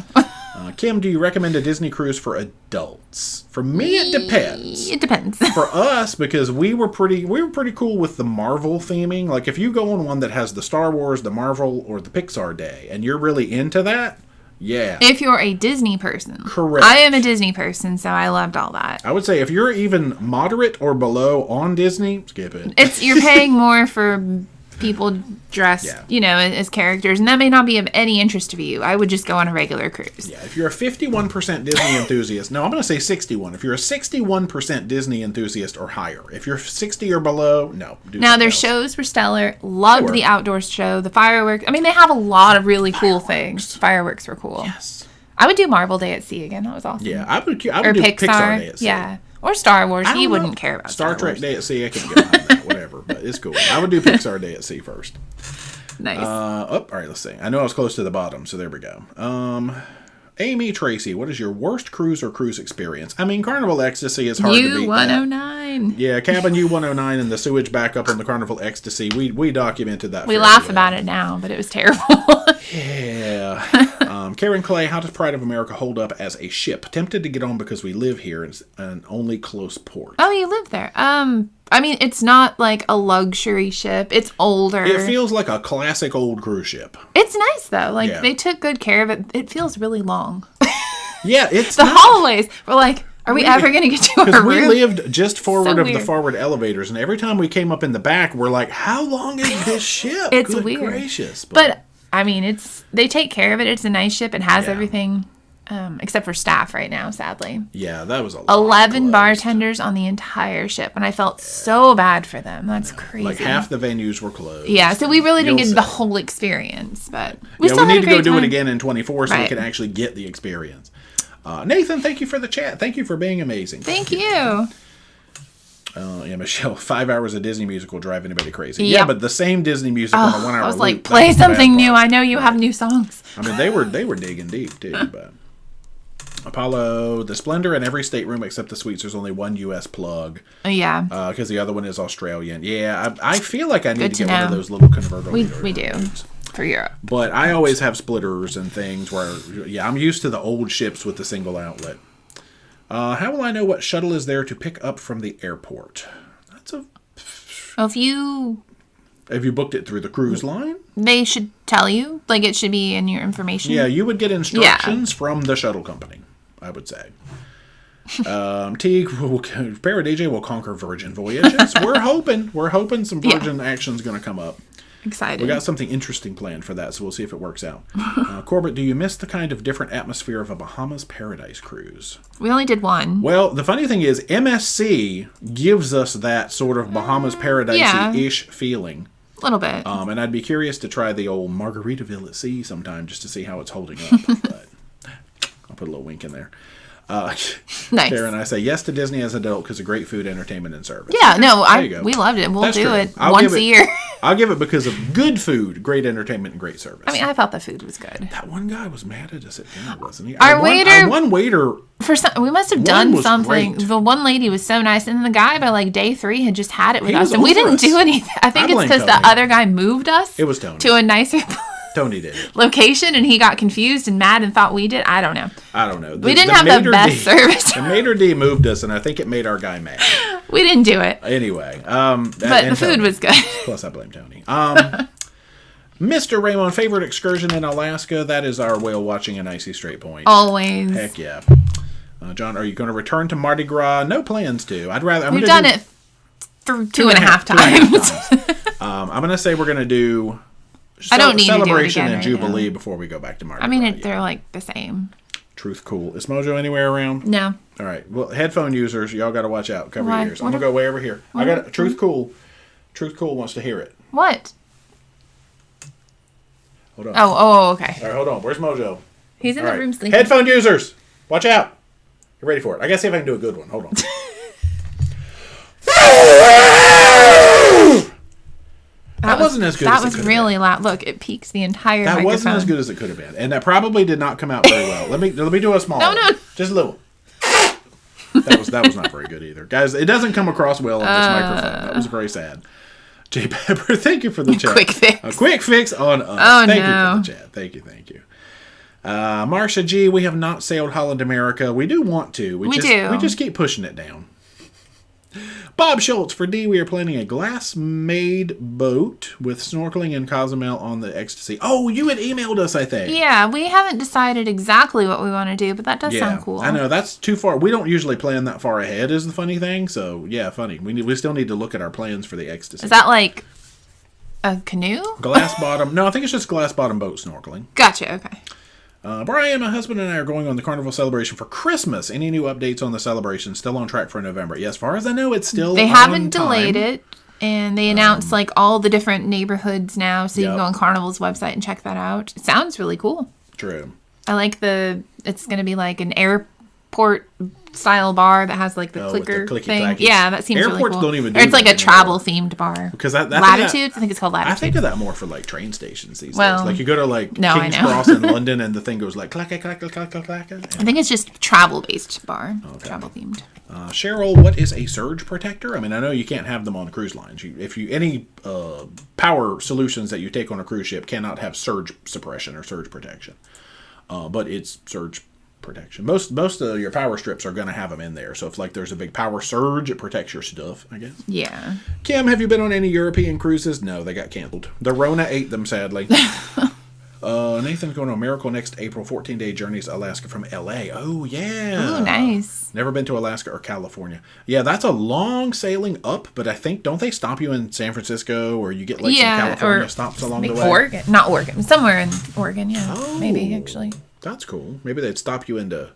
Kim, do you recommend a Disney cruise for adults? For me, it depends. It depends. For us, because we were pretty cool with the Marvel theming. Like, if you go on one that has the Star Wars, the Marvel, or the Pixar day, and you're really into that, Yeah. If you're a Disney person. Correct. I am a Disney person, so I loved all that. I would say if you're even moderate or below on Disney, skip it. You're paying more for people dressed, as characters, and that may not be of any interest to you. I would just go on a regular cruise. Yeah, if you're a 51% Disney enthusiast, no, I'm going to say 61. If you're a 61% Disney enthusiast or higher, if you're 60 or below, no. Now, their shows were stellar. Loved the outdoors show, the fireworks. I mean, they have a lot of really cool things. Fireworks were cool. Yes. I would do Marvel Day at Sea again. That was awesome. Yeah, I would do Pixar Day at Sea. Yeah. Or Star Wars. He wouldn't care about Star Trek Day at Sea. I can get behind that, whatever. But it's cool. I would do Pixar Day at Sea first. Nice. All right, let's see. I know I was close to the bottom, so there we go. Amy Tracy, what is your worst cruise or cruise experience? I mean, Carnival Ecstasy is hard to beat. U109. Yeah, Cabin U109 and the sewage backup on the Carnival Ecstasy. We documented that. We laugh about it now, but it was terrible. Yeah. Karen Clay, how does Pride of America hold up as a ship? Tempted to get on because we live here and it's an only close port. Oh, you live there. I mean, it's not like a luxury ship. It's older. It feels like a classic old cruise ship. It's nice, though. Like, they took good care of it. It feels really long. Yeah, it's the hallways. We're like, are we ever going to get to our room? We lived just forward of the forward elevators, and every time we came up in the back, we're like, how long is this ship? It's good weird. Gracious. But I mean, they take care of it. It's a nice ship. It has everything, except for staff right now, sadly. Yeah, that was a lot. 11 bartenders on the entire ship, and I felt so bad for them. That's crazy. Like half the venues were closed. Yeah, so we really didn't get the whole experience, but we still need had a to great go do time. it again in 24 so we can actually get the experience. Nathan, thank you for the chat. Thank you for being amazing. Thank you. Yeah, Michelle, 5 hours of Disney music will drive anybody crazy. Yep. Yeah, but the same Disney music on a 1 hour I was like, loop, play something new. I know you have new songs. I mean, they were digging deep, too. But Apollo, the Splendor in every stateroom except the suites. There's only one U.S. plug. Yeah. Because the other one is Australian. Yeah, I feel like I need to get one of those little convertible. We do. For Europe. But I always have splitters and things where, I'm used to the old ships with the single outlet. How will I know what shuttle is there to pick up from the airport? Have you booked it through the cruise line? They should tell you. Like, it should be in your information. Yeah, you would get instructions from the shuttle company, I would say. ParoDeeJay will conquer Virgin Voyages. We're hoping some Virgin action's going to come up. Excited. We got something interesting planned for that, so we'll see if it works out. Corbett, do you miss the kind of different atmosphere of a Bahamas Paradise cruise? We only did one. Well, the funny thing is, MSC gives us that sort of Bahamas Paradise-ish feeling. A little bit. And I'd be curious to try the old Margaritaville at sea sometime just to see how it's holding up. But I'll put a little wink in there. Nice. Karen, I say yes to Disney as an adult because of great food, entertainment, and service. Yeah, no, we loved it. We'll do it once a year. I'll give it because of good food, great entertainment, and great service. I mean, I thought the food was good. That one guy was mad at us at dinner, wasn't he? Our waiter. We must have done something. Great. The one lady was so nice, and the guy by like day 3 had just had it with us, and we didn't do anything. I think it's because the other guy moved us. It was Tony. To a nicer Tony did it. Location, and he got confused and mad and thought we did. I don't know. We didn't have the best service. The maitre d' moved us, and I think it made our guy mad. We didn't do it. Anyway. But the food was good. Plus, I blame Tony. Mr. Raymond, favorite excursion in Alaska? That is our whale watching in Icy Strait Point. Always. Heck yeah. John, are you going to return to Mardi Gras? No plans to. We've done it for 2.5 times. I'm going to say we're going to do celebration and Jubilee before we go back to Mardi Gras. I mean, they're like the same. Truth cool. Is Mojo anywhere around? No. All right. Well, headphone users, y'all got to watch out. Cover your ears. I'm going to go way over here. I got Truth cool. Truth cool wants to hear it. What? Hold on. Oh, okay. All right, hold on. Where's Mojo? He's in the room sleeping. Headphone users, watch out. You're ready for it. I got to see if I can do a good one. Hold on. That wasn't as good as it could have been. That was really loud. Look, it peaks the entire microphone. That wasn't as good as it could have been. And that probably did not come out very well. Let me do a small one. No. Just a little. That was not very good either. Guys, it doesn't come across well on this microphone. That was very sad. J Pepper, thank you for the chat. Quick fix. A quick fix on us. Oh, thank you for the chat. Thank you. Marsha G, we have not sailed Holland America. We do want to. We just keep pushing it down. Bob Schultz, for D, we are planning a glass-made boat with snorkeling in Cozumel on the Ecstasy. Oh, you had emailed us, I think. Yeah, we haven't decided exactly what we want to do, but that does sound cool. I know, that's too far. We don't usually plan that far ahead is the funny thing, so yeah, funny. We still need to look at our plans for the Ecstasy. Is that like a canoe? Glass bottom. No, I think it's just glass bottom boat snorkeling. Gotcha, okay. Brian, my husband and I are going on the carnival celebration for Christmas. Any new updates on the celebration? Still on track for November. Yeah, as far as I know, it's still They haven't delayed it, and they announced like all the different neighborhoods now, so you can go on Carnival's website and check that out. It sounds really cool. True. I like it's going to be like an airport style bar that has like the clicker thing. Clackies. Yeah, that seems really cool. Airports don't even do Or it's like a anymore. travel themed bar. Because Latitudes? I think it's called Latitudes. I think of that more for like train stations these days. Well, Like you go to like no, King's Cross in London and the thing goes like clack, clack, clack, clack, clack, clack. I think it's just travel based bar. Okay. Travel themed. Cheryl, what is a surge protector? I mean, I know you can't have them on cruise lines. Any power solutions that you take on a cruise ship cannot have surge suppression or surge protection. But it's surge protection. Most of your power strips are going to have them in there. So if like there's a big power surge, it protects your stuff, I guess. Yeah. Kim, have you been on any European cruises? No, they got canceled. The Rona ate them, sadly. Nathan's going on Miracle next April, 14-day journeys Alaska from LA. Oh, yeah. Oh, nice. Never been to Alaska or California. Yeah, that's a long sailing up, but I think, don't they stop you in San Francisco or you get like some California stops along the way? Oregon. Not Oregon. Somewhere in Oregon, yeah. Oh, maybe, actually. That's cool. Maybe they'd stop you into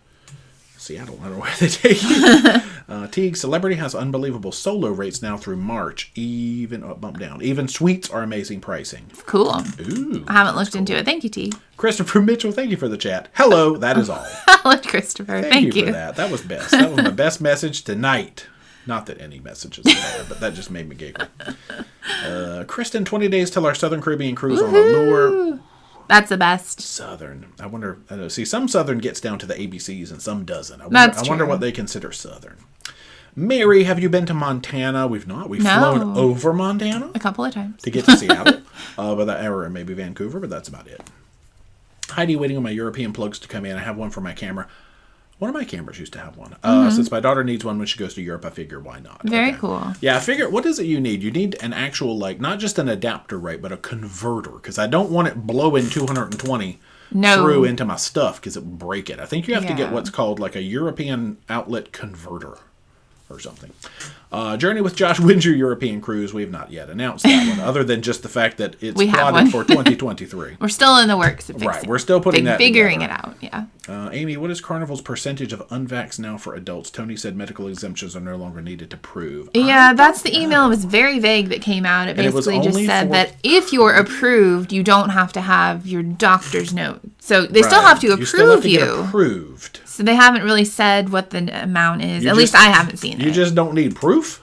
Seattle. I don't know where they take you. Teague, Celebrity has unbelievable solo rates now through March. Bump down. Even suites are amazing pricing. Cool. Ooh. I haven't looked into it. Thank you, T. Christopher Mitchell, thank you for the chat. Hello, that is all. Hello, Christopher. Thank you for that. That was best. That was my best message tonight. Not that any messages matter, but that just made me giggle. Kristen, 20 days till our Southern Caribbean cruise on Allure. That's the best. Southern. I wonder. See, some Southern gets down to the ABCs and some doesn't. I wonder what they consider Southern. Mary, have you been to Montana? We've not. We've flown over Montana a couple of times to get to Seattle, or maybe Vancouver, but that's about it. Heidi, waiting on my European plugs to come in. I have one for my camera. One of my cameras used to have one. Since my daughter needs one when she goes to Europe, I figure why not? Very cool. Yeah, I figure, what is it you need? You need an actual, like, not just an adapter, right, but a converter. Because I don't want it blowing 220 through into my stuff because it will break it. I think you have to get what's called, like, a European outlet converter or something. Journey with Josh wins your European cruise. We have not yet announced that one, other than just the fact that it's plotted for 2023. We're still in the works of fixing. Right, we're still putting figuring it out. Yeah. Amy, what is Carnival's percentage of unvaxxed now for adults? Tony said medical exemptions are no longer needed to prove. Yeah, that's the email. It was very vague that came out. It basically just said that if you're approved, you don't have to have your doctor's note. So they still have to approve you. Still have to get approved. So they haven't really said what the amount is. At least I haven't seen it. You just don't need proof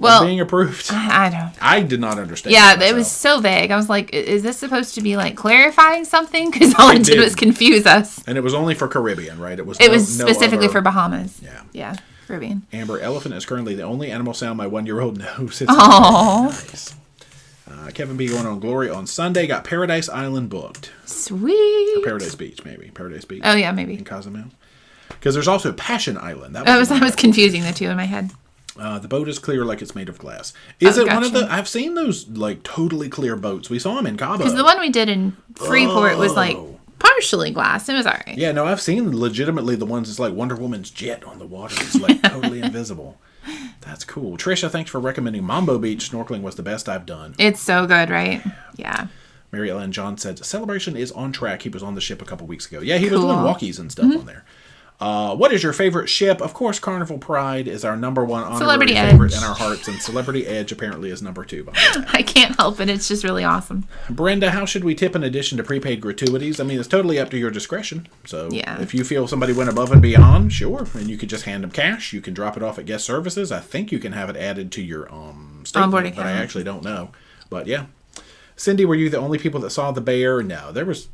of being approved? I don't. I did not understand. Yeah, it was so vague. I was like, is this supposed to be like clarifying something? Because all it did was confuse us. And it was only for Caribbean, right? It was specifically for Bahamas. Yeah, Caribbean. Amber, elephant is currently the only animal sound my 1-year-old knows. Oh. Nice. Kevin B. going on Glory on Sunday. Got Paradise Island booked. Sweet. Or Paradise Beach, maybe. Paradise Beach. Oh, yeah, maybe. In Cozumel. Because there's also Passion Island. I was confusing the two in my head. The boat is clear like it's made of glass. Is it one of the... I've seen those, like, totally clear boats. We saw them in Cabo. Because the one we did in Freeport was, like, partially glass. It was all right. Yeah, no, I've seen legitimately the ones that's like Wonder Woman's jet on the water. It's, like, totally invisible. That's cool. Trisha, thanks for recommending Mambo Beach. Snorkeling was the best I've done. It's so good, right? Yeah. Mary Ellen John said, Celebration is on track. He was on the ship a couple weeks ago. Yeah, he was doing walkies and stuff on there. What is your favorite ship? Of course, Carnival Pride is our number one honorary favorite in our hearts, and Celebrity Edge apparently is number 2. I can't help it. It's just really awesome. Brenda, how should we tip in addition to prepaid gratuities? I mean, it's totally up to your discretion. So if you feel somebody went above and beyond, sure. And you could just hand them cash. You can drop it off at guest services. I think you can have it added to your statement, but I actually don't know. But yeah. Cindy, were you the only people that saw the bear? No, there was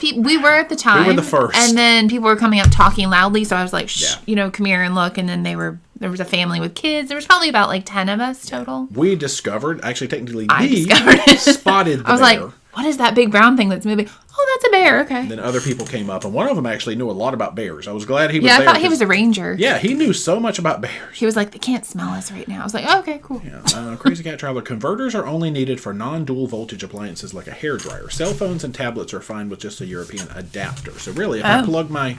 people. We were at the time. We were the first. And then people were coming up talking loudly, so I was like, shh, come here and look. And then there was a family with kids. There was probably about like 10 of us total. We discovered, actually technically I discovered it. Spotted the bear. I was like, what is that big brown thing that's moving? Oh, that's a bear. Okay. And then other people came up, and one of them actually knew a lot about bears. I was glad he was there. there. Yeah, I thought he was a ranger. Yeah, he knew so much about bears. He was like, they can't smell us right now. I was like, oh, okay, cool. Yeah. Crazy Cat Traveler. Converters are only needed for non-dual voltage appliances like a hairdryer. Cell phones and tablets are fine with just a European adapter. So really, if I plug my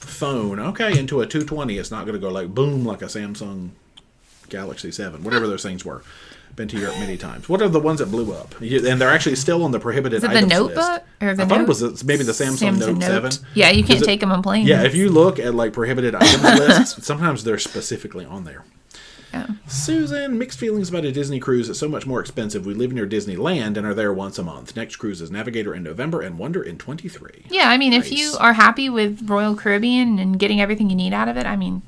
phone, into a 220, it's not going to go like boom like a Samsung Galaxy 7, whatever those things were. Been to Europe many times. What are the ones that blew up? And they're actually still on the prohibited items list. The notebook? Or the I thought it was maybe the Samsung Note 7. Yeah, you can't take them on planes. Yeah, if you look at like prohibited items lists, sometimes they're specifically on there. Oh. Susan, mixed feelings about a Disney cruise. It's so much more expensive. We live near Disneyland and are there once a month. Next cruise is Navigator in November and Wonder in 23. Yeah, I mean, if you are happy with Royal Caribbean and getting everything you need out of it, I mean,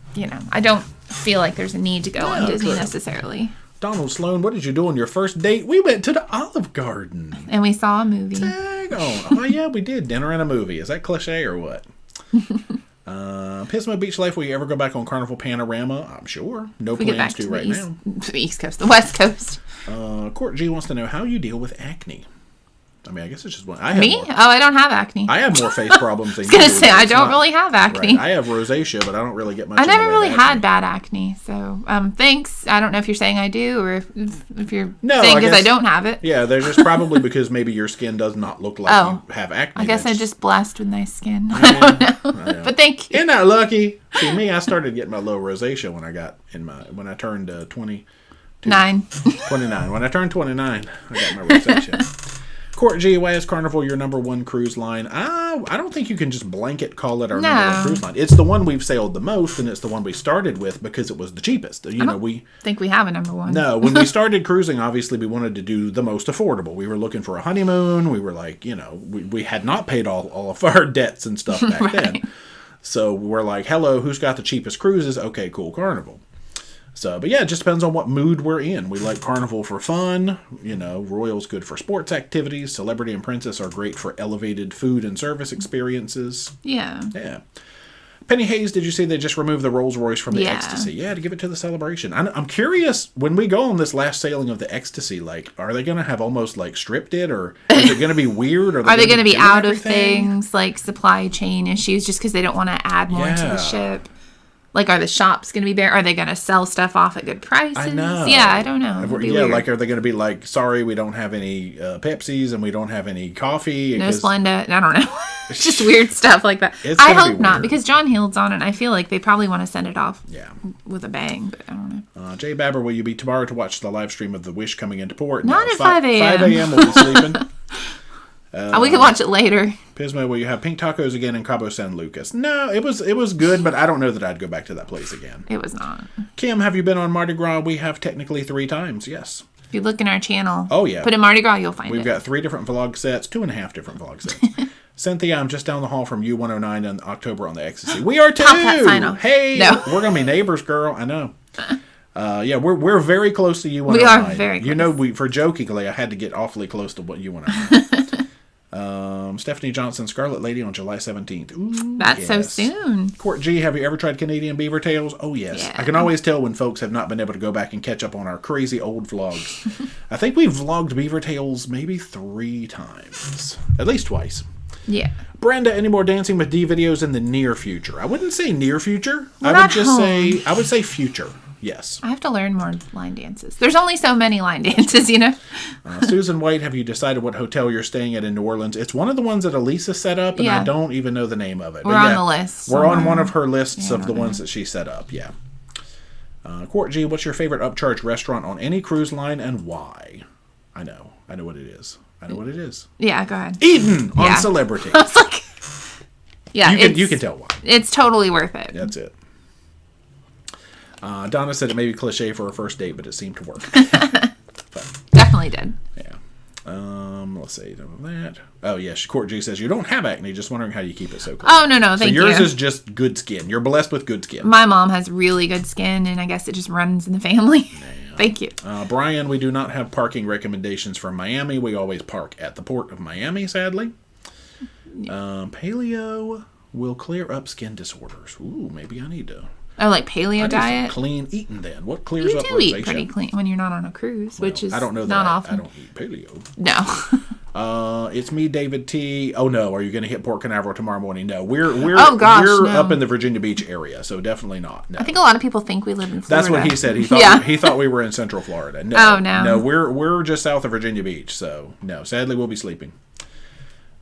I don't feel like there's a need to go on Disney necessarily. Donald Sloan, what did you do on your first date? We went to the Olive Garden. And we saw a movie. Dang on. Oh, yeah, we did. Dinner and a movie. Is that cliche or what? Pismo Beach Life, will you ever go back on Carnival Panorama? I'm sure. No plans to right now. The East Coast, the West Coast. Court G wants to know how you deal with acne. I mean, I guess it's just one. I don't have acne. I have more face problems than you do. I was going to say, I don't really have acne. Right. I have rosacea, but I don't really get much. I never really had bad acne, so thanks. I don't know if you're saying I do or if you're saying because I don't have it. Yeah, they're just probably because maybe your skin does not look like you have acne. I guess I'm just blessed with nice skin. I don't know. But thank you. Isn't that lucky? See, me, I started getting my low rosacea when I turned 29. When I turned 29, I got my rosacea. Court G, why is Carnival your number one cruise line? I don't think you can just blanket call it our number one cruise line. It's the one we've sailed the most, and it's the one we started with because it was the cheapest. I don't think we have a number one. No, when we started cruising, obviously we wanted to do the most affordable. We were looking for a honeymoon. We were like, we had not paid all of our debts and stuff back then. So we're like, hello, who's got the cheapest cruises? Okay, cool, Carnival. So, but yeah, it just depends on what mood we're in. We like Carnival for fun. Royal's good for sports activities. Celebrity and Princess are great for elevated food and service experiences. Yeah. Yeah. Penny Hayes, did you see they just removed the Rolls Royce from the Ecstasy? Yeah, to give it to the Celebration. I'm curious, when we go on this last sailing of the Ecstasy, are they going to have almost stripped it, or is it going to be weird? Or are they going to be out of things like supply chain issues just because they don't want to add more to the ship? Are the shops going to be bare? Are they going to sell stuff off at good prices? I know. Yeah, I don't know. Are they going to be sorry, we don't have any Pepsis and we don't have any coffee? No Splenda. I don't know. It's just weird stuff like that. I hope not, because John Hield's on it, and I feel like they probably want to send it off with a bang, but I don't know. Jay Babber, will you be tomorrow to watch the live stream of the Wish coming into port? Not at 5 a.m. 5 a.m. we'll be sleeping. We can watch it later. Pismo, will you have pink tacos again in Cabo San Lucas? No, it was good, but I don't know that I'd go back to that place again. It was not. Kim, have you been on Mardi Gras? We have technically 3 times, yes. If you look in our channel, put in Mardi Gras, you'll find We've got 3 different vlog sets, 2.5 different vlog sets. Cynthia, I'm just down the hall from U109 in October on the Ecstasy. We are too! Hey, we're going to be neighbors, girl. I know. We're very close to U109. We are very close. For jokingly, I had to get awfully close to what U109. Stephanie Johnson, Scarlet Lady on July 17th. Ooh, that's so soon. Court G, have you ever tried Canadian beaver tails? Oh, yes. Yeah. I can always tell when folks have not been able to go back and catch up on our crazy old vlogs. I think we've vlogged beaver tails maybe 3 times. At least twice. Yeah. Brenda, any more Dancing with D videos in the near future? I wouldn't say near future. I would say future. Yes. I have to learn more line dances. There's only so many line dances, Susan White, have you decided what hotel you're staying at in New Orleans? It's one of the ones that Elisa set up, and I don't even know the name of it. We're on the list. We're on one of her lists of the ones that she set up, yeah. Court G, what's your favorite upcharge restaurant on any cruise line, and why? I know what it is. Yeah, go ahead. Eden on Celebrity. I was like, you can tell why. It's totally worth it. That's it. Donna said it may be cliche for a first date, but it seemed to work. Definitely did. Yeah. Let's see. That. Oh, yes. Court G says, you don't have acne. Just wondering how you keep it so clean. Oh, no. Thank you. So yours is just good skin. You're blessed with good skin. My mom has really good skin, and I guess it just runs in the family. Yeah. Thank you. Brian, we do not have parking recommendations for Miami. We always park at the port of Miami, sadly. Paleo will clear up skin disorders. Ooh, maybe I need to... Oh, like paleo diet? Clean eating then. What clears up rosacea? You do eat pretty clean when you're not on a cruise, which is I don't know that not often. I don't eat paleo. No. It's me, David T. Oh no, are you going to hit Port Canaveral tomorrow morning? No, we're up in the Virginia Beach area, so definitely not. No. I think a lot of people think we live in Florida. That's what he said. He thought we were in Central Florida. No, no, we're just south of Virginia Beach. So no, sadly we'll be sleeping.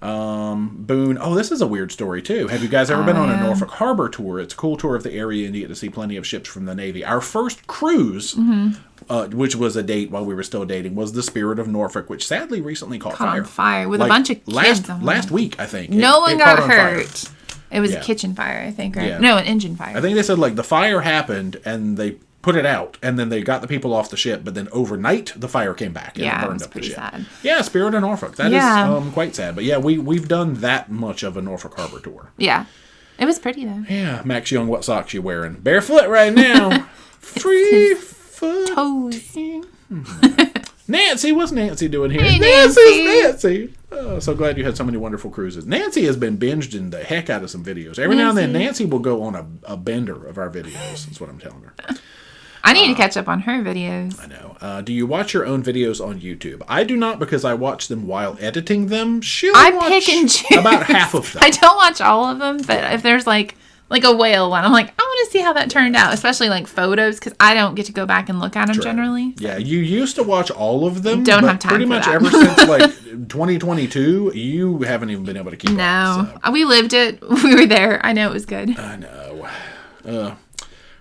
Boone. Oh, this is a weird story too. Have you guys ever been on a Norfolk Harbor tour? It's a cool tour of the area, and you get to see plenty of ships from the Navy. Our first cruise, which was a date while we were still dating, was the Spirit of Norfolk, which sadly recently caught on fire with a bunch of kids. Last week, I think. No one got hurt. It was a kitchen fire, I think, right? Yeah. No, an engine fire. I think they said the fire happened and they put it out, and then they got the people off the ship, but then overnight the fire came back and it burned up the ship. Sad. Yeah, Spirit of Norfolk. That is quite sad. But yeah, we've done that much of a Norfolk Harbor tour. Yeah. It was pretty though. Yeah. Max Young, what socks you wearing? Barefoot right now. Free foot toes. Nancy, what's Nancy doing here? Hey, Nancy. Oh, so glad you had so many wonderful cruises. Nancy has been binging the heck out of some videos. Every now and then, Nancy will go on a bender of our videos. That's what I'm telling her. I need to catch up on her videos. I know. Do you watch your own videos on YouTube? I do not, because I watch them while editing them. I pick and choose. About half of them. I don't watch all of them, but if there's like a whale one, I'm like, I want to see how that turned out, especially like photos, because I don't get to go back and look at them generally. Yeah, you used to watch all of them. Don't have time pretty for much that. Ever since 2022, you haven't even been able to keep up. No, we lived it. We were there. I know it was good. I know.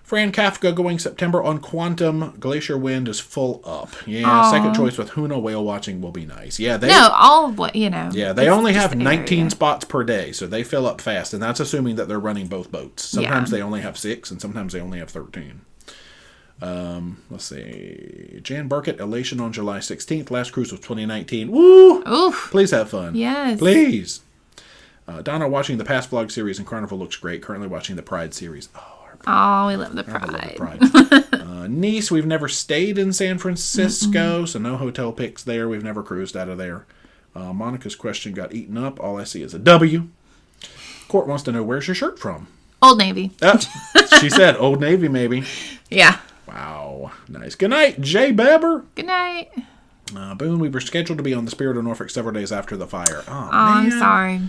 Fran Kafka going September on Quantum. Glacier Wind is full up. Yeah, second choice with Huna whale watching will be nice. Yeah, Yeah, they only have 19 spots per day, so they fill up fast, and that's assuming that they're running both boats. Sometimes they only have 6, and sometimes they only have 13. Let's see. Jan Burkett, Elation on July 16th. Last cruise was 2019. Woo! Oof. Please have fun. Yes. Please. Donna watching the past vlog series and Carnival looks great. Currently watching the Pride series. Oh, we love the Pride. Nice, we've never stayed in San Francisco, so no hotel pics there. We've never cruised out of there. Monica's question got eaten up. All I see is a W. Court wants to know, where's your shirt from? Old Navy. She said Old Navy, maybe. Yeah. Wow. Nice. Good night, Jay Beber. Good night. Boone, we were scheduled to be on the Spirit of Norfolk several days after the fire. Oh, man. I'm sorry.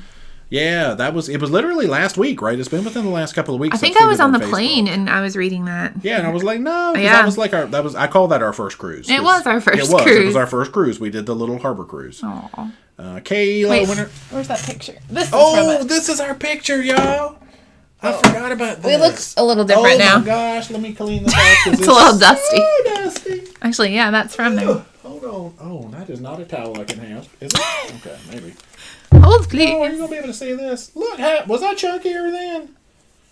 Yeah, it was literally last week, right? It's been within the last couple of weeks. I think I was on the plane and I was reading that. Yeah, and I was like, no, that was like I call that our first cruise. It was our first cruise. It was our first cruise. We did the little harbor cruise. Aww. Kayla, where's that picture? This is our picture, y'all. I forgot about this. It looks a little different now. Oh my gosh, let me clean this off. It's a little dusty. So dusty. Actually, yeah, that's from there. Hold on. Oh, that is not a towel I can have. Is it? Okay, maybe. Hold, please. Oh, are you going to be able to see this? Look, was I chunkier then?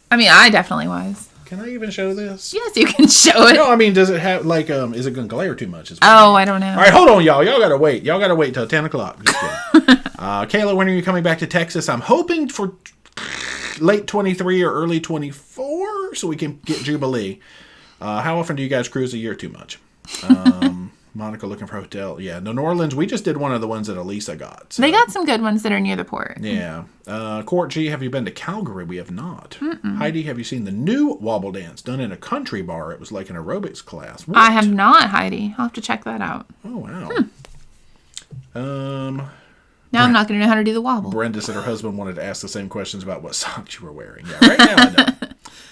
I mean, I definitely was. Can I even show this? Yes, you can show it. No, I mean, does it have, is it going to glare too much? I don't know. All right, hold on, y'all. Y'all got to wait. Y'all got to wait till 10 o'clock. Just kidding. Kayla, when are you coming back to Texas? I'm hoping for late 23 or early 24 so we can get Jubilee. How often do you guys cruise a year? Too much. Monica looking for a hotel. Yeah, no, New Orleans, we just did one of the ones that Elisa got. So. They got some good ones that are near the port. Yeah. Court G, have you been to Calgary? We have not. Mm-mm. Heidi, have you seen the new wobble dance done in a country bar? It was like an aerobics class. What? I have not, Heidi. I'll have to check that out. Oh, wow. Now I'm not going to know how to do the wobble. Brenda said her husband wanted to ask the same questions about what socks you were wearing. Yeah, right now I know.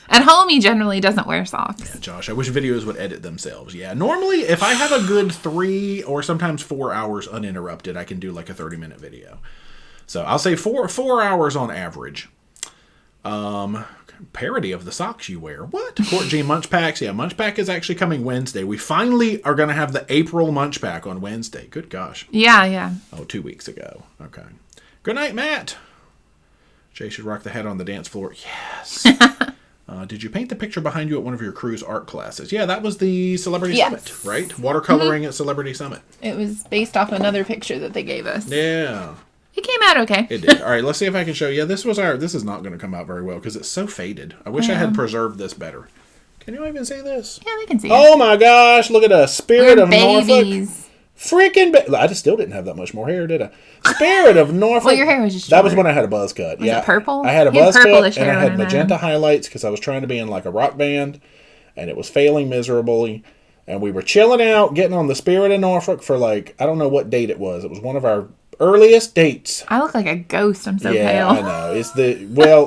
At home, he generally doesn't wear socks. Yeah, Josh, I wish videos would edit themselves. Yeah, normally, if I have a good 3 or sometimes 4 hours uninterrupted, I can do like a 30-minute video. So I'll say 4 hours on average. Parody of the socks you wear. What? Court G, Munch Packs. Yeah, Munch Pack is actually coming Wednesday. We finally are going to have the April Munch Pack on Wednesday. Good gosh. Yeah. Oh, 2 weeks ago. Okay. Good night, Matt. Jay should rock the hat on the dance floor. Yes. Did you paint the picture behind you at one of your cruise art classes? Yeah, that was the Celebrity Summit, right? Watercoloring at Celebrity Summit. It was based off another picture that they gave us. Yeah. It came out okay. It did. All right, let's see if I can show you. Yeah, this is not going to come out very well because it's so faded. I wish I had preserved this better. Can you even see this? Yeah, we can see it. Oh my gosh, look at us. Spirit of Norfolk. Freaking I just still didn't have that much more hair, did I? Spirit of Norfolk. Well, your hair was just short. That was when I had a buzz cut. Was it purple? I had a buzz cut and I had magenta highlights because I was trying to be in like a rock band and it was failing miserably. And we were chilling out, getting on the Spirit of Norfolk for like, I don't know what date it was. It was one of our Earliest dates. I look like a ghost. I'm so yeah, pale. I know.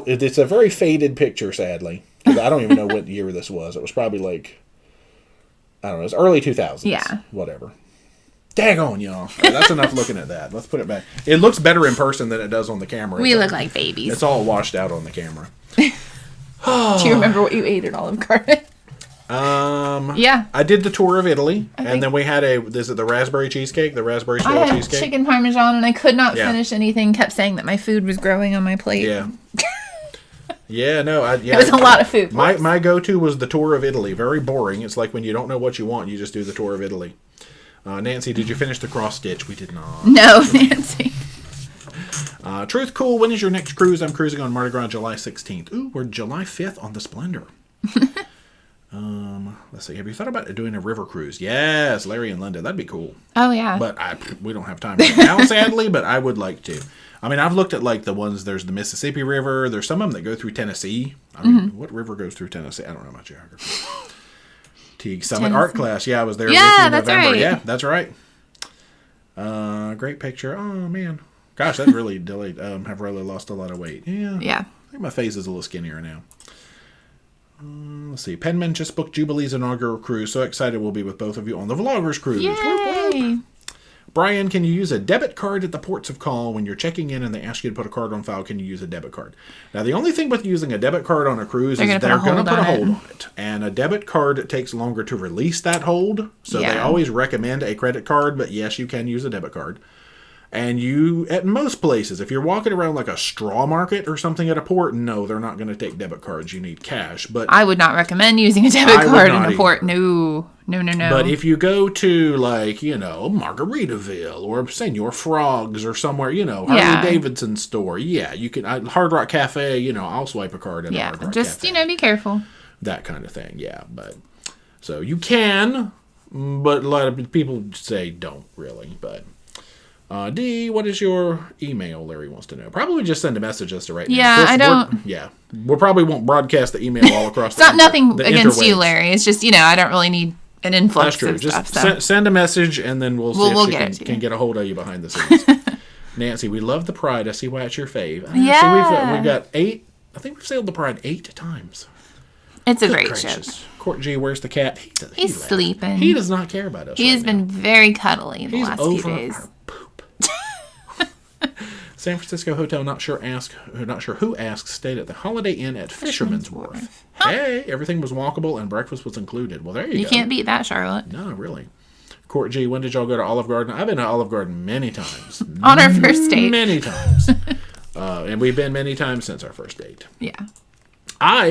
It's a very faded picture, sadly. 'Cause I don't even know what year this was. It was probably like, I don't know, it's early 2000s. Yeah. Whatever. Daggone, y'all. Right, that's enough looking at that. Let's put it back. It looks better in person than it does on the camera. We look like babies. It's all washed out on the camera. Do you remember what you ate at Olive Garden? Yeah. I did the tour of Italy, and then we had the raspberry cheesecake, the raspberry swirl cheesecake. Chicken parmesan, and I could not finish anything. Kept saying that my food was growing on my plate. Yeah. Yeah, no, it was a lot of food. My go-to was the tour of Italy. Very boring. It's like when you don't know what you want, you just do the tour of Italy. Nancy, did you finish the cross stitch? We did not. No, Nancy. Truth Cool, when is your next cruise? I'm cruising on Mardi Gras July 16th. Ooh, we're July 5th on the Splendor. Let's see. Have you thought about doing a river cruise? Yes, Larry and Linda. That'd be cool. Oh, yeah. But we don't have time right now, sadly, but I would like to. I mean, I've looked at like the ones, there's the Mississippi River. There's some of them that go through Tennessee. I mean, what river goes through Tennessee? I don't know my geography. Teague Summit Art Class. Yeah, I was there with you in November. Right. Yeah, that's right. Great picture. Oh, man. Gosh, that really delayed. Have really lost a lot of weight. Yeah. Yeah. I think my face is a little skinnier now. Let's see. Penman just booked Jubilee's inaugural cruise. So excited we'll be with both of you on the Vloggers Cruise. Yay! Brian, can you use a debit card at the ports of call when you're checking in and they ask you to put a card on file? Can you use a debit card? Now, the only thing with using a debit card on a cruise is they're going to put a hold on it. And a debit card takes longer to release that hold. So they always recommend a credit card. But yes, you can use a debit card. And you, at most places, if you're walking around like a straw market or something at a port, no, they're not going to take debit cards. You need cash. But I would not recommend using a debit card in a port. No. But if you go to, like, Margaritaville or Senor Frogs or somewhere, Harley Davidson store, you can, Hard Rock Cafe, I'll swipe a card at a Hard Rock Cafe. Be careful. That kind of thing, but, so you can, but a lot of people say don't really, but. D, what is your email? Larry wants to know. Probably just send a message as to right now. Yeah, I don't. We probably won't broadcast the email all across. It's nothing against you, Larry. It's just I don't really need an influx. That's true. Of just stuff. So. Send a message, and then we'll see if she can get a hold of you behind the scenes. Nancy, we love the Pride. I see why it's your fave. Yeah, we've got 8. I think we've sailed the Pride 8 times. It's a great ship. Court G, where's the cat? He's sleeping. He does not care about us. He has been very cuddly the last few days. Our poop. San Francisco hotel, not sure who asked, stayed at the Holiday Inn at Fisherman's Wharf. Huh. Hey, everything was walkable and breakfast was included. Well, there you go. You can't beat that, Charlotte. No, really. Court G, when did y'all go to Olive Garden? I've been to Olive Garden many times. On our first date. Many times. And we've been many times since our first date. Yeah.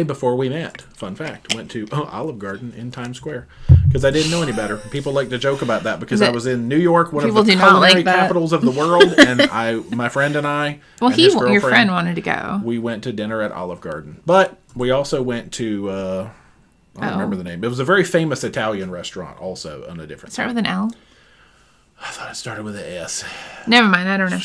Before we met, fun fact, went to Olive Garden in Times Square because I didn't know any better. People like to joke about that because I was in New York, one of the culinary capitals of the world, and my friend and I, your friend wanted to go. We went to dinner at Olive Garden, but we also went to I don't remember the name. It was a very famous Italian restaurant, also on a different. Start with an L. I thought it started with an S. Never mind, I don't know.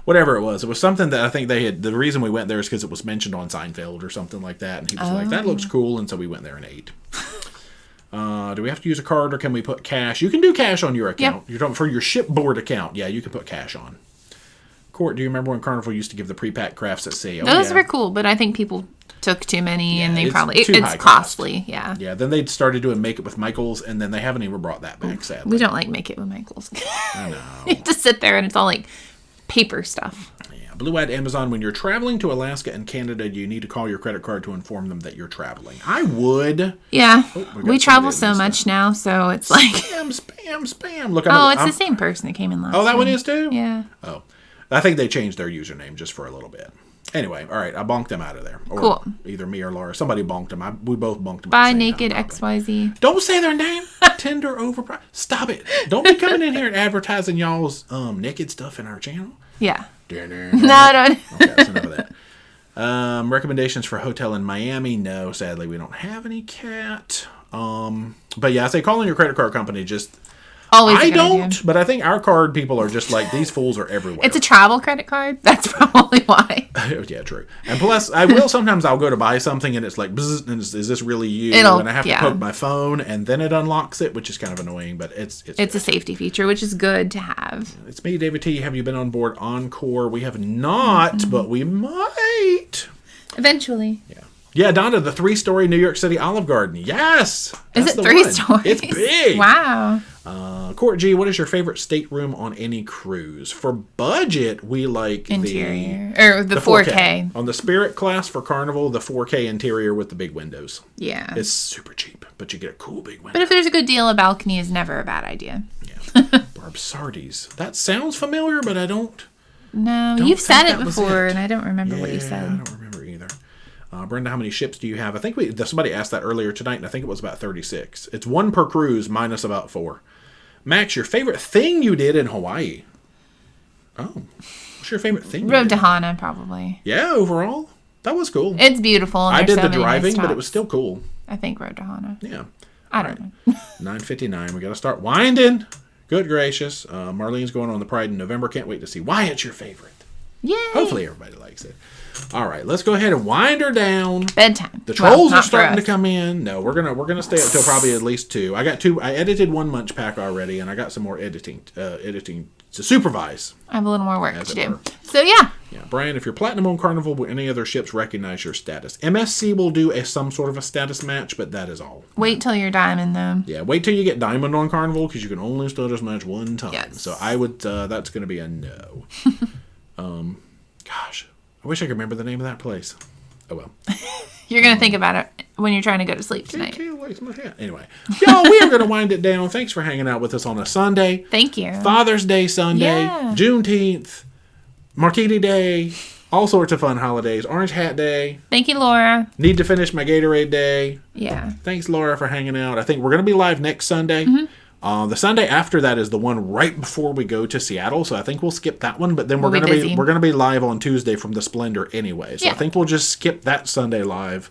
Whatever it was something that I think they had. The reason we went there is because it was mentioned on Seinfeld or something like that, and he was like, "That looks cool," and so we went there and ate. Do we have to use a card or can we put cash? You can do cash on your account. Yep. You're talking for your shipboard account. Yeah, you can put cash on. Court, do you remember when Carnival used to give the pre-packed crafts at sea? Those were cool, but I think people took too many and they probably it's costly. Yeah. Yeah. Then they started doing Make It with Michaels, and then they haven't even brought that back. Sadly, we don't like Make It with Michaels. I know. You have to sit there and it's all like paper stuff. Yeah. Blue-eyed Amazon, when you're traveling to Alaska and Canada, you need to call your credit card to inform them that you're traveling. I would. Yeah. We travel so much now, so it's like spam. Look, it's the same person that came in last time. Oh, that one is too? Yeah. Oh. I think they changed their username just for a little bit. Anyway, all right, I bonked them out of there. Or cool. Either me or Laura. Somebody bonked them. We both bonked them. Bye, Naked XYZ. Don't say their name. Tender overpriced. Stop it. Don't be coming in here and advertising y'all's naked stuff in our channel. Yeah. No, I don't. Okay, that's enough of that. Recommendations for hotel in Miami? No, sadly, we don't have any, Cat. But yeah, I say calling your credit card company. Just Always. I don't, but I think our card people are just like, these fools are everywhere. It's a travel credit card. That's probably why. Yeah, true. And plus, I'll go to buy something and it's like, bzz, and is this really you? And I have to poke my phone and then it unlocks it, which is kind of annoying, but it's a safety feature, which is good to have. It's me, David T. Have you been on board Encore? We have not, but we might. Eventually. Yeah. Yeah, Donna, the 3-story New York City Olive Garden. Yes! Is it 3 stories? It's big. Wow. Court G, what is your favorite stateroom on any cruise? For budget, we like interior. Or the 4K. On the Spirit class for Carnival, the 4K interior with the big windows. Yeah. It's super cheap, but you get a cool big window. But if there's a good deal, a balcony is never a bad idea. Yeah. Barb Sardi's. That sounds familiar, but I don't. No, you've said it before, and I don't remember what you said. I don't remember either. Brenda, how many ships do you have? I think somebody asked that earlier tonight, and I think it was about 36. It's 1 per cruise minus about 4. Max, your favorite thing you did in Hawaii? Oh, what's your favorite thing? Road to Hana, probably. Yeah, overall, that was cool. It's beautiful. I did the driving, but it was still cool. I think Road to Hana. Yeah. I don't know. 9:59. We got to start winding. Good gracious. Marlene's going on the Pride in November. Can't wait to see why it's your favorite. Yay! Hopefully everybody likes it. All right, let's go ahead and wind her down. Bedtime. The trolls are starting to come in. No, we're gonna stay up till probably at least 2. I got 2. I edited 1 Munch Pack already, and I got some more editing to supervise. I have a little more work to do. So yeah. Yeah, Brian, if you're platinum on Carnival, will any other ships recognize your status? MSC will do some sort of a status match, but that is all. Wait till you're diamond, though. Yeah, wait till you get diamond on Carnival, because you can only status match 1 time. Yes. So I would. That's going to be a no. Gosh, I wish I could remember the name of that place. Oh well. You're going to think about it when you're trying to go to sleep tonight. Anyway, y'all, we are going to wind it down. Thanks for hanging out with us on a Sunday. Thank you. Father's Day Sunday, Yeah. Juneteenth, Marquise Day, all sorts of fun holidays. Orange Hat Day. Thank you, Laura. Need to finish my Gatorade Day. Yeah. Thanks, Laura, for hanging out. I think we're going to be live next Sunday. Mm-hmm. The Sunday after that is the one right before we go to Seattle, so I think we'll skip that one. But then we're gonna be live on Tuesday from the Splendor anyway. So I think we'll just skip that Sunday live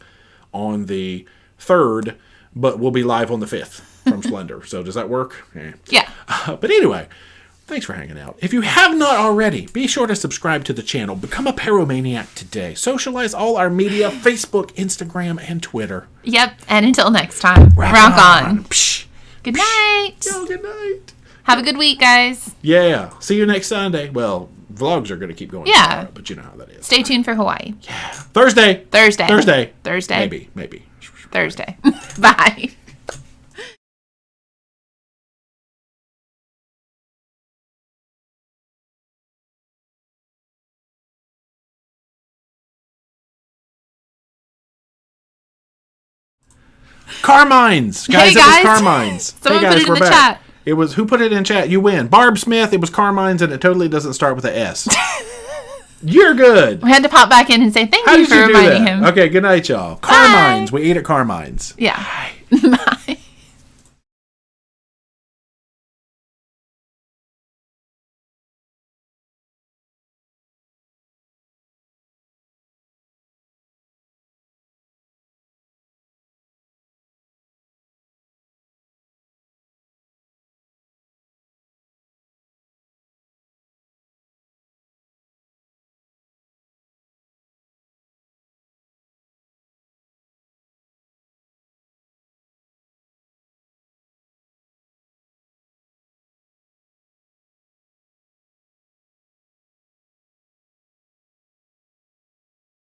on the 3rd, but we'll be live on the 5th from Splendor. So does that work? Yeah. But anyway, thanks for hanging out. If you have not already, be sure to subscribe to the channel. Become a Paromaniac today. Socialize all our media: Facebook, Instagram, and Twitter. Yep. And until next time, rock on. Psh. Good night. Yo, good night. Have a good week, guys. Yeah. See you next Sunday. Well, vlogs are going to keep going. Yeah. Tomorrow, but you know how that is. Stay tuned for Hawaii. Yeah. Thursday. Maybe. Thursday. Bye. Carmine's. Guys, Hey, it was guys. Carmine's. Someone hey guys, put it in we're the back. chat. It was, who put it in chat? You win. Barb Smith, it was Carmine's, and it totally doesn't start with a S. You're good. We had to pop back in and say thank you for reminding him. Okay, good night, y'all. Carmine's. We eat at Carmine's. Yeah. Bye.